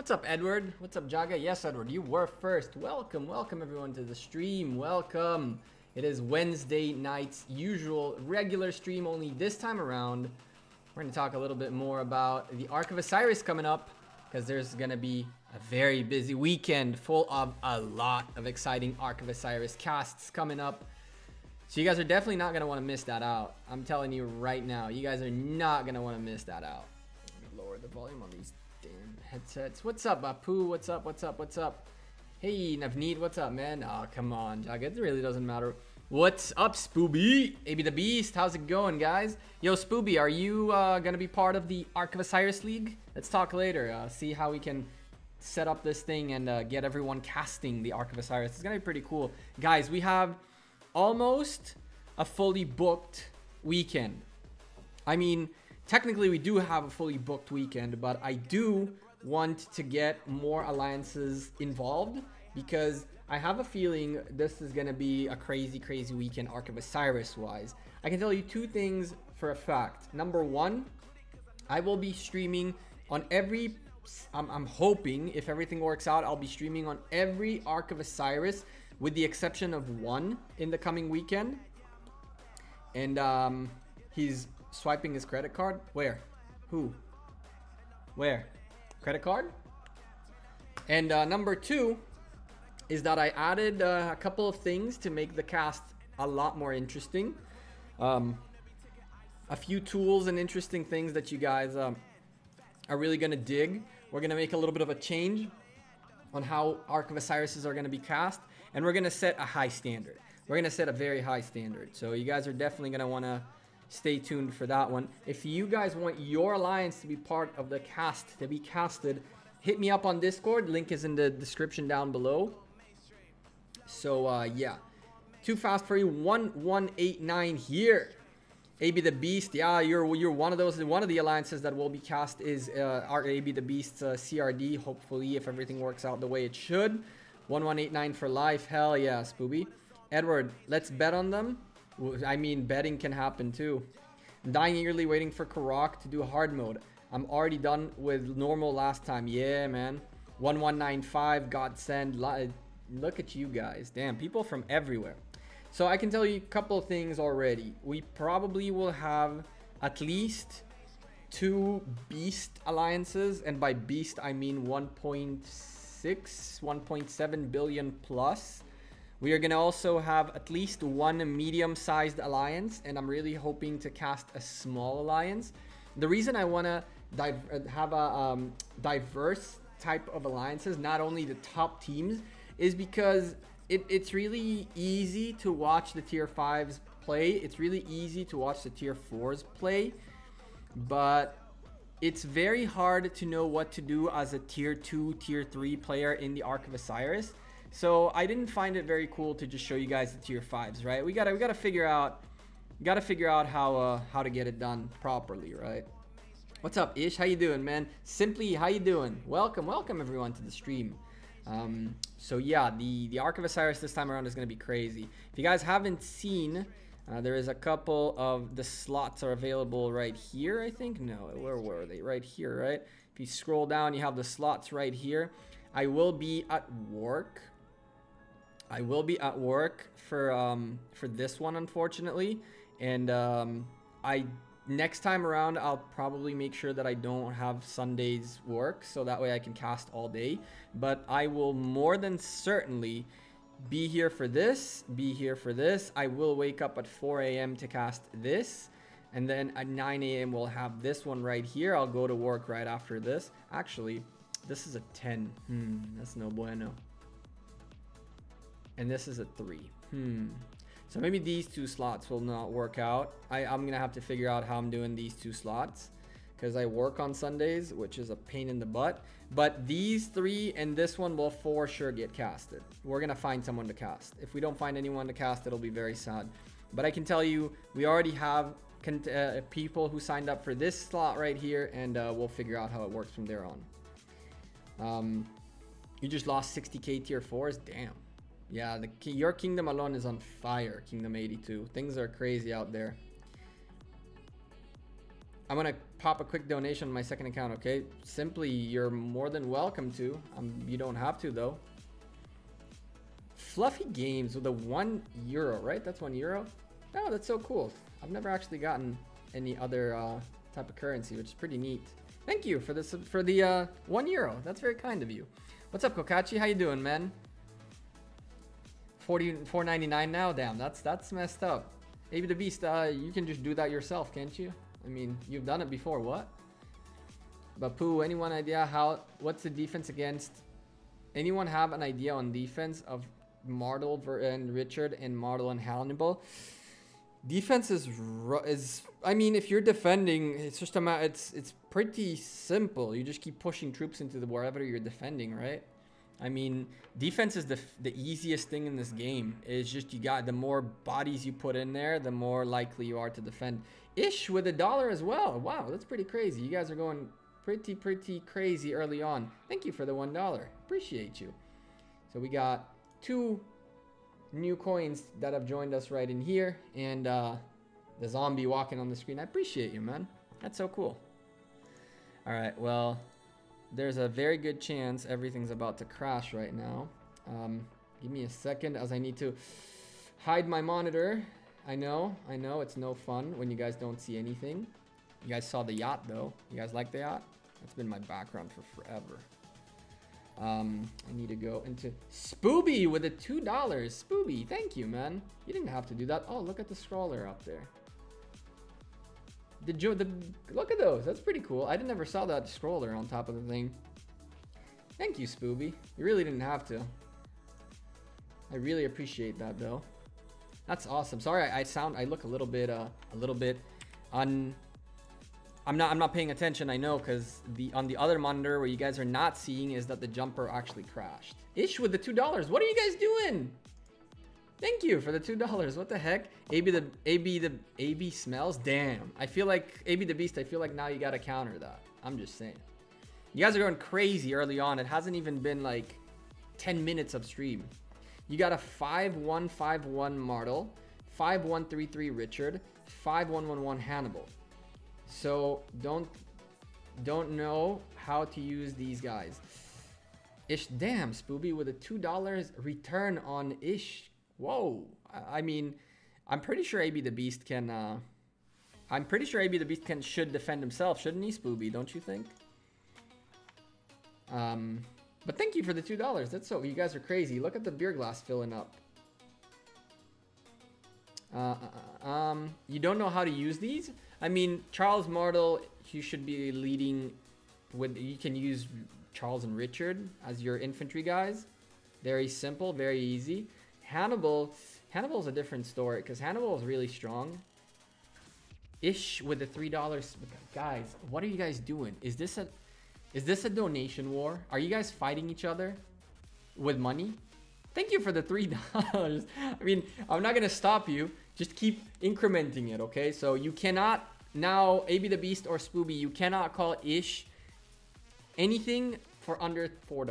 What's up, Edward? What's up, Jaga? Yes, Edward, you were first. Welcome everyone to the stream. Welcome. It is Wednesday night's usual regular stream, only this time around we're going to talk a little bit more about the Ark of Osiris coming up, because there's going to be a very busy weekend full of a lot of exciting Ark of Osiris casts coming up. So you guys are definitely not going to want to miss that out. I'm telling you right now, you guys are not going to want to miss that out. Let me lower the volume on these damn headsets. What's up, Apu? What's up? What's up? What's up? Hey, Navneet, what's up, man? Oh, come on, Jaga. It really doesn't matter. What's up, Spooby? AB the Beast, how's it going, guys? Yo, Spooby, are you gonna be part of the Ark of Osiris League? Let's talk later. See how we can set up this thing and get everyone casting the Ark of Osiris. It's gonna be pretty cool. Guys, we have almost a fully booked weekend. I mean, technically we do have a fully booked weekend, but I do want to get more alliances involved, because I have a feeling this is going to be a crazy weekend Ark of Osiris wise. I can tell you two things for a fact. Number one, I will be streaming on every, I'm hoping if everything works out, I'll be streaming on every Ark of Osiris with the exception of one in the coming weekend. And he's swiping his credit card. Where? Who? Where? Credit card? And number two is that I added a couple of things to make the cast a lot more interesting. A few tools and interesting things that you guys are really gonna dig. We're gonna make a little bit of a change on how Ark of Osiris are gonna be cast, and we're gonna set a high standard. We're gonna set a very high standard. So you guys are definitely gonna wanna stay tuned for that one. If you guys want your alliance to be part of the cast, to be casted, hit me up on Discord. Link is in the description down below. So yeah, too fast for you. 1189 here. AB the Beast, yeah, you're one of those. One of the alliances that will be cast is our AB the Beast's CRD. Hopefully, if everything works out the way it should. 1189 for life. Hell yeah, Spooby. Edward, let's bet on them. I mean, betting can happen too. I'm dying eagerly waiting for Karak to do hard mode. I'm already done with normal last time. Yeah, man. 1195 godsend. Look at you guys. Damn, people from everywhere. So I can tell you a couple of things already. We probably will have at least 2 beast alliances, and by beast I mean 1.6 1.7 billion plus. We are gonna also have at least 1 medium-sized alliance, and I'm really hoping to cast a small alliance. The reason I want to have a diverse type of alliances, not only the top teams, is because it's really easy to watch the tier 5s play. It's really easy to watch the tier 4s play, but it's very hard to know what to do as a tier 2, tier 3 player in the Ark of Osiris. So I didn't find it very cool to just show you guys the tier 5s, right? We gotta figure out how to get it done properly, right? What's up, Ish? How you doing, man? Simply, how you doing? Welcome everyone to the stream. So yeah, the Ark of Osiris this time around is gonna be crazy. If you guys haven't seen, there is a couple of the slots are available right here, I think. No, where were they? Right here, right? If you scroll down, you have the slots right here. I will be at work. I will be at work for this one, unfortunately, and next time around I'll probably make sure that I don't have Sundays work, so that way I can cast all day. But I will more than certainly be here for this, I will wake up at 4 a.m. to cast this, and then at 9 a.m. we'll have this one right here. I'll go to work right after this. Actually, this is a 10. That's no bueno. And this is a 3. So maybe these 2 slots will not work out. I'm gonna have to figure out how I'm doing these 2 slots, because I work on Sundays, which is a pain in the butt. But these 3 and this one will for sure get casted. We're gonna find someone to cast. If we don't find anyone to cast, it'll be very sad. But I can tell you, we already have people who signed up for this slot right here, and we'll figure out how it works from there on. You just lost 60k tier 4s? Damn. Yeah, your kingdom alone is on fire, Kingdom 82. Things are crazy out there. I'm gonna pop a quick donation on my second account, okay? Simply, you're more than welcome to. You don't have to though. Fluffy Games with a €1, right? That's €1. Oh, that's so cool. I've never actually gotten any other type of currency, which is pretty neat. Thank you for this for the €1. That's very kind of you. What's up, Kokachi? How you doing, man? 44.99 now. Damn, that's messed up. Maybe the Beast, you can just do that yourself, can't you? I mean, you've done it before. What? Bapu, anyone idea what's the defense against? Anyone have an idea on defense of Martel and Richard and Martel and Hannibal? Defense is I mean, if you're defending, it's just it's pretty simple. You just keep pushing troops into wherever you're defending, right? I mean, defense is the easiest thing in this game. It's just the more bodies you put in there, the more likely you are to defend. Ish with $1 as well. Wow, that's pretty crazy. You guys are going pretty crazy early on. Thank you for the $1. Appreciate you. So we got 2 new coins that have joined us right in here, and the zombie walking on the screen. I appreciate you, man. That's so cool. All right, well, there's a very good chance everything's about to crash right now. Give me a second as I need to hide my monitor. I know it's no fun when you guys don't see anything. You guys saw the yacht though. You guys like the yacht? That's been my background for forever. I need to go into Spooby with a $2. Spooby, thank you, man. You didn't have to do that. Oh, look at the scroller up there. Look at those. That's pretty cool. I never saw that scroller on top of the thing. Thank you, Spooby. You really didn't have to. I really appreciate that, though. That's awesome. Sorry, I look a little bit I'm not paying attention, I know, because on the other monitor where you guys are not seeing is that the jumper actually crashed. Ish with the $2. What are you guys doing? Thank you for the $2. What the heck? AB smells? Damn. I feel like AB the Beast, I feel like now you gotta counter that. I'm just saying. You guys are going crazy early on. It hasn't even been like 10 minutes of stream. You got a 5151 Martel, 5133 Richard, 5111 Hannibal. So don't know how to use these guys. Ish, damn, Spooby with a $2 return on Ish. Whoa. I mean, I'm pretty sure AB the Beast can should defend himself, shouldn't he, Spooby? Don't you think? But thank you for the $2. That's so, you guys are crazy. Look at the beer glass filling up. You don't know how to use these? I mean, Charles Martel, you should be leading with, you can use Charles and Richard as your infantry guys. Very simple, very easy. Hannibal's a different story because Hannibal is really strong. Ish with the $3. Guys, what are you guys doing? Is this a donation war? Are you guys fighting each other with money? Thank you for the $3. I mean, I'm not gonna stop you. Just keep incrementing it, okay? So you cannot now, AB the Beast or Spooby, you cannot call Ish anything for under $4.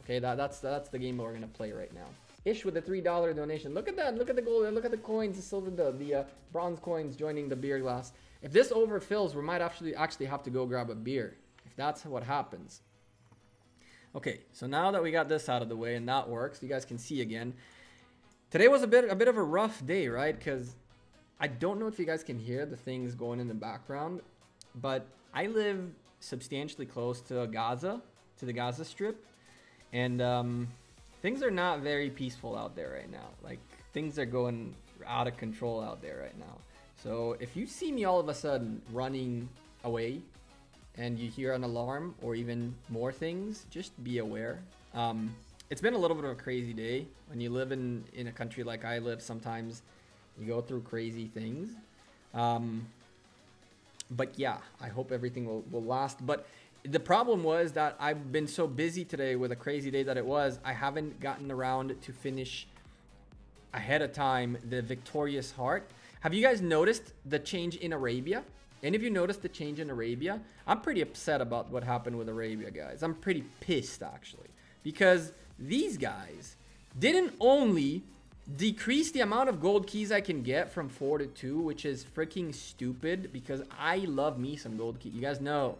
Okay, that's the game that we're gonna play right now. Ish with a $3 donation. Look at that. Look at the gold. Look at the coins. The silver, the bronze coins joining the beer glass. If this overfills, we might actually have to go grab a beer. If that's what happens. Okay, so now that we got this out of the way and that works, you guys can see again. Today was a bit of a rough day, right? Because I don't know if you guys can hear the things going in the background, but I live substantially close to Gaza, to the Gaza Strip, and things are not very peaceful out there right now. Like, things are going out of control out there right now. So if you see me all of a sudden running away and you hear an alarm or even more things, just be aware. It's been a little bit of a crazy day. When you live in a country like I live, sometimes you go through crazy things. But yeah, I hope everything will last. But the problem was that I've been so busy today with a crazy day that it was, I haven't gotten around to finish ahead of time the Victorious Heart. Have you guys noticed the change in Arabia? Any of you noticed the change in Arabia? I'm pretty upset about what happened with Arabia, guys. I'm pretty pissed, actually. Because these guys didn't only decrease the amount of gold keys I can get from 4 to 2, which is freaking stupid because I love me some gold keys. You guys know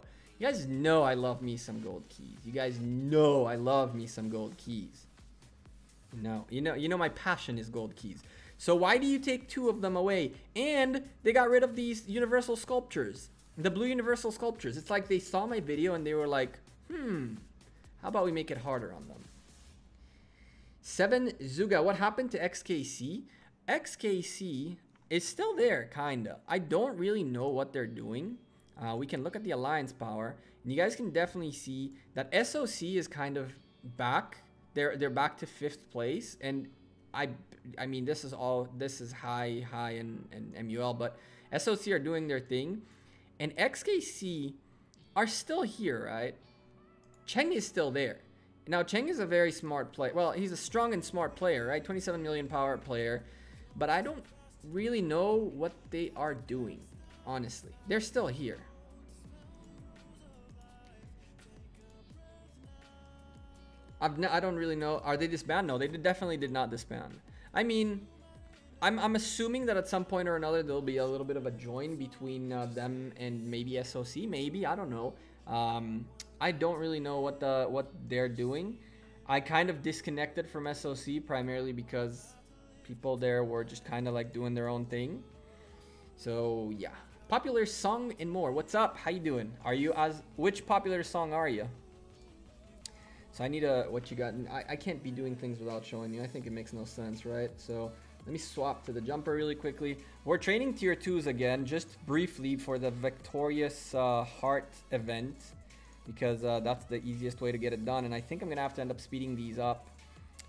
I love me some gold keys. You guys know I love me some gold keys. No, you know my passion is gold keys. So why do you take 2 of them away? And they got rid of these universal sculptures, the blue universal sculptures. It's like they saw my video and they were like, how about we make it harder on them? 7 Zuga, what happened to XKC? XKC is still there, kinda. I don't really know what they're doing. We can look at the alliance power, and you guys can definitely see that SOC is kind of back. They're back to 5th place, and I mean this is high and MUL, but SOC are doing their thing, and XKC are still here, right? Cheng is still there. Now Cheng is a very smart player. Well, he's a strong and smart player, right? 27 million power player, but I don't really know what they are doing, honestly. They're still here. I don't really know. Are they disbanded? No, they definitely did not disband. I mean, I'm assuming that at some point or another there'll be a little bit of a join between them and maybe SOC. Maybe, I don't know. I don't really know what they're doing. I kind of disconnected from SOC primarily because people there were just kind of like doing their own thing. So yeah, popular song and more. What's up? How you doing? Which popular song are you? So I need what you got. I can't be doing things without showing you. I think it makes no sense, right? So let me swap to the jumper really quickly. We're training tier 2s again, just briefly for the Victorious Heart event, because that's the easiest way to get it done. And I think I'm gonna have to end up speeding these up.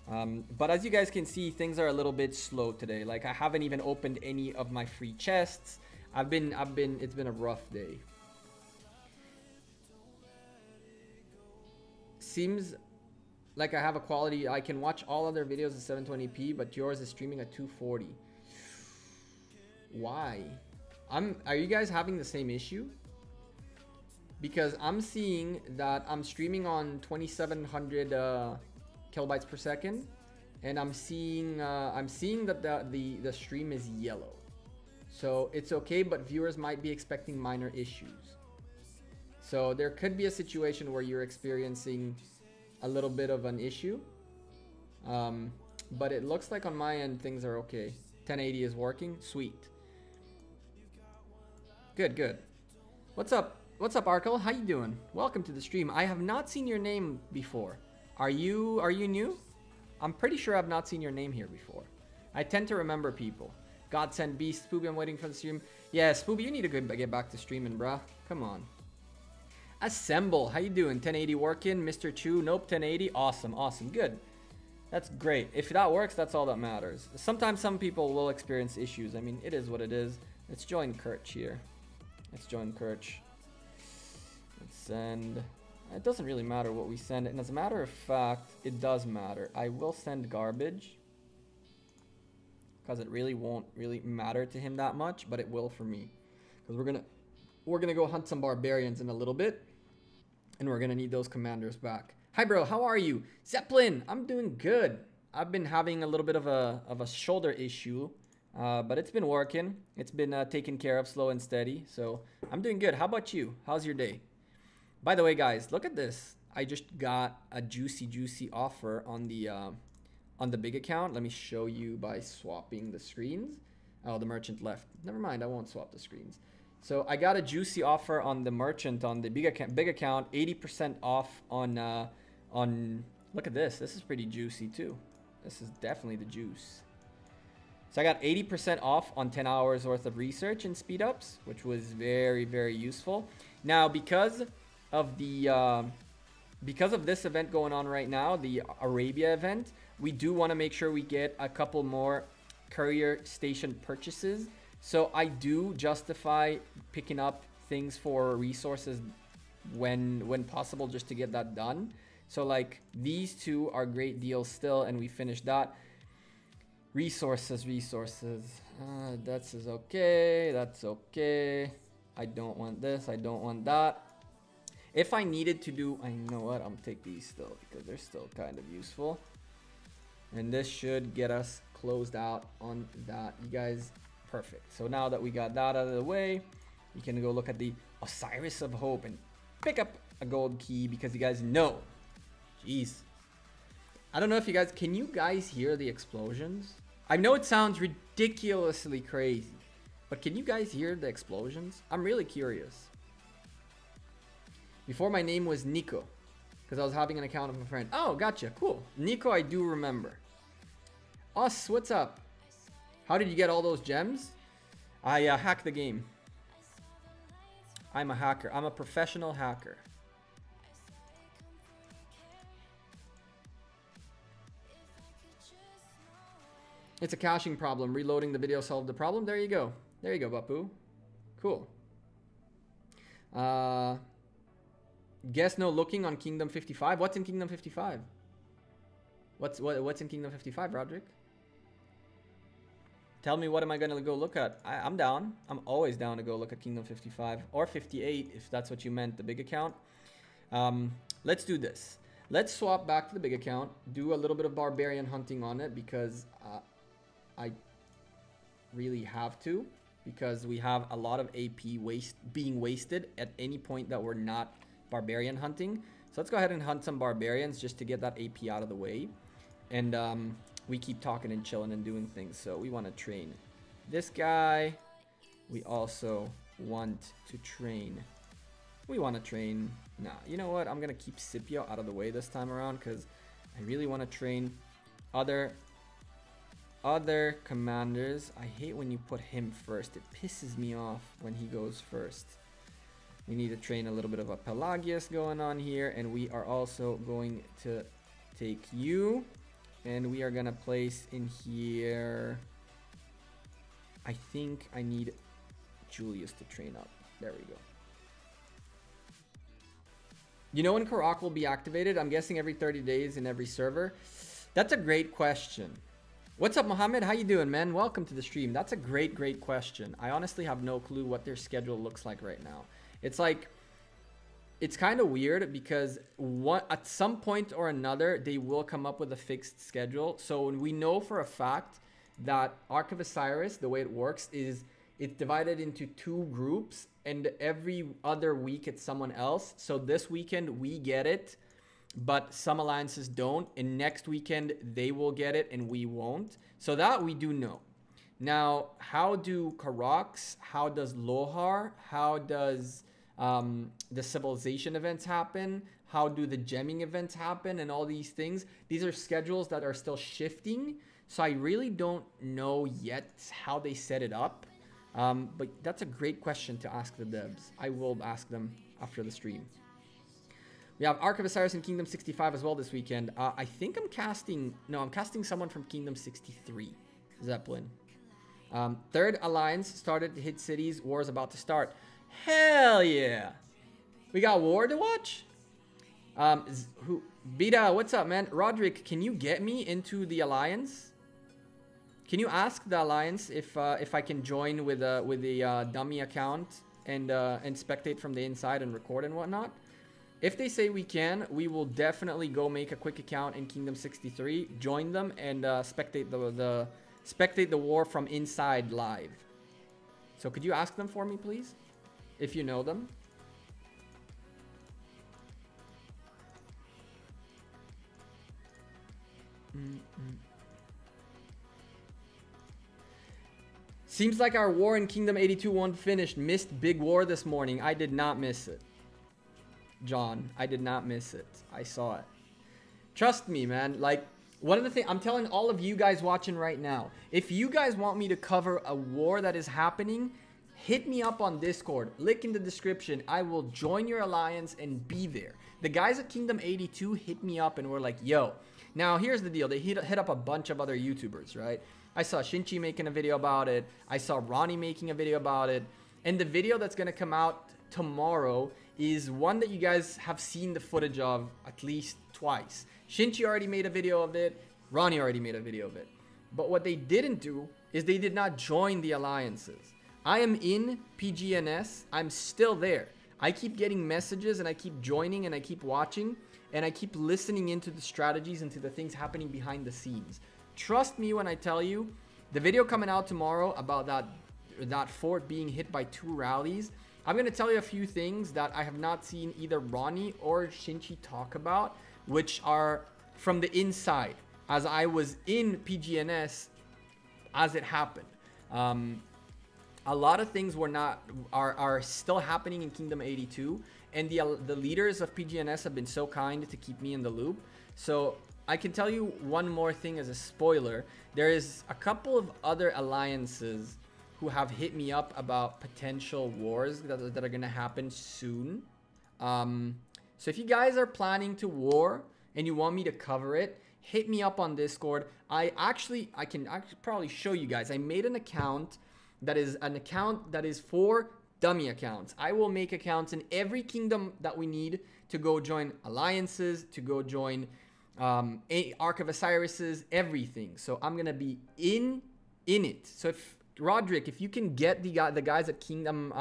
But as you guys can see, things are a little bit slow today. Like I haven't even opened any of my free chests. It's been a rough day. Seems like I have a quality. I can watch all other videos at 720p, but yours is streaming at 240. Why? Are you guys having the same issue? Because I'm seeing that I'm streaming on 2700 kilobytes per second, and I'm seeing that the stream is yellow. So it's okay, but viewers might be expecting minor issues. So there could be a situation where you're experiencing a little bit of an issue. But it looks like on my end things are okay. 1080 is working. Sweet. Good. What's up? What's up, Arkle? How you doing? Welcome to the stream. I have not seen your name before. Are you new? I'm pretty sure I've not seen your name here before. I tend to remember people. Godsend Beast. Spoopy, I'm waiting for the stream. Yeah, Spoopy, you need to get back to streaming, bruh. Come on. Assemble, how you doing? 1080 working, Mr. Chu. Nope, 1080. Awesome, good. That's great. If that works, that's all that matters. Sometimes some people will experience issues. I mean, it is what it is. Let's join Kirch here. Let's join Kirch. Let's send. It doesn't really matter what we send. And as a matter of fact, it does matter. I will send garbage, because it really won't really matter to him that much, but it will for me. Because we're gonna go hunt some barbarians in a little bit, and we're gonna need those commanders back. Hi bro, how are you? Zeppelin, I'm doing good. I've been having a little bit of a shoulder issue, but it's been working. It's been taken care of slow and steady, so I'm doing good. How about you? How's your day? By the way, guys, look at this. I just got a juicy offer on the big account. Let me show you by swapping the screens. Oh, the merchant left. Never mind, I won't swap the screens. So I got a juicy offer on the merchant on the big account, 80% off on look at this. This is pretty juicy too. This is definitely the juice. So I got 80% off on 10 hours worth of research and speed ups, which was very useful. Now because of this event going on right now, the Arabia event, we do want to make sure we get a couple more courier station purchases. So I do justify picking up things for resources when possible, just to get that done. So like these two are great deals still, and we finished that. Resources. That's okay. That's okay. I don't want this. I don't want that. If I needed to do, I know what, I'm gonna take these still because they're still kind of useful. And this should get us closed out on that. You guys, perfect. So now that we got that out of the way, you can go look at the OSIRIS of Hope and pick up a gold key because you guys know. Jeez. I don't know if you guys, can you guys hear the explosions? I know it sounds ridiculously crazy, but can you guys hear the explosions? I'm really curious. Before my name was Nico, because I was having an account of a friend. Oh, gotcha. Cool. Nico, I do remember. Us, what's up? How did you get all those gems? I hacked the game. I'm a hacker. I'm a professional hacker. It's a caching problem. Reloading the video solved the problem. There you go. There you go, Bapu. Cool. Guess no looking on Kingdom 55. What's in Kingdom 55? What's in Kingdom 55, Roderick? Tell me, what am I gonna go look at? I'm down. I'm always down to go look at Kingdom 55 or 58 if that's what you meant, the big account. Let's do this. Let's swap back to the big account. Do a little bit of barbarian hunting on it because I really have to, because we have a lot of AP being wasted at any point that we're not barbarian hunting. So let's go ahead and hunt some barbarians just to get that AP out of the way. And we keep talking and chilling and doing things. So we want to train this guy. We also want to train. We want to train. Nah, you know what? I'm going to keep Scipio out of the way this time around because I really want to train other commanders. I hate when you put him first. It pisses me off when he goes first. We need to train a little bit of a Pelagius going on here. And we are also going to take you. And we are going to place in here. I think I need Julius to train up. There we go. You know when Karak will be activated? I'm guessing every 30 days in every server. That's a great question. What's up, Mohammed? How you doing, man? Welcome to the stream. That's a great question. I honestly have no clue what their schedule looks like right now. It's like, it's kind of weird because at some point or another, they will come up with a fixed schedule. So we know for a fact that Ark of Osiris, the way it works is it's divided into 2 groups and every other week it's someone else. So this weekend we get it, but some alliances don't. And next weekend they will get it and we won't. So that we do know. Now, how do Karaks, how does Lohar, how does the civilization events happen? How do the gemming events happen and all these things? These are schedules that are still shifting. So I really don't know yet how they set it up. But that's a great question to ask the devs. I will ask them after the stream. We have Ark of Osiris in Kingdom 65 as well this weekend. I think I'm casting someone from Kingdom 63. Zeppelin. Third Alliance started to hit cities. War is about to start. Hell yeah. We got war to watch? Beta, what's up, man? Roderick, can you get me into the Alliance? Can you ask the Alliance if I can join with a dummy account and spectate from the inside and record and whatnot? If they say we can, we will definitely go make a quick account in Kingdom 63, join them, and spectate the war from inside live. So could you ask them for me, please? If you know them. Seems like our war in Kingdom 82 won't finish. Missed big war this morning. I did not miss it. John, I did not miss it. I saw it. Trust me, man. Like, one of the things I'm telling all of you guys watching right now, if you guys want me to cover a war that is happening, hit me up on Discord. Link in the description. I will join your alliance and be there. The guys at Kingdom 82 hit me up and were like, yo. Now, here's the deal. They hit up a bunch of other YouTubers, right? I saw Shinchi making a video about it. I saw Ronnie making a video about it. And the video that's going to come out tomorrow is one that you guys have seen the footage of at least twice. Shinchi already made a video of it. Ronnie already made a video of it. But what they didn't do is they did not join the alliances. I am in PGNS. I'm still there. I keep getting messages and I keep joining and I keep watching and I keep listening into the strategies and to the things happening behind the scenes. trust me when I tell you, the video coming out tomorrow about that fort being hit by 2 rallies, I'm going to tell you a few things that I have not seen either Ronnie or Shinchi talk about, which are from the inside, as I was in PGNS as it happened. A lot of things are still happening in Kingdom 82, and the leaders of PGNS have been so kind to keep me in the loop. So I can tell you one more thing as a spoiler. There is a couple of other alliances who have hit me up about potential wars that are gonna happen soon. So if you guys are planning to war and you want me to cover it, hit me up on Discord. I can probably show you guys. I made an account that is for dummy accounts. I will make accounts in every kingdom that we need to go join alliances, to go join Ark of Osiris's, everything. So I'm gonna be in it. So if Roderick, if you can get the guys at Kingdom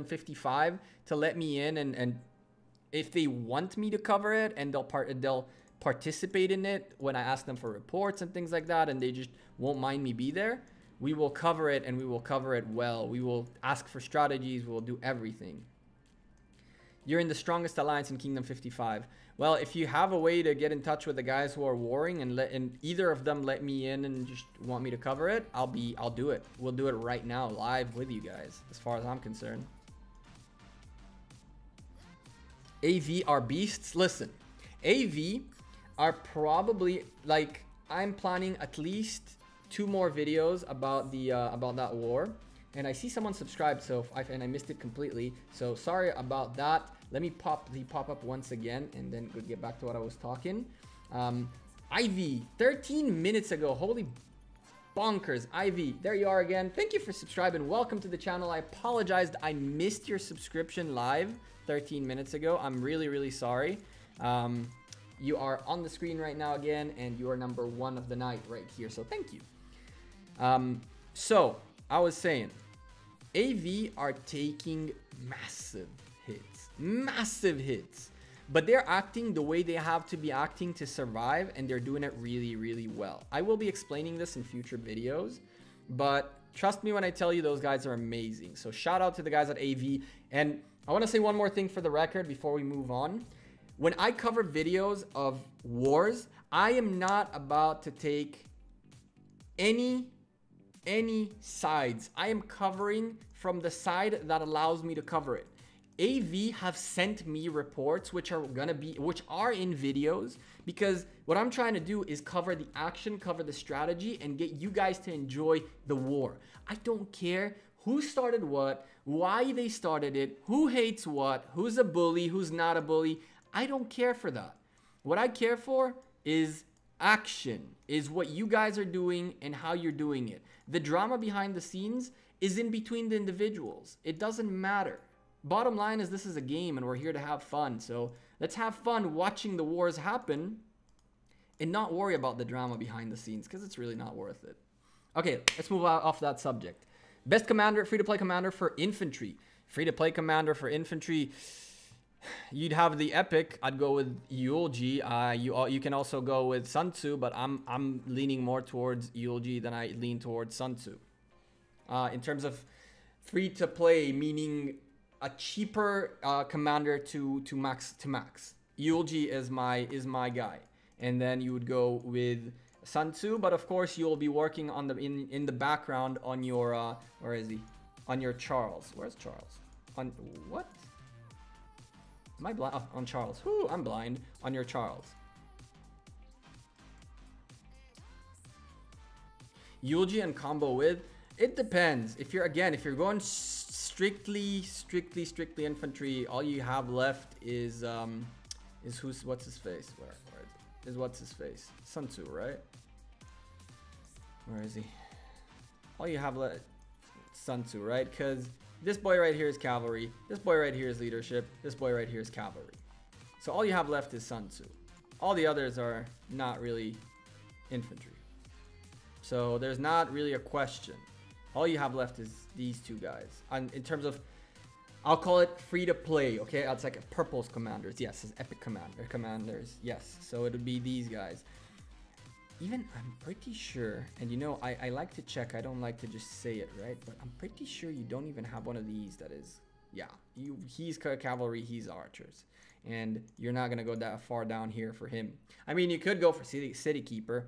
55 to let me in, and if they want me to cover it and they'll participate in it when I ask them for reports and things like that, and they just won't mind me be there, we will cover it, and we will cover it well. We will ask for strategies. We will do everything. You're in the strongest alliance in Kingdom 55. Well, if you have a way to get in touch with the guys who are warring and either of them let me in and just want me to cover it, I'll do it. We'll do it right now, live with you guys, as far as I'm concerned. AV are beasts. Listen, AV are probably, like, I'm planning at least 2 more videos about that war. And I see someone subscribed, so and I missed it completely. So sorry about that. Let me pop the pop-up once again, and then we'll get back to what I was talking. Ivy, 13 minutes ago. Holy bonkers. Ivy, there you are again. Thank you for subscribing. Welcome to the channel. I apologized. I missed your subscription live 13 minutes ago. I'm really, really sorry. You are on the screen right now again, and you are number 1 of the night right here. So thank you. So I was saying, AV are taking massive hits, but they're acting the way they have to be acting to survive, and they're doing it really, really well. I will be explaining this in future videos, but trust me when I tell you those guys are amazing. So shout out to the guys at AV. And I want to say one more thing for the record before we move on. When I cover videos of wars, I am not about to take any sides. I am covering from the side that allows me to cover it. AV have sent me reports which are in videos, because what I'm trying to do is cover the action, cover the strategy, and get you guys to enjoy the war. I don't care who started what, why they started it, who hates what, who's a bully, who's not a bully. I don't care for that. What I care for is action, is what you guys are doing and how you're doing it. The drama behind the scenes is in between the individuals. It doesn't matter. Bottom line is, this is a game and we're here to have fun. So let's have fun watching the wars happen and not worry about the drama behind the scenes, because it's really not worth it. Okay, let's move off that subject. Best commander, free-to-play commander for infantry. Free-to-play commander for infantry. You'd have the epic. I'd go with Eulogy. You can also go with Sun Tzu, but I'm leaning more towards Eulogy than I lean towards Sun Tzu. In terms of free to play, meaning a cheaper commander to max. Eulogy is my guy, and then you would go with Sun Tzu. But of course, you'll be working on in the background on your where is he? On your Charles. Where's Charles? On what? Am I blind? Oh, on Charles. Whoo, I'm blind. On your Charles. Eulogy and combo with? It depends. If you're going strictly infantry, all you have left is what's his face? Where is it? Is what's his face? Sun Tzu, right? Where is he? All you have left, Sun Tzu, right? Because this boy right here is cavalry. This boy right here is leadership. This boy right here is cavalry. So all you have left is Sun Tzu. All the others are not really infantry. So there's not really a question. All you have left is these 2 guys. And in terms of, I'll call it free to play, okay? It's like purple's commanders. Yes, it's epic commanders. Yes, so it would be these guys. even I'm pretty sure, and you know, I like to check. I don't like to just say it, right? But I'm pretty sure you don't even have one of these that is, yeah, he's cavalry, he's archers. And you're not going to go that far down here for him. I mean, you could go for City Keeper.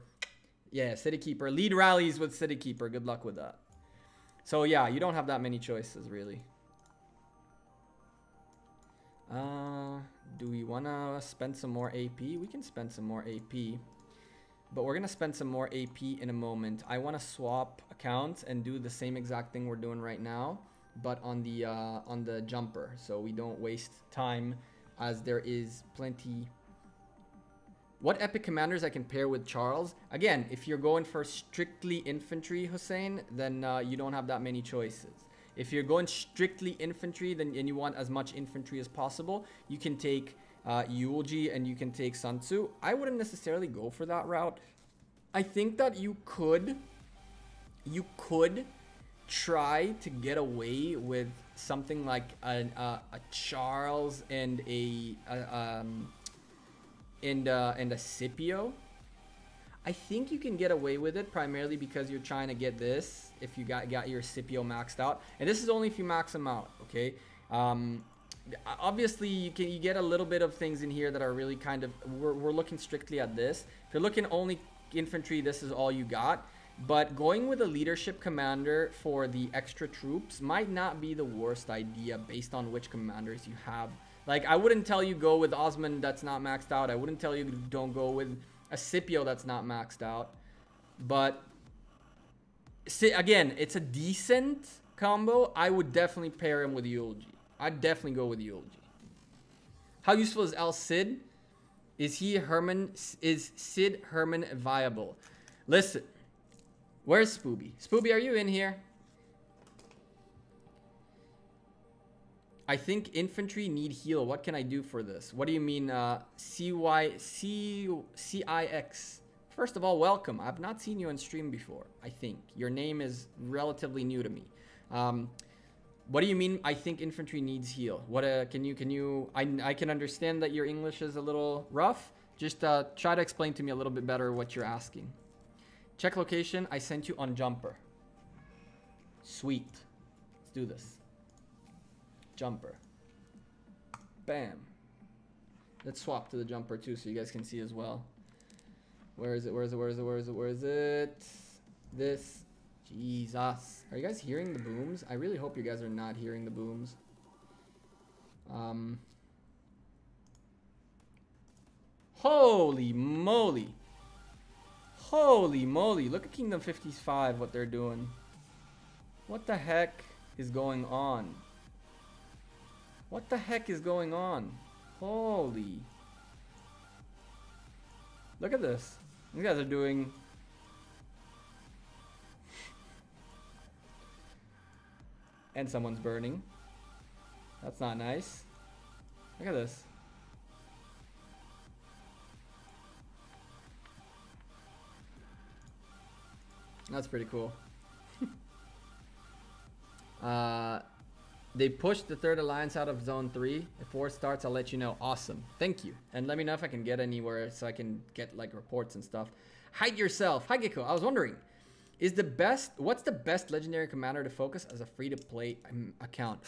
Yeah, City Keeper. Lead rallies with City Keeper. Good luck with that. So, yeah, you don't have that many choices, really. Do we want to spend some more AP? We can spend some more AP. But we're going to spend some more AP in a moment. I want to swap accounts and do the same exact thing we're doing right now, but on the jumper, so we don't waste time, as there is plenty. What epic commanders I can pair with Charles? Again, if you're going for strictly infantry, Hussein, then you don't have that many choices. If you're going strictly infantry, then and you want as much infantry as possible, you can take Eulogy and you can take Sun Tzu. I wouldn't necessarily go for that route. I think that you could try to get away with something like a Charles and a Scipio. I think you can get away with it primarily because you're trying to get this if you got your Scipio maxed out, and this is only if you max them out. Okay. Obviously you get a little bit of things in here that are really kind of, we're looking strictly at this. If you're looking only infantry, this is all you got. But going with a leadership commander for the extra troops might not be the worst idea based on which commanders you have. Like, I wouldn't tell you go with Osman that's not maxed out. I wouldn't tell you don't go with a Scipio that's not maxed out. But again, it's a decent combo. I would definitely pair him with Eulogy. I'd definitely go with Eulogy. How useful is El Cid? Is Cid Herman viable? Listen. Where's Spooby? Spooby, are you in here? I think infantry need heal. What can I do for this? What do you mean CIX? First of all, welcome. I've not seen you on stream before, I think. Your name is relatively new to me. What do you mean I think infantry needs heal? What can you I can understand that your English is a little rough. Just try to explain to me a little bit better what you're asking. Check location. I sent you on jumper. Sweet. Let's do this. Jumper. Bam. Let's swap to the jumper too so you guys can see as well. Where is it? Where is it? Where is it? Where is it? Where is it? This. Jesus. Are you guys hearing the booms? I really hope you guys are not hearing the booms. Holy moly. Holy moly. Look at Kingdom 55, what they're doing. What the heck is going on? What the heck is going on? Holy. Look at this. These guys are doing... And someone's burning. That's not nice. Look at this. That's pretty cool. They pushed the third alliance out of zone 3. If war starts, I'll let you know. Awesome. Thank you. And let me know if I can get anywhere so I can get like reports and stuff. Hide yourself. Hi Gecko. I was wondering, what's the best legendary commander to focus as a free-to-play account?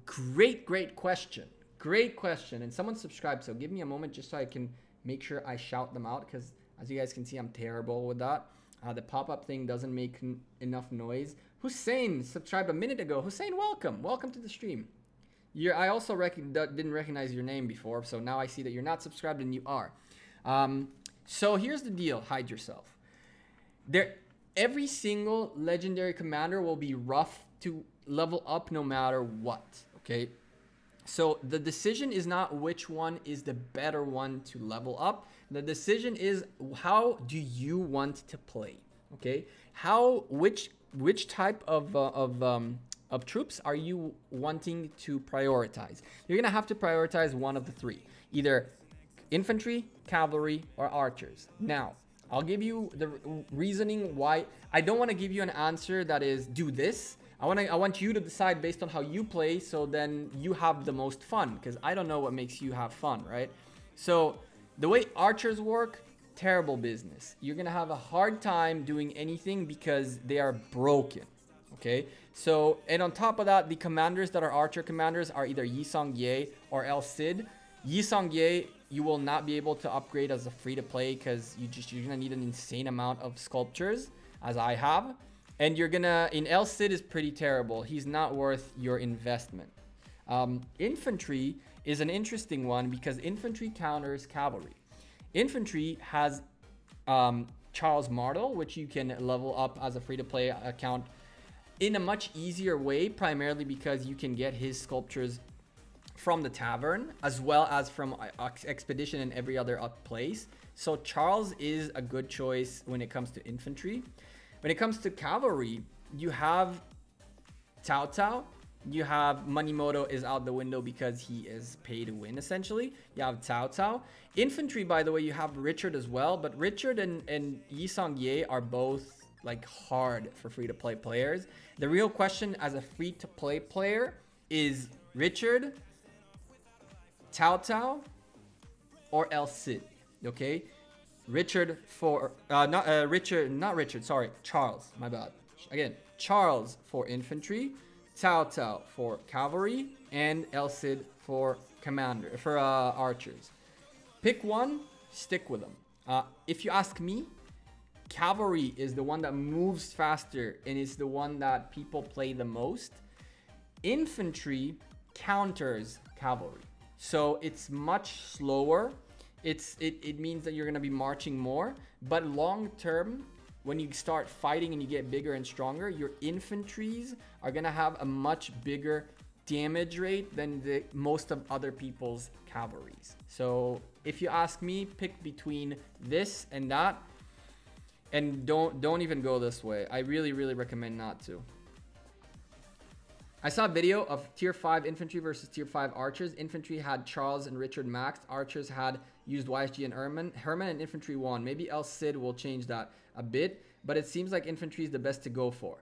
Great question. Great question. And someone subscribed, so give me a moment just so I can make sure I shout them out, because as you guys can see, I'm terrible with that. The pop-up thing doesn't make enough noise. Hussein subscribed a minute ago. Hussein, welcome. Welcome to the stream. I also didn't recognize your name before, so now I see that you're not subscribed and you are. So here's the deal. Hide yourself. Every single legendary commander will be rough to level up no matter what, okay? So the decision is not which one is the better one to level up. The decision is how do you want to play, okay? Which type of troops are you wanting to prioritize? You're gonna have to prioritize one of the three, either infantry, cavalry, or archers. Now, I'll give you the reasoning why. I don't want to give you an answer that is do this. I want you to decide based on how you play, so then you have the most fun, because I don't know what makes you have fun, right? So the way archers work, terrible business. You're gonna have a hard time doing anything because they are broken. Okay, so, and on top of that, the commanders that are archer commanders are either Yi Song-ye or El Cid. Yi Song-ye, you will not be able to upgrade as a free-to-play because you're gonna need an insane amount of sculptures, as I have. And you're gonna, in El Cid is pretty terrible. He's not worth your investment. Infantry is an interesting one because infantry counters cavalry. Infantry has Charles Martel, which you can level up as a free-to-play account in a much easier way, primarily because you can get his sculptures from the tavern as well as from expedition and every other place. So Charles is a good choice when it comes to infantry. When it comes to cavalry, you have Cao Cao. You have Manimoto is out the window because he is pay to win, essentially. You have Cao Cao. Infantry, by the way, you have Richard as well, but Richard and Yi Song-ye are both like hard for free-to-play players. The real question as a free-to-play player is Richard, Cao Cao, or El Cid. Okay, Richard for not Richard, sorry, Charles, my bad. Again, Charles for infantry, Cao Cao for cavalry, and El Cid for archers. Pick one, stick with them. If you ask me, cavalry is the one that moves faster and is the one that people play the most. Infantry counters cavalry, so it's much slower. It means that you're going to be marching more, but long term, when you start fighting and you get bigger and stronger, your infantries are going to have a much bigger damage rate than most of other people's cavalries. So if you ask me, pick between this and that. And don't even go this way. I really recommend not to. I saw a video of tier 5 infantry versus tier 5 archers. Infantry had Charles and Richard maxed. Archers had used YSG and Herman, and infantry won. Maybe El Cid will change that a bit, but it seems like infantry is the best to go for.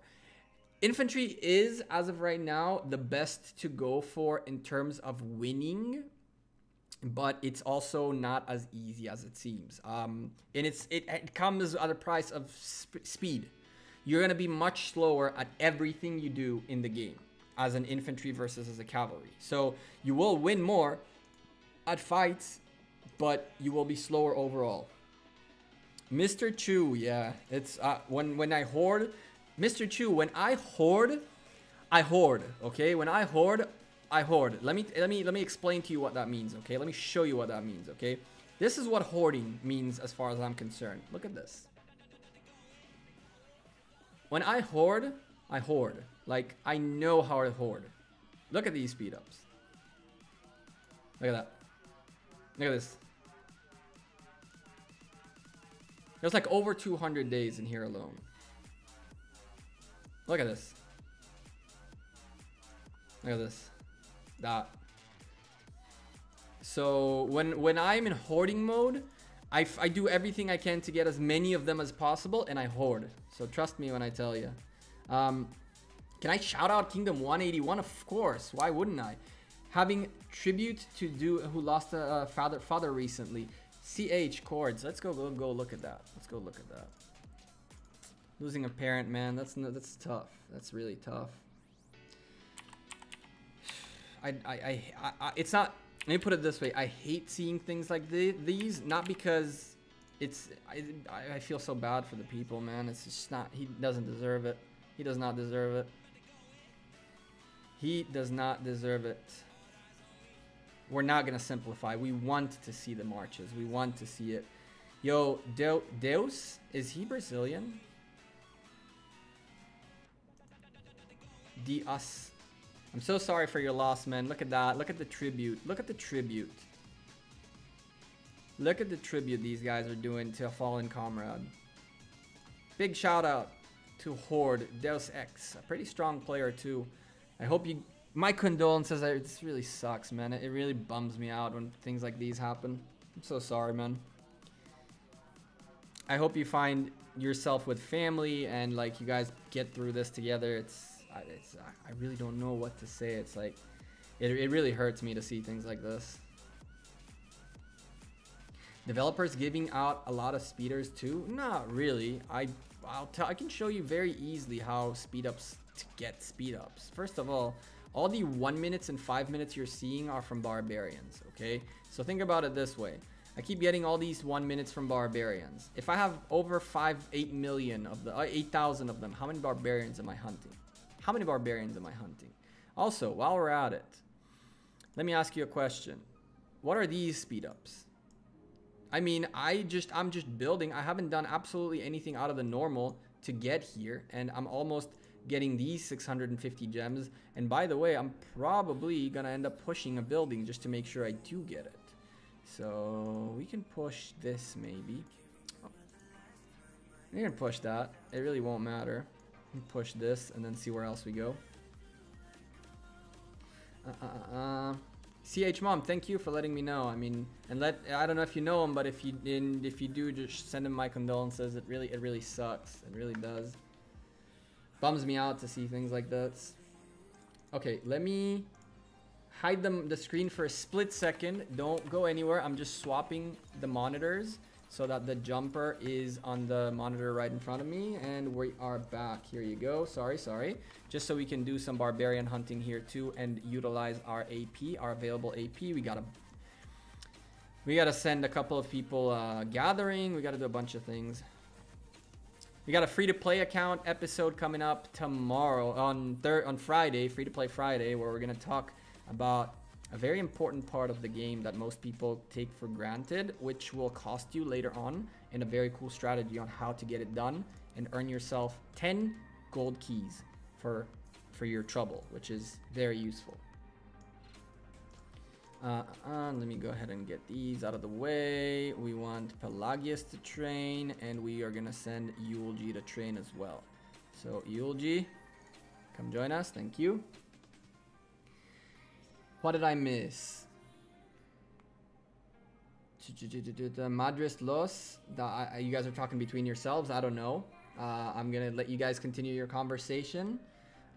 Infantry is, as of right now, the best to go for in terms of winning, but it's also not as easy as it seems. And it comes at a price of speed. You're going to be much slower at everything you do in the game as an infantry versus as a cavalry. So you will win more at fights, but you will be slower overall. Mr. Chu, yeah, it's when I hoard, Mr. Chu, when I hoard, okay? When I hoard, I hoard. Let me explain to you what that means, okay? Let me show you what that means, okay? This is what hoarding means as far as I'm concerned. Look at this. When I hoard, I hoard. Like, I know how to hoard. Look at these speed ups. Look at that. Look at this. There's like over 200 days in here alone. Look at this. Look at this. That. So when I'm in hoarding mode, I do everything I can to get as many of them as possible, and I hoard. So trust me when I tell you. Can I shout out Kingdom 181? Of course. Why wouldn't I? Having tribute to do who lost a father recently. CH chords. Let's go look at that. Let's go look at that. Losing a parent, man. That's tough. That's really tough. It's not. Let me put it this way. I hate seeing things like these. Not because it's. I feel so bad for the people, man. It's just not. He doesn't deserve it. He does not deserve it. He does not deserve it. We're not gonna simplify. We want to see the marches. We want to see it. Yo, Deus, is he Brazilian? Dias. I'm so sorry for your loss, man. Look at that. Look at the tribute. Look at the tribute. Look at the tribute these guys are doing to a fallen comrade. Big shout out to Horde, Deus Ex. A pretty strong player too. I hope you... My condolences. This really sucks, man. It really bums me out when things like these happen. I'm so sorry, man. I hope you find yourself with family and like you guys get through this together. I really don't know what to say. It's like it really hurts me to see things like this. Developers giving out a lot of speeders too? Not really. I can show you very easily how speed ups to get speed ups. First of all the 1 minutes and 5 minutes you're seeing are from Barbarians, okay? So think about it this way. I keep getting all these 1 minutes from Barbarians. If I have over 8 million of the 8,000 of them, how many Barbarians am I hunting? How many Barbarians am I hunting? Also, while we're at it, let me ask you a question. What are these speed ups? I mean, I'm just building. I haven't done absolutely anything out of the normal to get here, and I'm almost getting these 650 gems. And by the way, I'm probably gonna end up pushing a building just to make sure I do get it. So we can push this maybe. We can push that. It really won't matter. We can push this and then see where else we go. CH Mom, thank you for letting me know. I mean, and I don't know if you know him, but if you do, just send him my condolences. It really sucks. It really does. Bums me out to see things like this. Okay, let me hide the screen for a split second. Don't go anywhere. I'm just swapping the monitors so that the jumper is on the monitor right in front of me, and we are back. Here you go. Sorry. Just so we can do some barbarian hunting here too and utilize our AP, our available AP. We gotta send a couple of people gathering. We gotta do a bunch of things. We got a free-to-play account episode coming up tomorrow on Friday, free-to-play Friday, where we're gonna talk about a very important part of the game that most people take for granted, which will cost you later on, and a very cool strategy on how to get it done and earn yourself 10 gold keys for your trouble, which is very useful. Let me go ahead and get these out of the way. We want Pelagius to train, and we are gonna send Yulji to train as well. So Yulji, come join us. Thank you. What did I miss? Madres Los. You guys are talking between yourselves. I don't know. I'm gonna let you guys continue your conversation.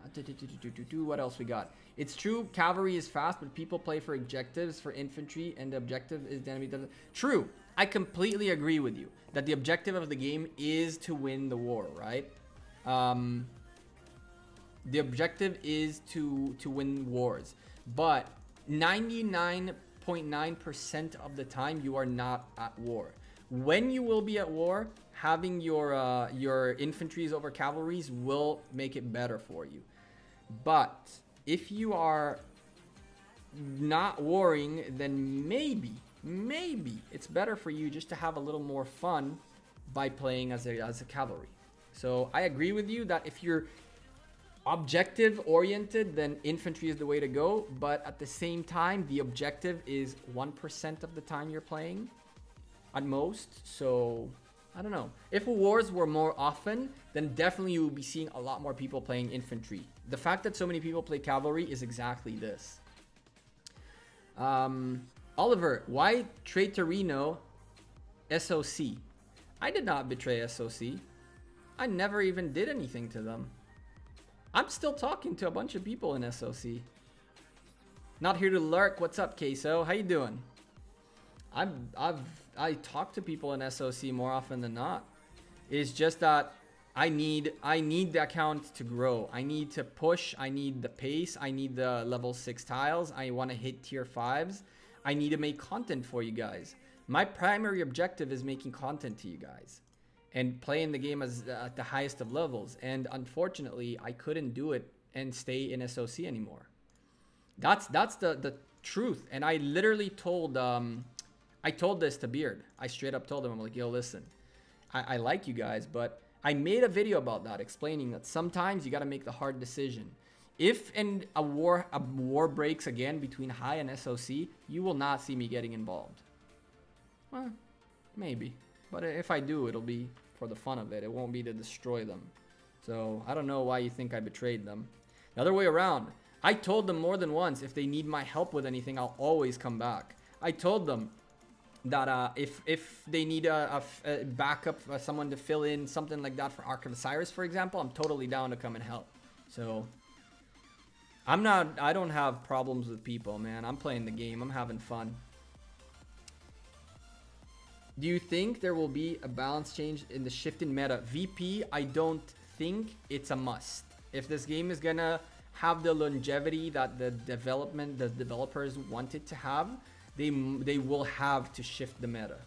What else we got? It's true, cavalry is fast, but people play for objectives for infantry, and the objective is the enemy doesn't. True, I completely agree with you that the objective of the game is to win the war, right? The objective is to win wars, but 99.9% of the time you are not at war. When you will be at war, having your infantries over cavalries will make it better for you. But if you are not warring, then maybe it's better for you just to have a little more fun by playing as a cavalry. So I agree with you that if you're objective oriented, then infantry is the way to go. But at the same time, the objective is 1% of the time you're playing at most. So I don't know. If wars were more often, then definitely you will be seeing a lot more people playing infantry. The fact that so many people play cavalry is exactly this. Oliver, why Traitorino SOC? I did not betray SOC. I never even did anything to them. I'm still talking to a bunch of people in SOC. Not here to lurk. What's up, Queso? How you doing? I talk to people in SOC more often than not. It's just that I need the account to grow. I need to push. I need the pace. I need the level 6 tiles. I want to hit tier 5s. I need to make content for you guys. My primary objective is making content to you guys and playing the game at the highest of levels. And unfortunately, I couldn't do it and stay in SOC anymore. That's the truth. And I literally told I told this to Beard. I straight up told him, I'm like, yo, listen, I like you guys, but I made a video about that, explaining that sometimes you got to make the hard decision. If a war breaks again between High and SOC, you will not see me getting involved. Well, maybe. But if I do, it'll be for the fun of it. It won't be to destroy them. So I don't know why you think I betrayed them. The other way around, I told them more than once, if they need my help with anything, I'll always come back. I told them that if they need a backup, someone to fill in something like that for Ark of Osiris, for example, I'm totally down to come and help. So I don't have problems with people, man. I'm playing the game. I'm having fun. Do you think there will be a balance change in the shift in meta? VP, I don't think it's a must. If this game is gonna have the longevity that the developers want it to have, they will have to shift the meta.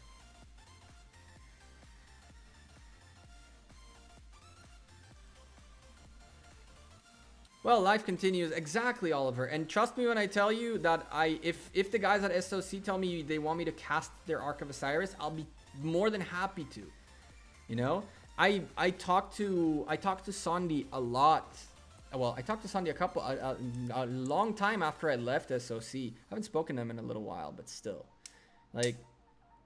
Well, life continues. Exactly, Oliver. And trust me when I tell you that if the guys at SOC tell me they want me to cast their Ark of Osiris, I'll be more than happy to. You know, I talked to Sandy a lot. Well, I talked to Sandy a long time after I left SOC. I haven't spoken to him in a little while, but still, like,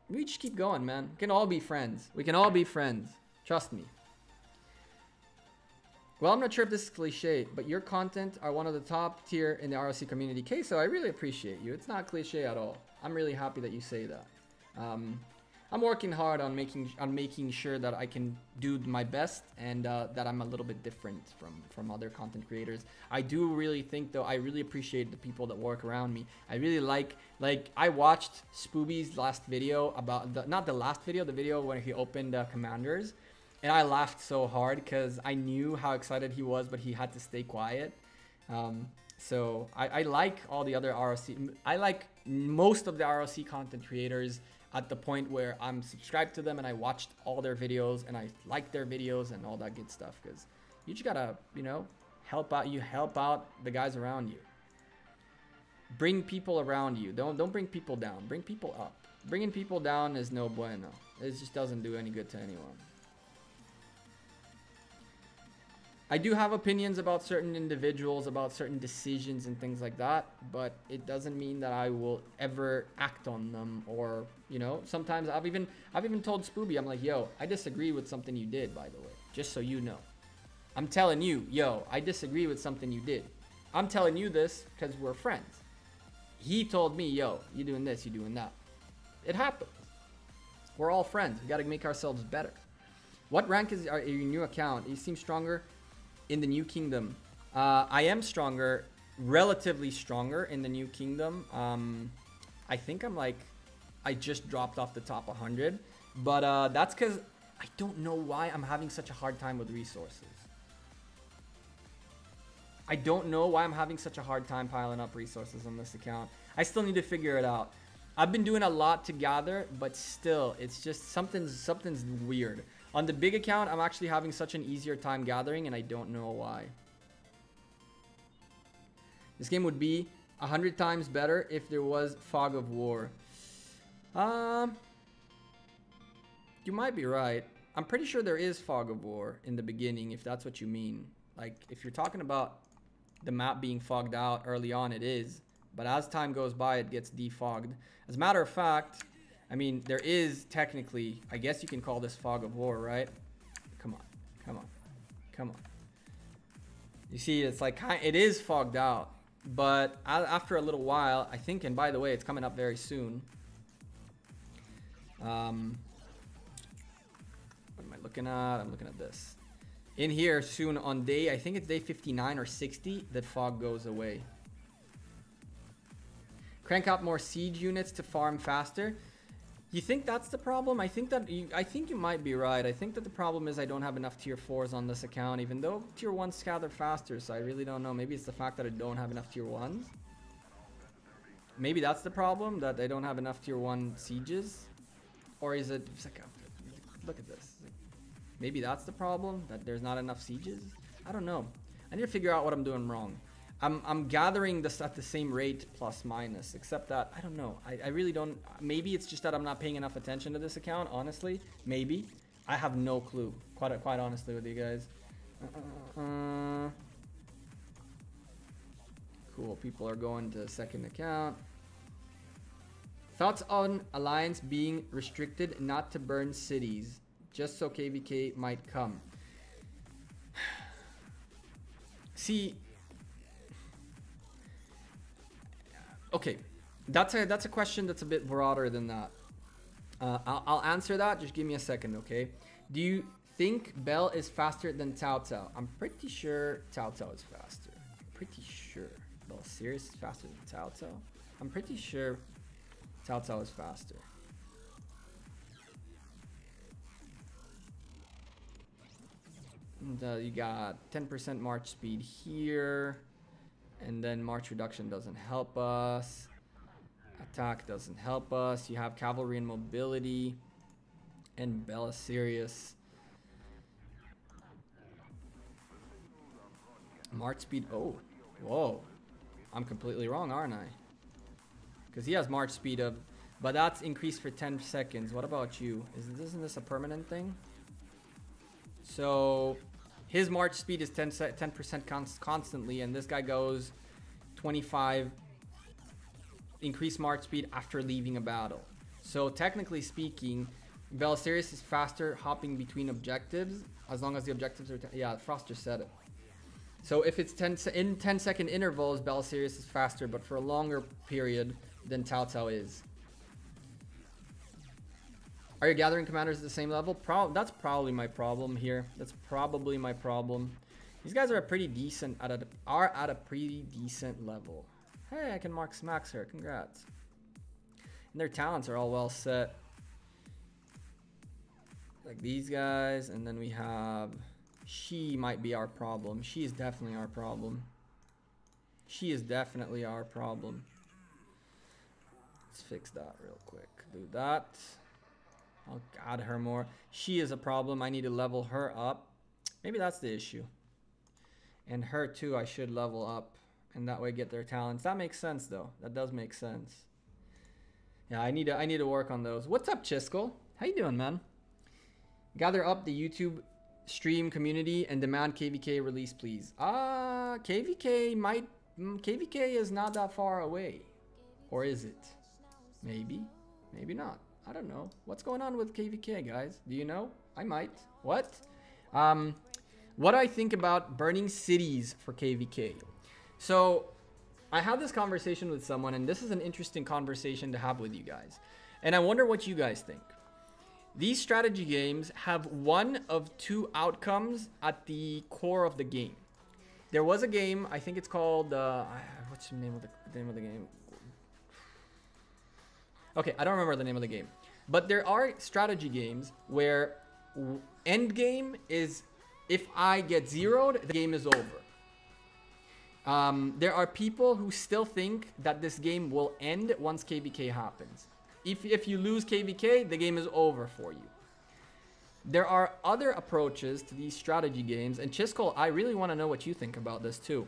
we just keep going, man. We can all be friends. We can all be friends. Trust me. Well, I'm not sure if this is cliche, but your content are one of the top tier in the ROC community. Queso, I really appreciate you. It's not cliche at all. I'm really happy that you say that. I'm working hard on making sure that I can do my best and that I'm a little bit different from other content creators. I do really think, though, I really appreciate the people that work around me. I really like I watched Spooby's last video about not the last video, the video when he opened Commanders. And I laughed so hard because I knew how excited he was, but he had to stay quiet. So I like all the other ROC. I like most of the ROC content creators at the point where I'm subscribed to them and I watched all their videos and I like their videos and all that good stuff. Because you just gotta, you know, help out. You help out the guys around you. Bring people around you. Don't bring people down. Bring people up. Bringing people down is no bueno. It just doesn't do any good to anyone. I do have opinions about certain individuals, about certain decisions and things like that, but it doesn't mean that I will ever act on them. Or, you know, sometimes I've even told Spooby, I'm like, yo, I disagree with something you did, by the way, just so you know. I'm telling you, yo, I disagree with something you did. I'm telling you this because we're friends. He told me, yo, you doing this, you doing that. It happens. We're all friends. We got to make ourselves better. What rank is your new account? You seem stronger in the new kingdom. I am stronger, relatively stronger in the new kingdom. I think I'm like, I just dropped off the top 100, but that's because I don't know why I'm having such a hard time with resources. I don't know why I'm having such a hard time piling up resources on this account. I still need to figure it out. I've been doing a lot to gather, but still, it's just something's weird. On the big account, I'm actually having such an easier time gathering, and I don't know why. This game would be 100 times better if there was Fog of War. You might be right. I'm pretty sure there is Fog of War in the beginning, if that's what you mean. Like, if you're talking about the map being fogged out early on, it is. But as time goes by, it gets defogged. As a matter of fact, I mean, there is technically, I guess you can call this Fog of War, right? Come on, come on, come on. You see, it's like, it is fogged out. But after a little while, I think, and by the way, it's coming up very soon. What am I looking at? I'm looking at this. In here soon on day, I think it's day 59 or 60, the fog goes away. Crank out more siege units to farm faster. You think that's the problem? I think you might be right. I think that the problem is I don't have enough tier 4s on this account, even though tier 1s gather faster, so I really don't know. Maybe it's the fact that I don't have enough tier 1s. Maybe that's the problem, that I don't have enough tier 1 sieges. Or is it, it's like, look at this. Maybe that's the problem, that there's not enough sieges. I don't know. I need to figure out what I'm doing wrong. I'm gathering this at the same rate plus minus, except that I don't know. I really don't. Maybe it's just that I'm not paying enough attention to this account. Honestly, maybe I have no clue. Quite honestly with you guys. Cool. People are going to second account. Thoughts on Alliance being restricted not to burn cities, just so KVK might come. See. Okay, that's a question that's a bit broader than that. I'll answer that. Just give me a second, okay? Do you think Bell is faster than Cao Cao? I'm pretty sure Cao Cao is faster. I'm pretty sure Bell OSIRIS is faster than Cao Cao. I'm pretty sure Cao Cao is faster. And, you got 10% march speed here. And then march reduction doesn't help us. Attack doesn't help us. You have cavalry and mobility. And OSIRIS. March speed. Oh, whoa. I'm completely wrong, aren't I? Because he has march speed of, but that's increased for 10 seconds. What about you? Isn't this a permanent thing? So his march speed is 10% constantly, and this guy goes 25 increased march speed after leaving a battle. So technically speaking, OSIRIS is faster hopping between objectives as long as the objectives are, yeah, Froster said it. So if it's 10-second intervals, OSIRIS is faster, but for a longer period than Cao Cao is. Are your gathering commanders at the same level? That's probably my problem here. That's probably my problem. These guys are a pretty decent at a pretty decent level. Hey, I can mark smacks here. Congrats. And their talents are all well set. Like these guys, and then we have. She might be our problem. She is definitely our problem. She is definitely our problem. Let's fix that real quick. Do that. I'll add her more. She is a problem. I need to level her up. Maybe that's the issue. And her too, I should level up. And that way get their talents. That makes sense though. That does make sense. Yeah, I need to work on those. What's up, Chiskel? How you doing, man? Gather up the YouTube stream community and demand KVK release, please. KVK is not that far away. Or is it? Maybe. Maybe not. I don't know. What's going on with KVK, guys? Do you know? I might. What? What do I think about burning cities for KVK? So, I had this conversation with someone, and this is an interesting conversation to have with you guys. And I wonder what you guys think. These strategy games have one of two outcomes at the core of the game. There was a game, I think it's called, what's the name of the game? Okay, I don't remember the name of the game. But there are strategy games where end game is if I get zeroed, the game is over. There are people who still think that this game will end once KVK happens. If you lose KVK, the game is over for you. There are other approaches to these strategy games, and Chiskel, I really want to know what you think about this too.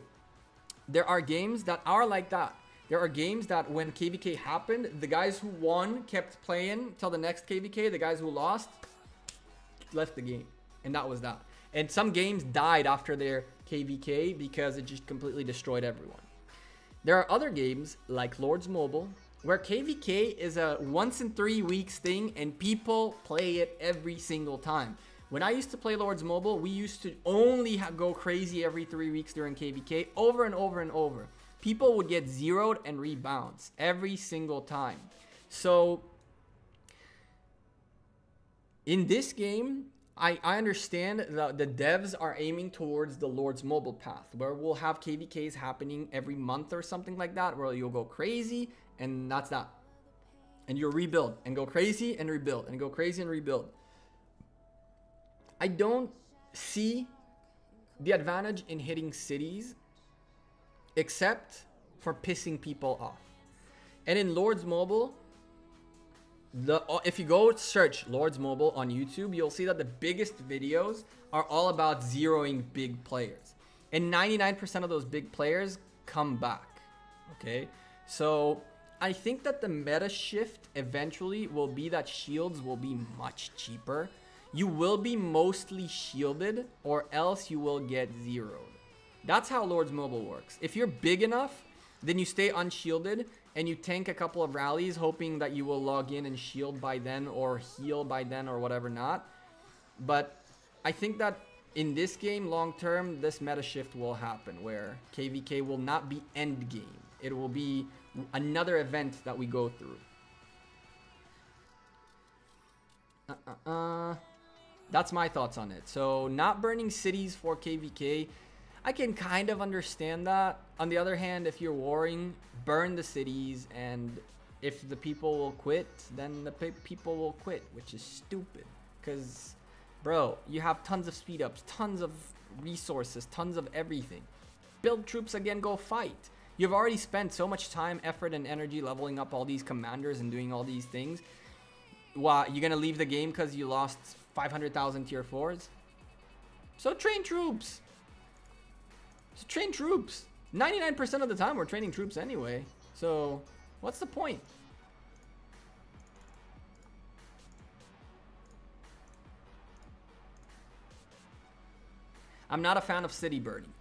There are games that are like that. There are games that when KVK happened, the guys who won kept playing till the next KVK. The guys who lost left the game, and that was that. And some games died after their KVK because it just completely destroyed everyone. There are other games like Lords Mobile, where KVK is a once in 3 weeks thing and people play it every single time. When I used to play Lords Mobile, we used to only go crazy every 3 weeks during KVK over and over and over. People would get zeroed and rebounds every single time. So in this game, I understand that the devs are aiming towards the Lords Mobile path, where we'll have KVKs happening every month or something like that, where you'll go crazy and that's that. And you'll rebuild and go crazy and rebuild and go crazy and rebuild. I don't see the advantage in hitting cities except for pissing people off. And in Lords Mobile, if you go search Lords Mobile on YouTube, you'll see that the biggest videos are all about zeroing big players. And 99% of those big players come back. Okay? So I think that the meta shift eventually will be that shields will be much cheaper. You will be mostly shielded or else you will get zeroed. That's how Lords Mobile works. If you're big enough, then you stay unshielded and you tank a couple of rallies hoping that you will log in and shield by then or heal by then or whatever not. But I think that in this game, long term, this meta shift will happen where KVK will not be end game. It will be another event that we go through. That's my thoughts on it. So not burning cities for KVK, I can kind of understand that. On the other hand, if you're warring, burn the cities, and if the people will quit, then the people will quit, which is stupid. Because Bro, you have tons of speed ups, tons of resources, tons of everything. Build troops again, go fight. You've already spent so much time, effort, and energy leveling up all these commanders and doing all these things. What, you're gonna leave the game because you lost 500,000 tier 4s? So train troops. So train troops. 99% of the time we're training troops anyway. So what's the point? I'm not a fan of city burning.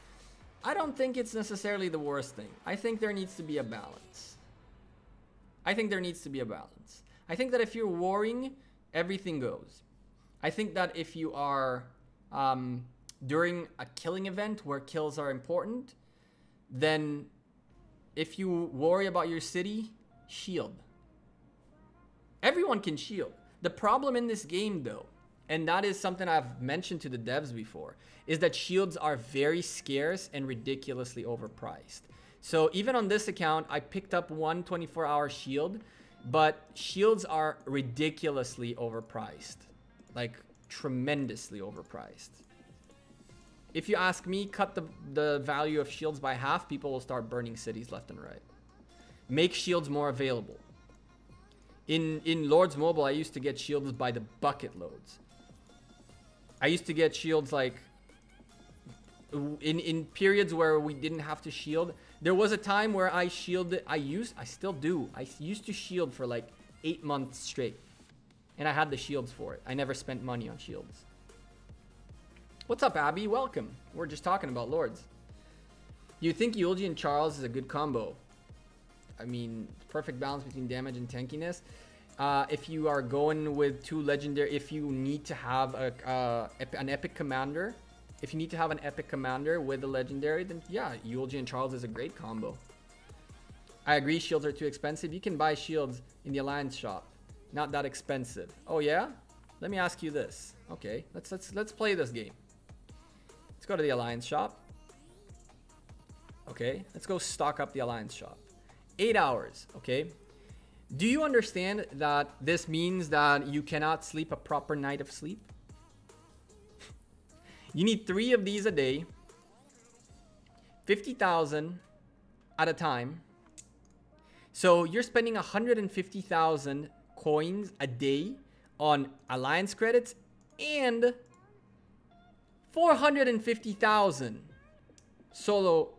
I don't think it's necessarily the worst thing. I think there needs to be a balance. I think that if you're warring, everything goes. I think that if you are during a killing event where kills are important, then if you worry about your city, shield. Everyone can shield. The problem in this game though, and that is something I've mentioned to the devs before, is that shields are very scarce and ridiculously overpriced. So even on this account, I picked up one 24-hour shield, but shields are ridiculously overpriced. Like, tremendously overpriced. If you ask me, cut the value of shields by half, people will start burning cities left and right. Make shields more available. In Lords Mobile, I used to get shields by the bucket loads. I used to get shields like in periods where we didn't have to shield. There was a time where I shielded. I still do. I used to shield for like 8 months straight, and I had the shields for it. I never spent money on shields. What's up, Abby? Welcome. We're just talking about Lords. You think Eulogy and Charles is a good combo? I mean, perfect balance between damage and tankiness. If you are going with two legendary, if you need to have an epic commander, with a legendary, then yeah, Eulogy and Charles is a great combo. I agree, shields are too expensive. You can buy shields in the Alliance shop. Not that expensive. Oh yeah? Let me ask you this. Okay, let's play this game. Let's go to the Alliance shop. Okay, let's go stock up the Alliance shop. 8 hours, okay? Do you understand that this means that you cannot sleep a proper night of sleep? You need 3 of these a day, 50,000 at a time. So you're spending 150,000 coins a day on Alliance credits and 450,000 solo.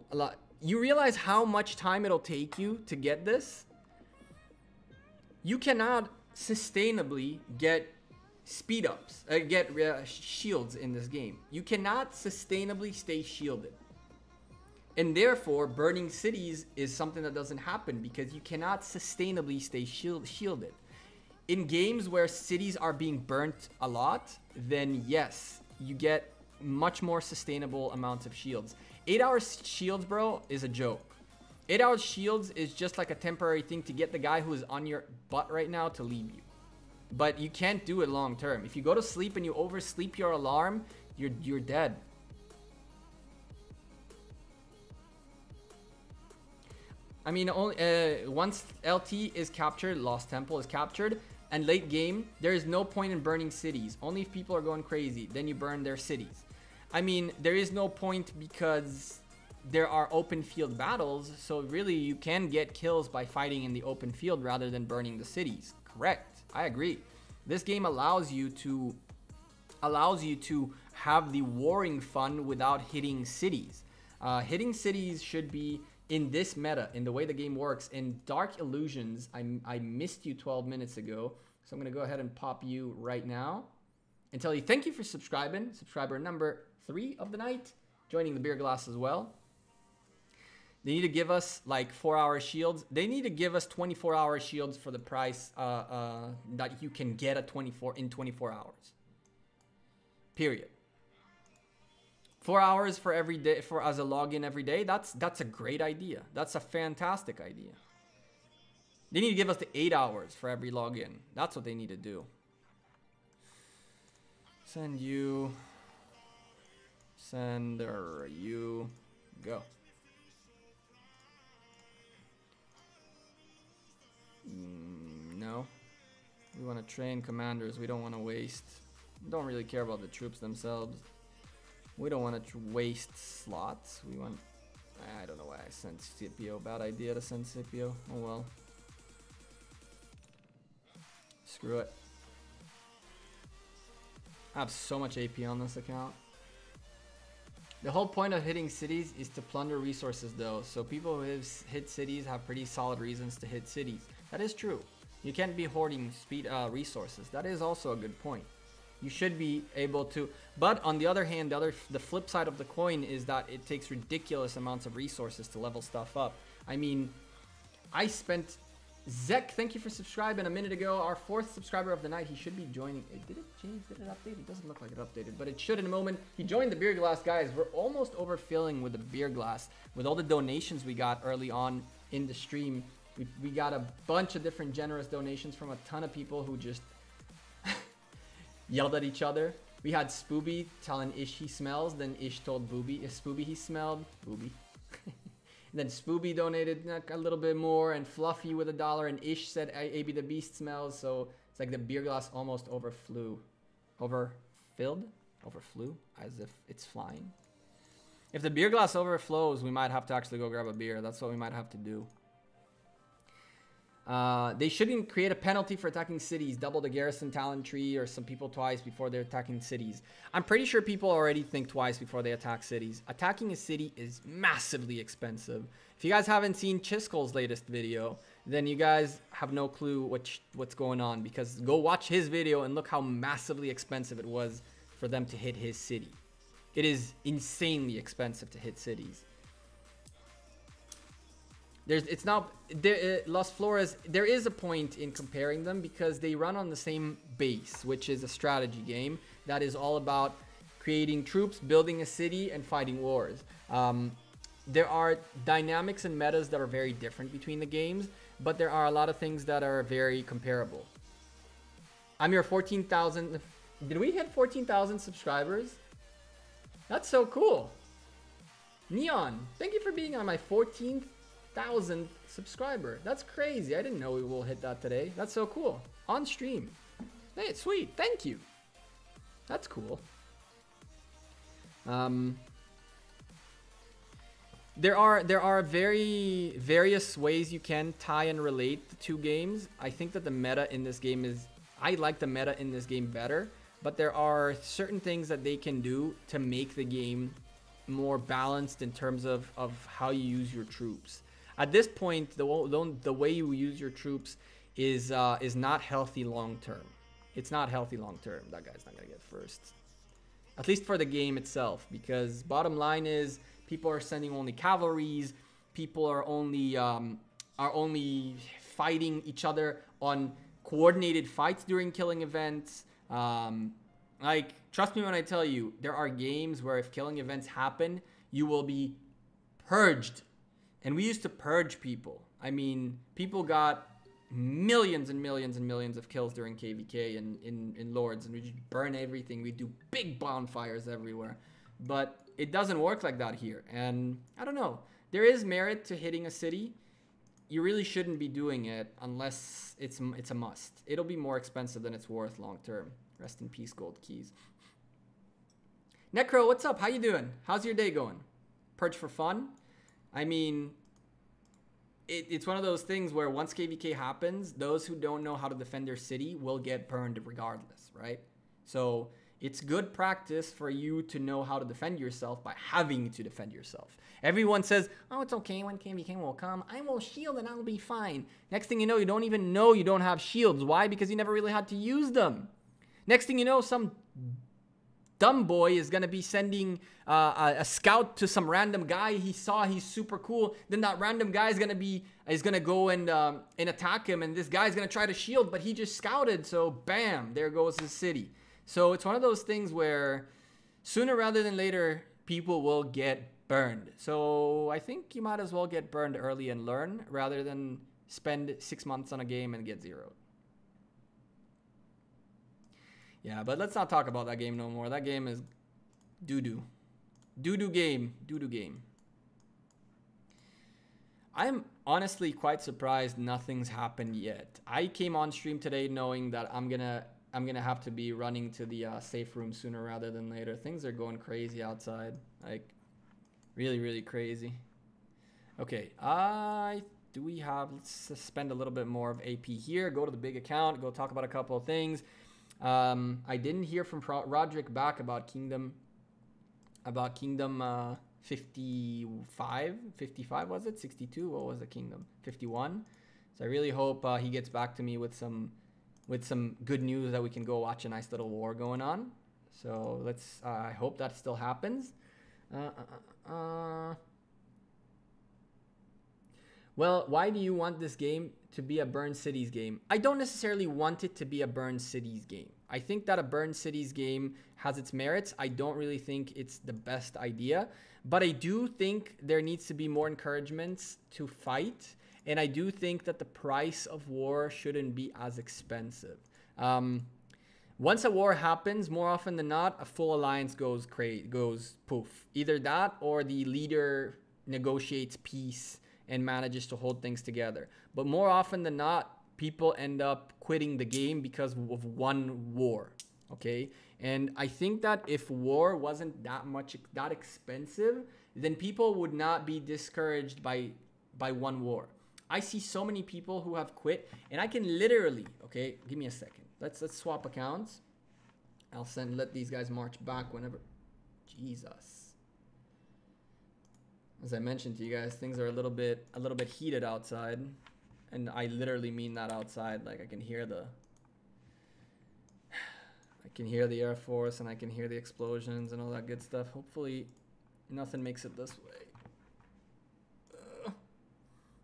You realize how much time it'll take you to get this? You cannot sustainably get speed ups, shields in this game. You cannot sustainably stay shielded. And therefore, burning cities is something that doesn't happen because you cannot sustainably stay shielded. In games where cities are being burnt a lot, then yes, you get much more sustainable amounts of shields. 8 hours shields, bro, is a joke. 8 hours shields is just like a temporary thing to get the guy who is on your butt right now to leave you. But you can't do it long term. If you go to sleep and you oversleep your alarm, you're dead. I mean, once LT is captured, Lost Temple is captured, and late game, there is no point in burning cities. Only if people are going crazy, then you burn their cities. I mean, there is no point because there are open field battles, so really you can get kills by fighting in the open field rather than burning the cities. Correct. I agree. This game allows you to have the warring fun without hitting cities. Hitting cities should be in this meta, in the way the game works. In Dark Illusions, I missed you 12 minutes ago, so I'm going to go ahead and pop you right now and tell you thank you for subscribing. Subscriber number 3 of the night, joining the beer glass as well. They need to give us like 4-hour shields. They need to give us 24-hour shields for the price that you can get in 24 hours. Period. 4 hours for every day as a login every day. That's a great idea. That's a fantastic idea. They need to give us the 8 hours for every login. That's what they need to do. Send you. Sender you. Go. No. We want to train commanders. We don't want to waste Don't really care about the troops themselves. We don't want to waste slots. We want... I don't know why I sent Scipio. Bad idea to send Scipio. Oh well. Screw it. I have so much AP on this account. The whole point of hitting cities is to plunder resources though. So people who hit cities have pretty solid reasons to hit cities. That is true. You can't be hoarding resources. That is also a good point. You should be able to, but on the other hand, the flip side of the coin is that it takes ridiculous amounts of resources to level stuff up. I mean, I spent, Zek, thank you for subscribing a minute ago. Our 4th subscriber of the night. He should be joining. Did it change? Did it update? It doesn't look like it updated, but it should in a moment. He joined the beer glass, guys. We're almost overfilling with the beer glass with all the donations we got early on in the stream. We got a bunch of different generous donations from a ton of people who just yelled at each other. We had Spooby telling Ish he smells, then Ish told Booby, if Spooby he smelled, Booby. Then Spooby donated a little bit more, and Fluffy with $1, and Ish said AB the Beast smells, so it's like the beer glass almost overflew. Overfilled? Overflew? As if it's flying. If the beer glass overflows, we might have to actually go grab a beer. That's what we might have to do. They shouldn't create a penalty for attacking cities, double the garrison talent tree, or some people twice before they're attacking cities. I'm pretty sure people already think twice before they attack cities. Attacking a city is massively expensive. If you guys haven't seen Chiskol's latest video, then you guys have no clue what's going on, because go watch his video and look how massively expensive it was for them to hit his city. It is insanely expensive to hit cities. Las Flores, there is a point in comparing them because they run on the same base, which is a strategy game that is all about creating troops, building a city, and fighting wars. There are dynamics and metas that are very different between the games, but there are a lot of things that are very comparable. I'm your 14,000. Did we hit 14,000 subscribers? That's so cool. Neon, thank you for being on my 14,000th subscriber. That's crazy. I didn't know we will hit that today. That's so cool. On stream. Hey, sweet. Thank you. That's cool. There are very various ways you can tie and relate the two games. I think that the meta in this game is, I like the meta in this game better, but there are certain things that they can do to make the game more balanced in terms of how you use your troops. At this point, the way you use your troops is not healthy long term. It's not healthy long term. That guy's not gonna get first, at least for the game itself, because bottom line is people are sending only cavalries. People are only fighting each other on coordinated fights during killing events. Like, trust me when I tell you, there are games where if killing events happen, you will be purged. And we used to purge people. I mean, people got millions and millions and millions of kills during KVK and in Lords, and we just burn everything. We do big bonfires everywhere. But it doesn't work like that here. And I don't know. There is merit to hitting a city. You really shouldn't be doing it unless it's a must. It'll be more expensive than it's worth long term. Rest in peace, gold keys. Necro, what's up? How you doing? How's your day going? Purge for fun? I mean, it's one of those things where once KVK happens, those who don't know how to defend their city will get burned regardless, right? So it's good practice for you to know how to defend yourself by having to defend yourself. Everyone says, oh, it's okay, when KVK will come, I will shield and I'll be fine. Next thing you know, you don't even know you don't have shields. Why? Because you never really had to use them. Next thing you know, some dumb boy is going to be sending a scout to some random guy he saw, he's super cool. Then that random guy is going to go and attack him, and this guy's going to try to shield, but he just scouted, so bam, there goes his city. So it's one of those things where sooner rather than later, people will get burned. So I think you might as well get burned early and learn rather than spend 6 months on a game and get zeroed. Yeah, but let's not talk about that game no more. That game is doo-doo. Doo-doo game. Doo-doo game. I'm honestly quite surprised nothing's happened yet. I came on stream today knowing that I'm gonna I'm gonna have to be running to the safe room sooner rather than later. Things are going crazy outside, like really, really crazy. Okay, do we have, let's spend a little bit more of AP here, go to the big account, go talk about a couple of things. I didn't hear from Roderick back about Kingdom 55 was it? 62? What was the Kingdom? 51? So I really hope he gets back to me with some good news that we can go watch a nice little war going on. So let's, I hope that still happens. Well, why do you want this game to be a Burn Cities game? I don't necessarily want it to be a Burn Cities game. I think that a Burn Cities game has its merits. I don't really think it's the best idea, but I do think there needs to be more encouragements to fight. And I do think that the price of war shouldn't be as expensive. Once a war happens, more often than not, a full alliance goes poof. Either that or the leader negotiates peace and manages to hold things together. But more often than not, people end up quitting the game because of one war, okay? And I think that if war wasn't that expensive, then people would not be discouraged by one war. I see so many people who have quit, and I can literally, okay, give me a second. Let's swap accounts. I'll let these guys march back whenever. Jesus. As I mentioned to you guys, things are a little bit heated outside, and I literally mean that outside. Like I can hear the Air Force, and I can hear the explosions and all that good stuff. Hopefully, nothing makes it this way.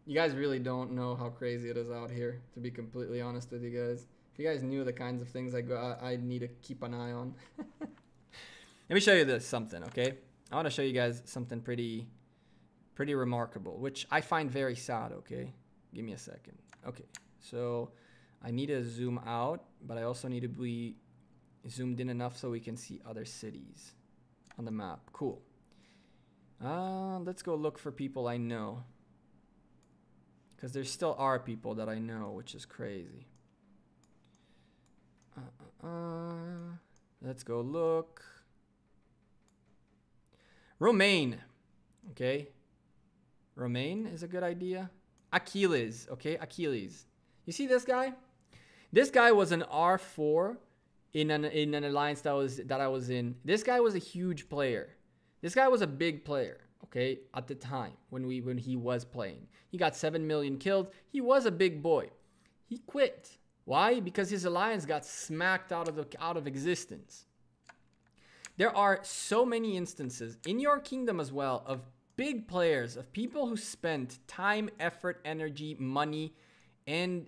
You guys really don't know how crazy it is out here, to be completely honest with you guys. If you guys knew the kinds of things I need to keep an eye on. Let me show you something, okay? I want to show you guys something pretty remarkable, which I find very sad, okay? Give me a second. Okay, so I need to zoom out, but I also need to be zoomed in enough so we can see other cities on the map. Cool. Let's go look for people I know. Because there still are people that I know, which is crazy. Let's go look. Romaine. Okay. Romaine is a good idea. Achilles. Okay, Achilles. You see this guy? This guy was an R4 in an alliance that I was in. This guy was a huge player. This guy was a big player. Okay, at the time when he was playing, he got 7 million killed. He was a big boy. He quit. Why? Because his alliance got smacked out of existence. There are so many instances in your kingdom as well of big players, of people who spent time, effort, energy, money, and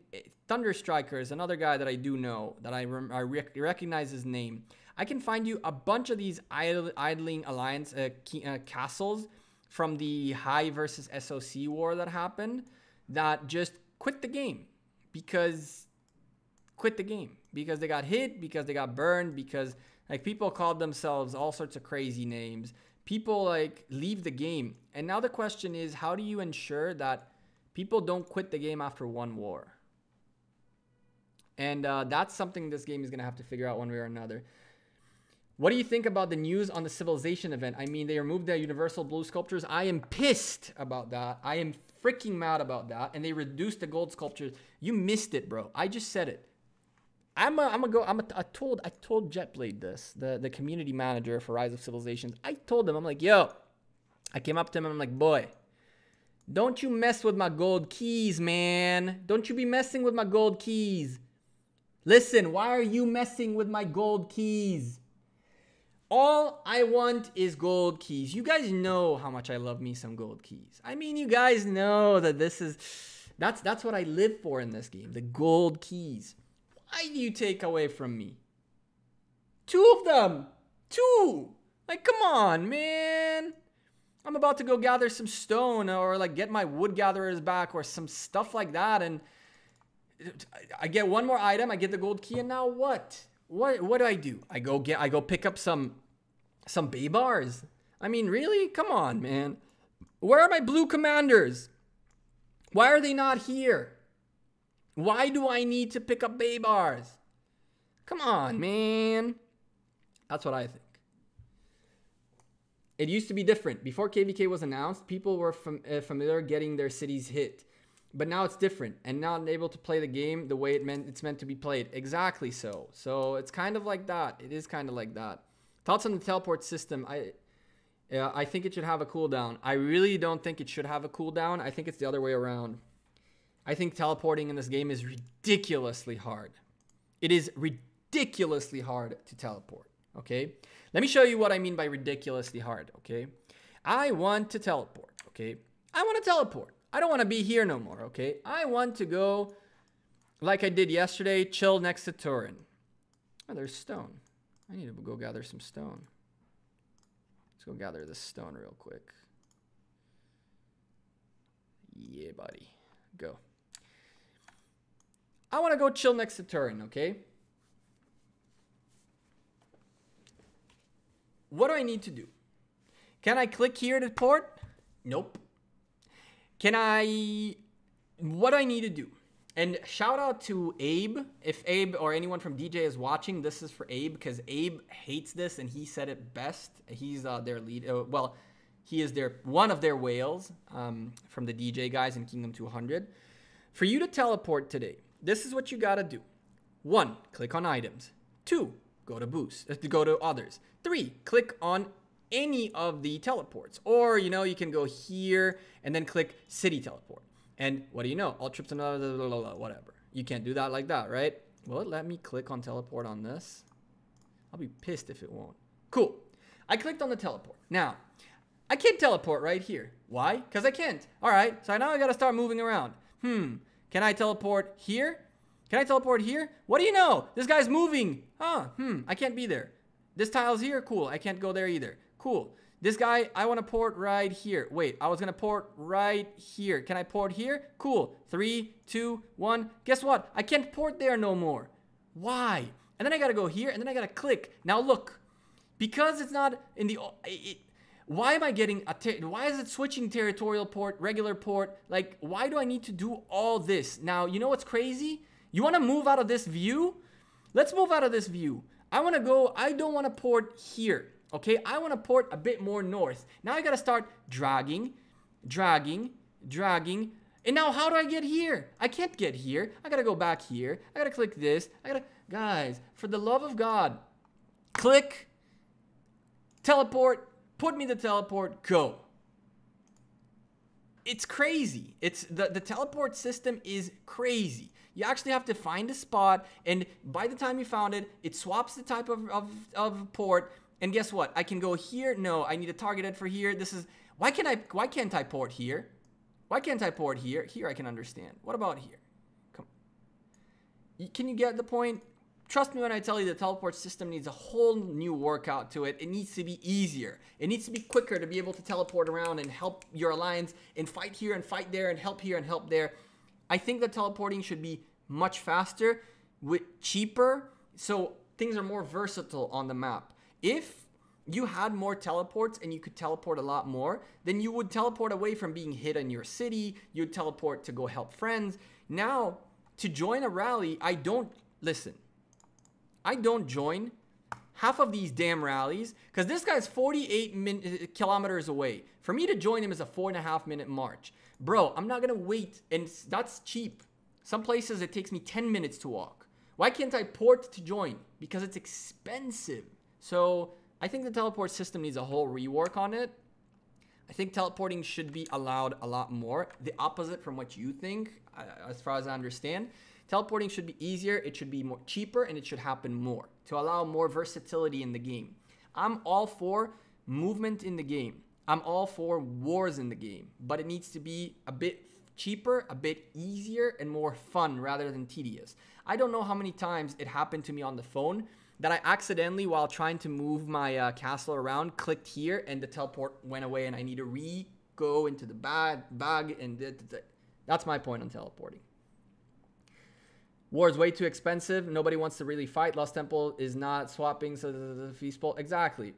Thunderstriker is another guy that I do know, that I recognize his name. I can find you a bunch of these idling alliance castles from the High versus SOC war that happened that just quit the game because they got hit, because they got burned, because like people called themselves all sorts of crazy names. People like leave the game. And now the question is, how do you ensure that people don't quit the game after one war? And that's something this game is going to have to figure out one way or another. What do you think about the news on the Civilization event? I mean, they removed the universal blue sculptures. I am pissed about that. I am freaking mad about that. And they reduced the gold sculptures. You missed it, bro. I just said it. I told Jetblade this, the community manager for Rise of Civilizations. I told him, I'm like, yo, I came up to him and I'm like, boy, don't you mess with my gold keys, man. Don't you be messing with my gold keys. Listen, why are you messing with my gold keys? All I want is gold keys. You guys know how much I love me some gold keys. I mean, you guys know that that's what I live for in this game, the gold keys. Why do you take away from me? 2 of them. 2. Like, come on, man. I'm about to go gather some stone or like get my wood gatherers back or some stuff like that. And I get one more item. I get the gold key. And now what? What do? I go pick up some bay bars. I mean, really? Come on, man. Where are my blue commanders? Why are they not here? Why do I need to pick up bay bars? Come on, man. That's what I think. It used to be different. Before KVK was announced, people were familiar getting their cities hit. But now it's different, and now I'm able to play the game the way it's meant to be played. Exactly so. So it's kind of like that. It is kind of like that. Thoughts on the teleport system? I think it should have a cooldown. I really don't think it should have a cooldown. I think it's the other way around. I think teleporting in this game is ridiculously hard. It is ridiculously hard to teleport, okay? Let me show you what I mean by ridiculously hard, okay? I want to teleport, okay? I want to teleport. I don't want to be here no more, okay? I want to go, like I did yesterday, chill next to Turin. Oh, there's stone. I need to go gather some stone. Let's go gather this stone real quick. Yeah, buddy. Go. I want to go chill next to Turin, okay? What do I need to do? Can I click here to port? Nope. What do I need to do? And shout out to Abe. If Abe or anyone from DJ is watching, this is for Abe, because Abe hates this and he said it best. He's their lead. Well, he is one of their whales from the DJ guys in Kingdom 200. For you to teleport today, this is what you got to do. 1, click on items. 2, go to boost, go to others. 3, click on any of the teleports, or you can go here and then click city teleport, and what do you know, all trips and whatever. You can't do that like that, right? Well, let me click on teleport on this. I'll be pissed if it won't. Cool. I clicked on the teleport. Now I can't teleport right here. Why? Because I can't. All right, so now I gotta start moving around. Can I teleport here? Can I teleport here? What do you know, this guy's moving. I can't be there. This tile's here. Cool. I can't go there either. Cool. This guy, I want to port right here. Wait, I was going to port right here. Can I port here? Cool. 3, 2, 1. Guess what? I can't port there no more. Why? And then I got to go here, and then I got to click. Now look, because it's not in the... why am I getting why is it switching territorial port, regular port? Like, why do I need to do all this? Now, you know what's crazy? You want to move out of this view? Let's move out of this view. I want to go... I don't want to port here. Okay, I want to port a bit more north. Now I got to start dragging. And now how do I get here? I can't get here. I got to go back here. I got to click this. Guys, for the love of God, click, teleport, put me the teleport, go. It's crazy. It's the teleport system is crazy. You actually have to find a spot, and by the time you found it, it swaps the type of port. And guess what? I can go here. No, I need to target it for here. This is why can't I port here? Why can't I port here? Here I can understand. What about here? Come on. Can you get the point? Trust me when I tell you the teleport system needs a whole new workout to it. It needs to be easier. It needs to be quicker to be able to teleport around and help your alliance and fight here and fight there and help here and help there. I think that teleporting should be much faster, cheaper, so things are more versatile on the map. If you had more teleports and you could teleport a lot more, then you would teleport away from being hit in your city. You'd teleport to go help friends. Now, to join a rally, I don't join half of these damn rallies because this guy's 48 kilometers away. For me to join him is a 4.5 minute march. Bro, I'm not going to wait, and that's cheap. Some places it takes me 10 minutes to walk. Why can't I port to join? Because it's expensive. So I think the teleport system needs a whole rework on it. I think teleporting should be allowed a lot more. The opposite from what you think, as far as I understand. Teleporting should be easier, it should be more cheaper, and it should happen more to allow more versatility in the game. I'm all for movement in the game. I'm all for wars in the game, but it needs to be a bit cheaper, a bit easier, and more fun rather than tedious. I don't know how many times it happened to me on the phone that I accidentally, while trying to move my castle around, clicked here and the teleport went away and I need to go into the bag and that's my point on teleporting. War is way too expensive. Nobody wants to really fight. Lost Temple is not swapping, so the feast bowl. Exactly.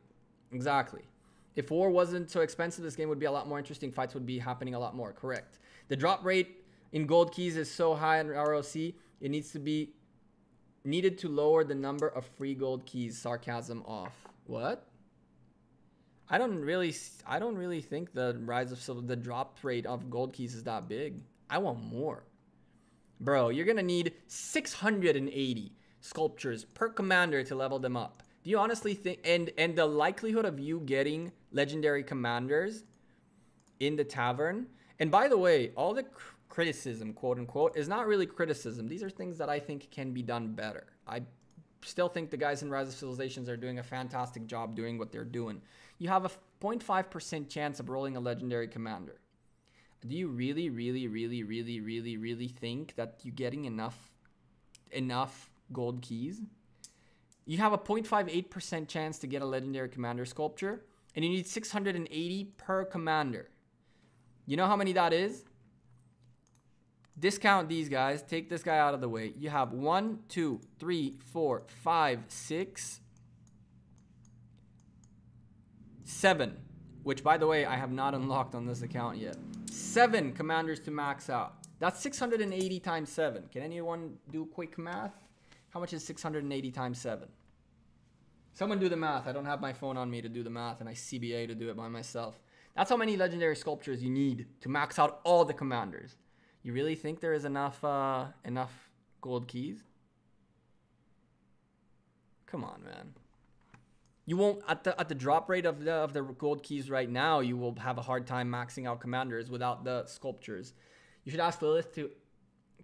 If war wasn't so expensive, this game would be a lot more interesting. Fights would be happening a lot more. Correct. The drop rate in gold keys is so high in ROC. It needs to be needed to lower the number of free gold keys. Sarcasm off. What? I don't really think the rise of silver, the drop rate of gold keys is that big. I want more. Bro, you're gonna need 680 sculptures per commander to level them up. Do you honestly think, and the likelihood of you getting legendary commanders in the tavern, and by the way, all the criticism, quote unquote, is not really criticism. These are things that I think can be done better. I still think the guys in Rise of Civilizations are doing a fantastic job doing what they're doing. You have a 0.5% chance of rolling a legendary commander. Do you really think that you're getting enough gold keys? You have a 0.58% chance to get a legendary commander sculpture, and you need 680 per commander. You know how many that is? Discount these guys. Take this guy out of the way. You have 1, 2, 3, 4, 5, 6, 7. Which, by the way, I have not unlocked on this account yet. 7 commanders to max out. That's 680 times 7. Can anyone do quick math? How much is 680 times 7? Someone do the math. I don't have my phone on me to do the math, and I CBA to do it by myself. That's how many legendary sculptures you need to max out all the commanders. You really think there is enough gold keys? Come on, man. You won't, at the drop rate of the gold keys right now, you will have a hard time maxing out commanders without the sculptures. You should ask Lilith to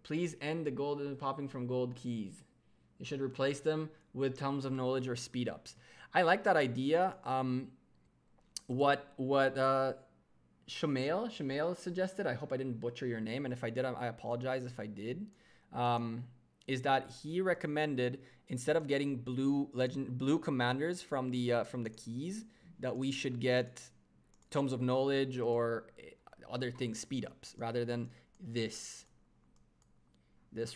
please end the gold popping from gold keys. You should replace them with Tomes of Knowledge or speed ups. I like that idea. What Shamail suggested, I hope I didn't butcher your name, and if I did, I apologize if I did, is that he recommended, instead of getting blue commanders from the keys, that we should get Tomes of Knowledge or other things, speed ups, rather than this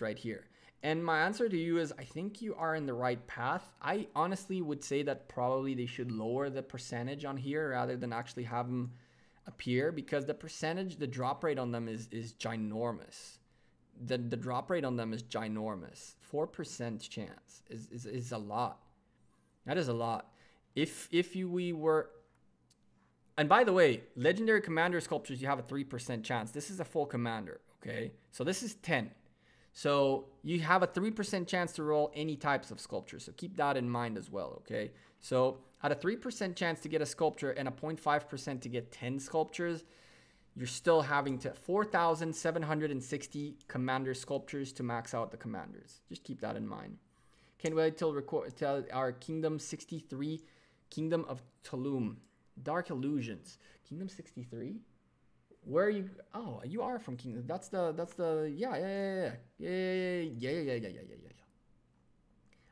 right here. And my answer to you is, I think you are in the right path. I honestly would say that probably they should lower the percentage on here rather than actually have them appear, because the percentage, the drop rate on them is ginormous. The drop rate on them is ginormous. 4% chance is a lot. That is a lot. If we were, and by the way, legendary commander sculptures, you have a 3% chance. This is a full commander, okay? So this is 10. So you have a 3% chance to roll any types of sculptures. So keep that in mind as well, okay? So at a 3% chance to get a sculpture and a 0.5% to get 10 sculptures, you're still having to 4,760 commander sculptures to max out the commanders. Just keep that in mind. Can't wait till our Kingdom 63, Kingdom of Tulum, Dark Illusions. Kingdom 63? Where are you? Oh, you are from Kingdom. That's the yeah.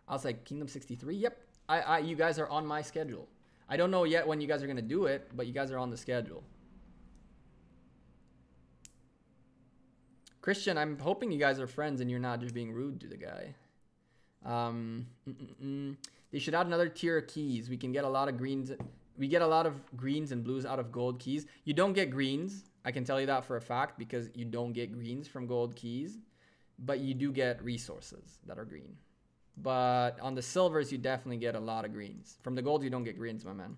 I was like, Kingdom 63? Yep. You guys are on my schedule. I don't know yet when you guys are gonna do it, but you guys are on the schedule. Christian, I'm hoping you guys are friends and you're not just being rude to the guy. They should add another tier of keys. We can get a lot of greens. We get a lot of greens and blues out of gold keys. You don't get greens. I can tell you that for a fact, because you don't get greens from gold keys, but you do get resources that are green. But on the silvers, you definitely get a lot of greens. From the gold, you don't get greens, my man.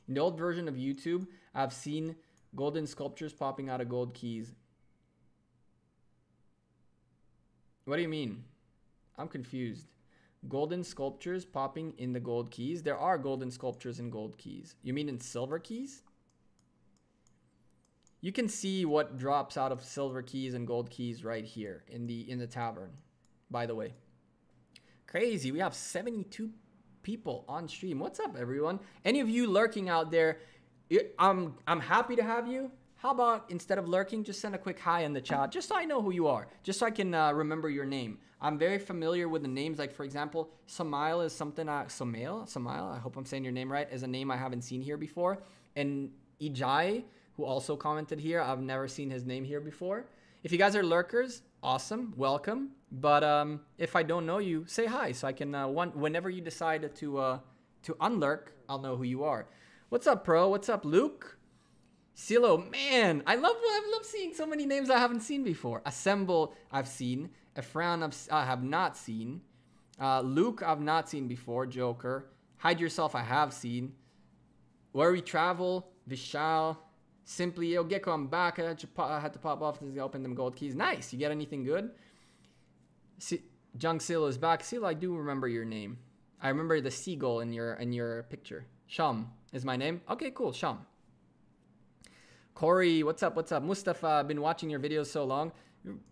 In the old version of YouTube, I've seen golden sculptures popping out of gold keys. What do you mean? I'm confused. Golden sculptures popping in the gold keys? There are golden sculptures in gold keys. You mean in silver keys? You can see what drops out of silver keys and gold keys right here in the tavern, by the way. Crazy. We have 72 people on stream. What's up, everyone? Any of you lurking out there, I'm happy to have you. How about, instead of lurking, just send a quick hi in the chat, just so I know who you are, just so I can remember your name. I'm very familiar with the names. Like, for example, Samail is something, Samail, I hope I'm saying your name right, is a name I haven't seen here before. And Ijai, who also commented here, I've never seen his name here before. If you guys are lurkers, awesome, welcome. But if I don't know you, say hi, so I can, whenever you decide to unlurk, I'll know who you are. What's up, Pro? What's up, Luke? Silo, man, I love seeing so many names I haven't seen before. Assemble, I've seen. Efran, I have not seen. Luke, I've not seen before. Joker. Hide Yourself, I have seen. Where We Travel, Vishal. Simply, yo, Gecko, I'm back. I had to pop off to open them gold keys. Nice. You get anything good? Jung Sil is back. Sil, I do remember your name. I remember the seagull in your picture. Sham is my name. Okay, cool. Sham. Corey, what's up? What's up? Mustafa, I've been watching your videos so long.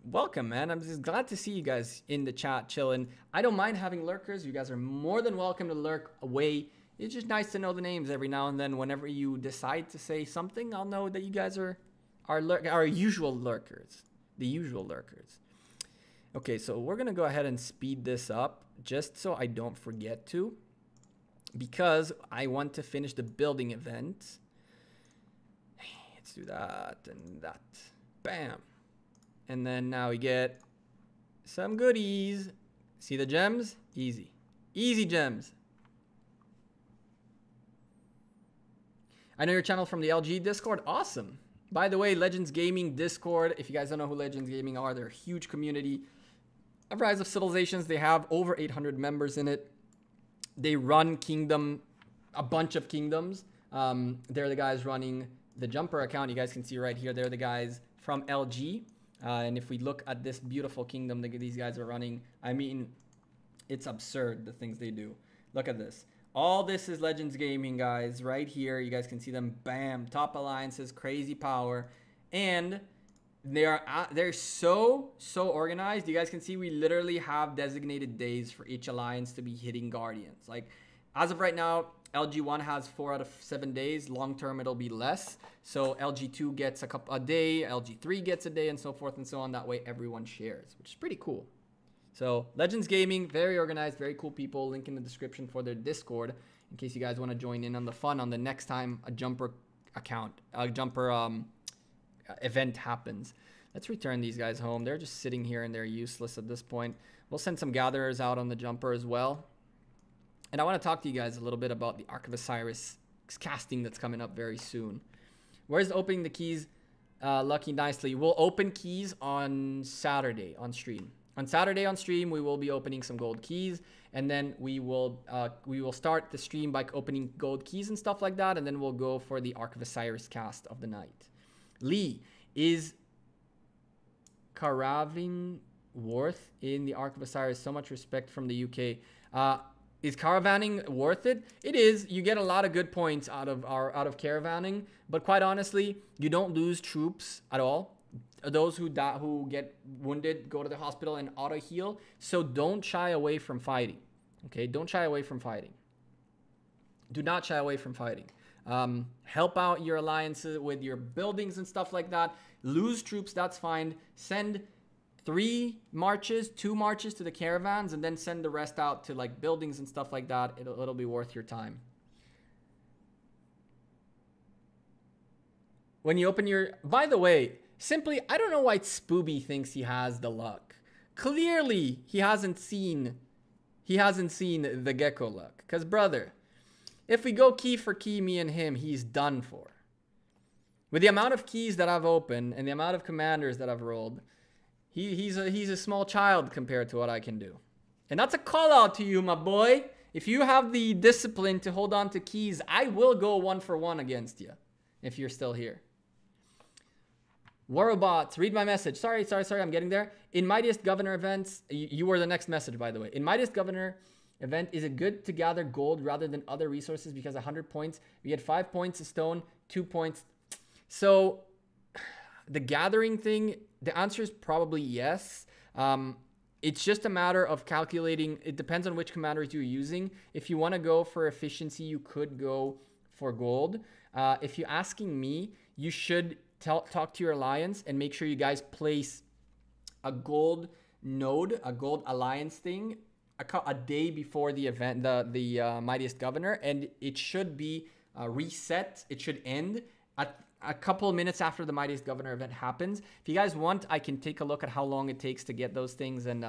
Welcome, man. I'm just glad to see you guys in the chat chilling. I don't mind having lurkers. You guys are more than welcome to lurk away. It's just nice to know the names every now and then. Whenever you decide to say something, I'll know that you guys are our usual lurkers. The usual lurkers. Okay, so we're going to go ahead and speed this up just so I don't forget to. Because I want to finish the building event. Let's do that and that. Bam. And then now we get some goodies. See the gems? Easy. Easy gems. I know your channel from the LG Discord. Awesome. By the way, Legends Gaming Discord. If you guys don't know who Legends Gaming are, they're a huge community of Rise of Civilizations. They have over 800 members in it. They run a bunch of kingdoms. They're the guys running the Jumper account. You guys can see right here. They're the guys from LG. And if we look at this beautiful kingdom that these guys are running, I mean, it's absurd the things they do. Look at this. All this is Legends Gaming, guys, right here. You guys can see them. Bam. Top alliances, crazy power. And they're so organized. You guys can see we literally have designated days for each alliance to be hitting Guardians. Like, as of right now, LG1 has 4 out of 7 days. Long term, it'll be less. So LG2 gets a day, LG3 gets a day, and so forth and so on. That way, everyone shares, which is pretty cool. So Legends Gaming, very organized, very cool people. Link in the description for their Discord in case you guys want to join in on the fun on the next time a Jumper event happens. Let's return these guys home. They're just sitting here and they're useless at this point. We'll send some gatherers out on the Jumper as well. And I want to talk to you guys a little bit about the Ark of Osiris casting that's coming up very soon. Where's opening the keys? Lucky nicely. We'll open keys on Saturday on stream. On Saturday on stream, we will be opening some gold keys, and then we will start the stream by opening gold keys and stuff like that, and then we'll go for the Ark of Osiris cast of the night. Lee, is caraving worth in the Ark of Osiris? So much respect from the UK. Is caravanning worth it? It is. You get a lot of good points out of caravanning, but quite honestly, you don't lose troops at all. Those who get wounded go to the hospital and auto heal. So don't shy away from fighting. Okay, don't shy away from fighting. Do not shy away from fighting. Help out your alliances with your buildings and stuff like that. Lose troops, that's fine. Send 2 marches to the caravans, and then send the rest out to like buildings and stuff like that. It'll be worth your time. When you open your, by the way, Simply, I don't know why Spooby thinks he has the luck. Clearly, he hasn't seen the Gecko luck. Because, brother, if we go key for key, me and him, he's done for. With the amount of keys that I've opened and the amount of commanders that I've rolled, he's a small child compared to what I can do. And that's a call out to you, my boy. If you have the discipline to hold on to keys, I will go 1-for-1 against you if you're still here. Warobots, read my message. Sorry, I'm getting there. In Mightiest Governor events, you were the next message, by the way. In Mightiest Governor event, is it good to gather gold rather than other resources? Because 100 points, we had 5 points a stone, 2 points. So the gathering thing, the answer is probably yes. It's just a matter of calculating. It depends on which commanders you're using. If you want to go for efficiency, you could go for gold. If you're asking me, you should talk to your alliance and make sure you guys place a gold node, a gold alliance thing a day before the event, the Mightiest Governor, and it should be reset. It should end at a couple of minutes after the Mightiest Governor event happens. If you guys want, I can take a look at how long it takes to get those things and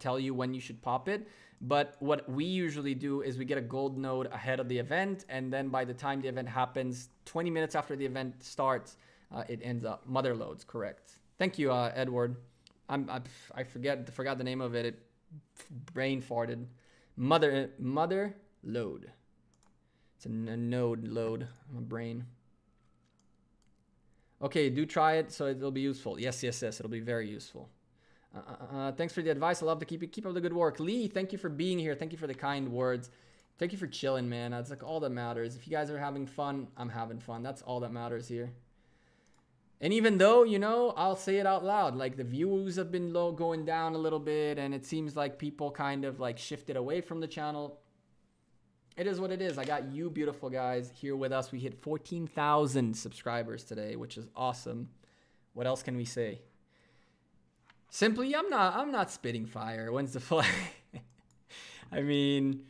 tell you when you should pop it. But what we usually do is we get a gold node ahead of the event, and then by the time the event happens, 20 minutes after the event starts, it ends up. Mother loads, correct. Thank you, Edward. I forgot the name of it. It brain farted. Mother load. It's a node load. My brain. Okay, do try it so it'll be useful. Yes, yes, yes. It'll be very useful. Thanks for the advice. I love to keep up the good work. Lee, thank you for being here. Thank you for the kind words. Thank you for chilling, man. That's like all that matters. If you guys are having fun, I'm having fun. That's all that matters here. And even though, you know, I'll say it out loud, like the views have been low, going down a little bit, and it seems like people kind of like shifted away from the channel. It is what it is. I got you beautiful guys here with us. We hit 14,000 subscribers today, which is awesome. What else can we say? Simply, I'm not spitting fire. When's the flag? I mean,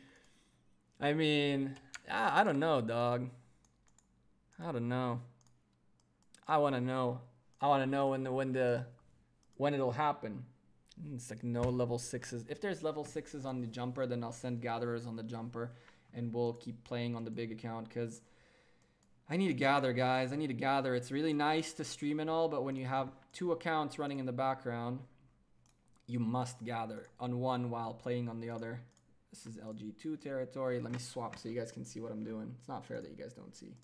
I don't know, dog. I don't know. I want to know. I want to know when it'll happen. It's like no level 6s. If there's level 6s on the jumper, then I'll send gatherers on the jumper, and we'll keep playing on the big account, because I need to gather, guys. I need to gather. It's really nice to stream and all, but when you have 2 accounts running in the background, you must gather on one while playing on the other. This is LG2 territory. Let me swap so you guys can see what I'm doing. It's not fair that you guys don't see.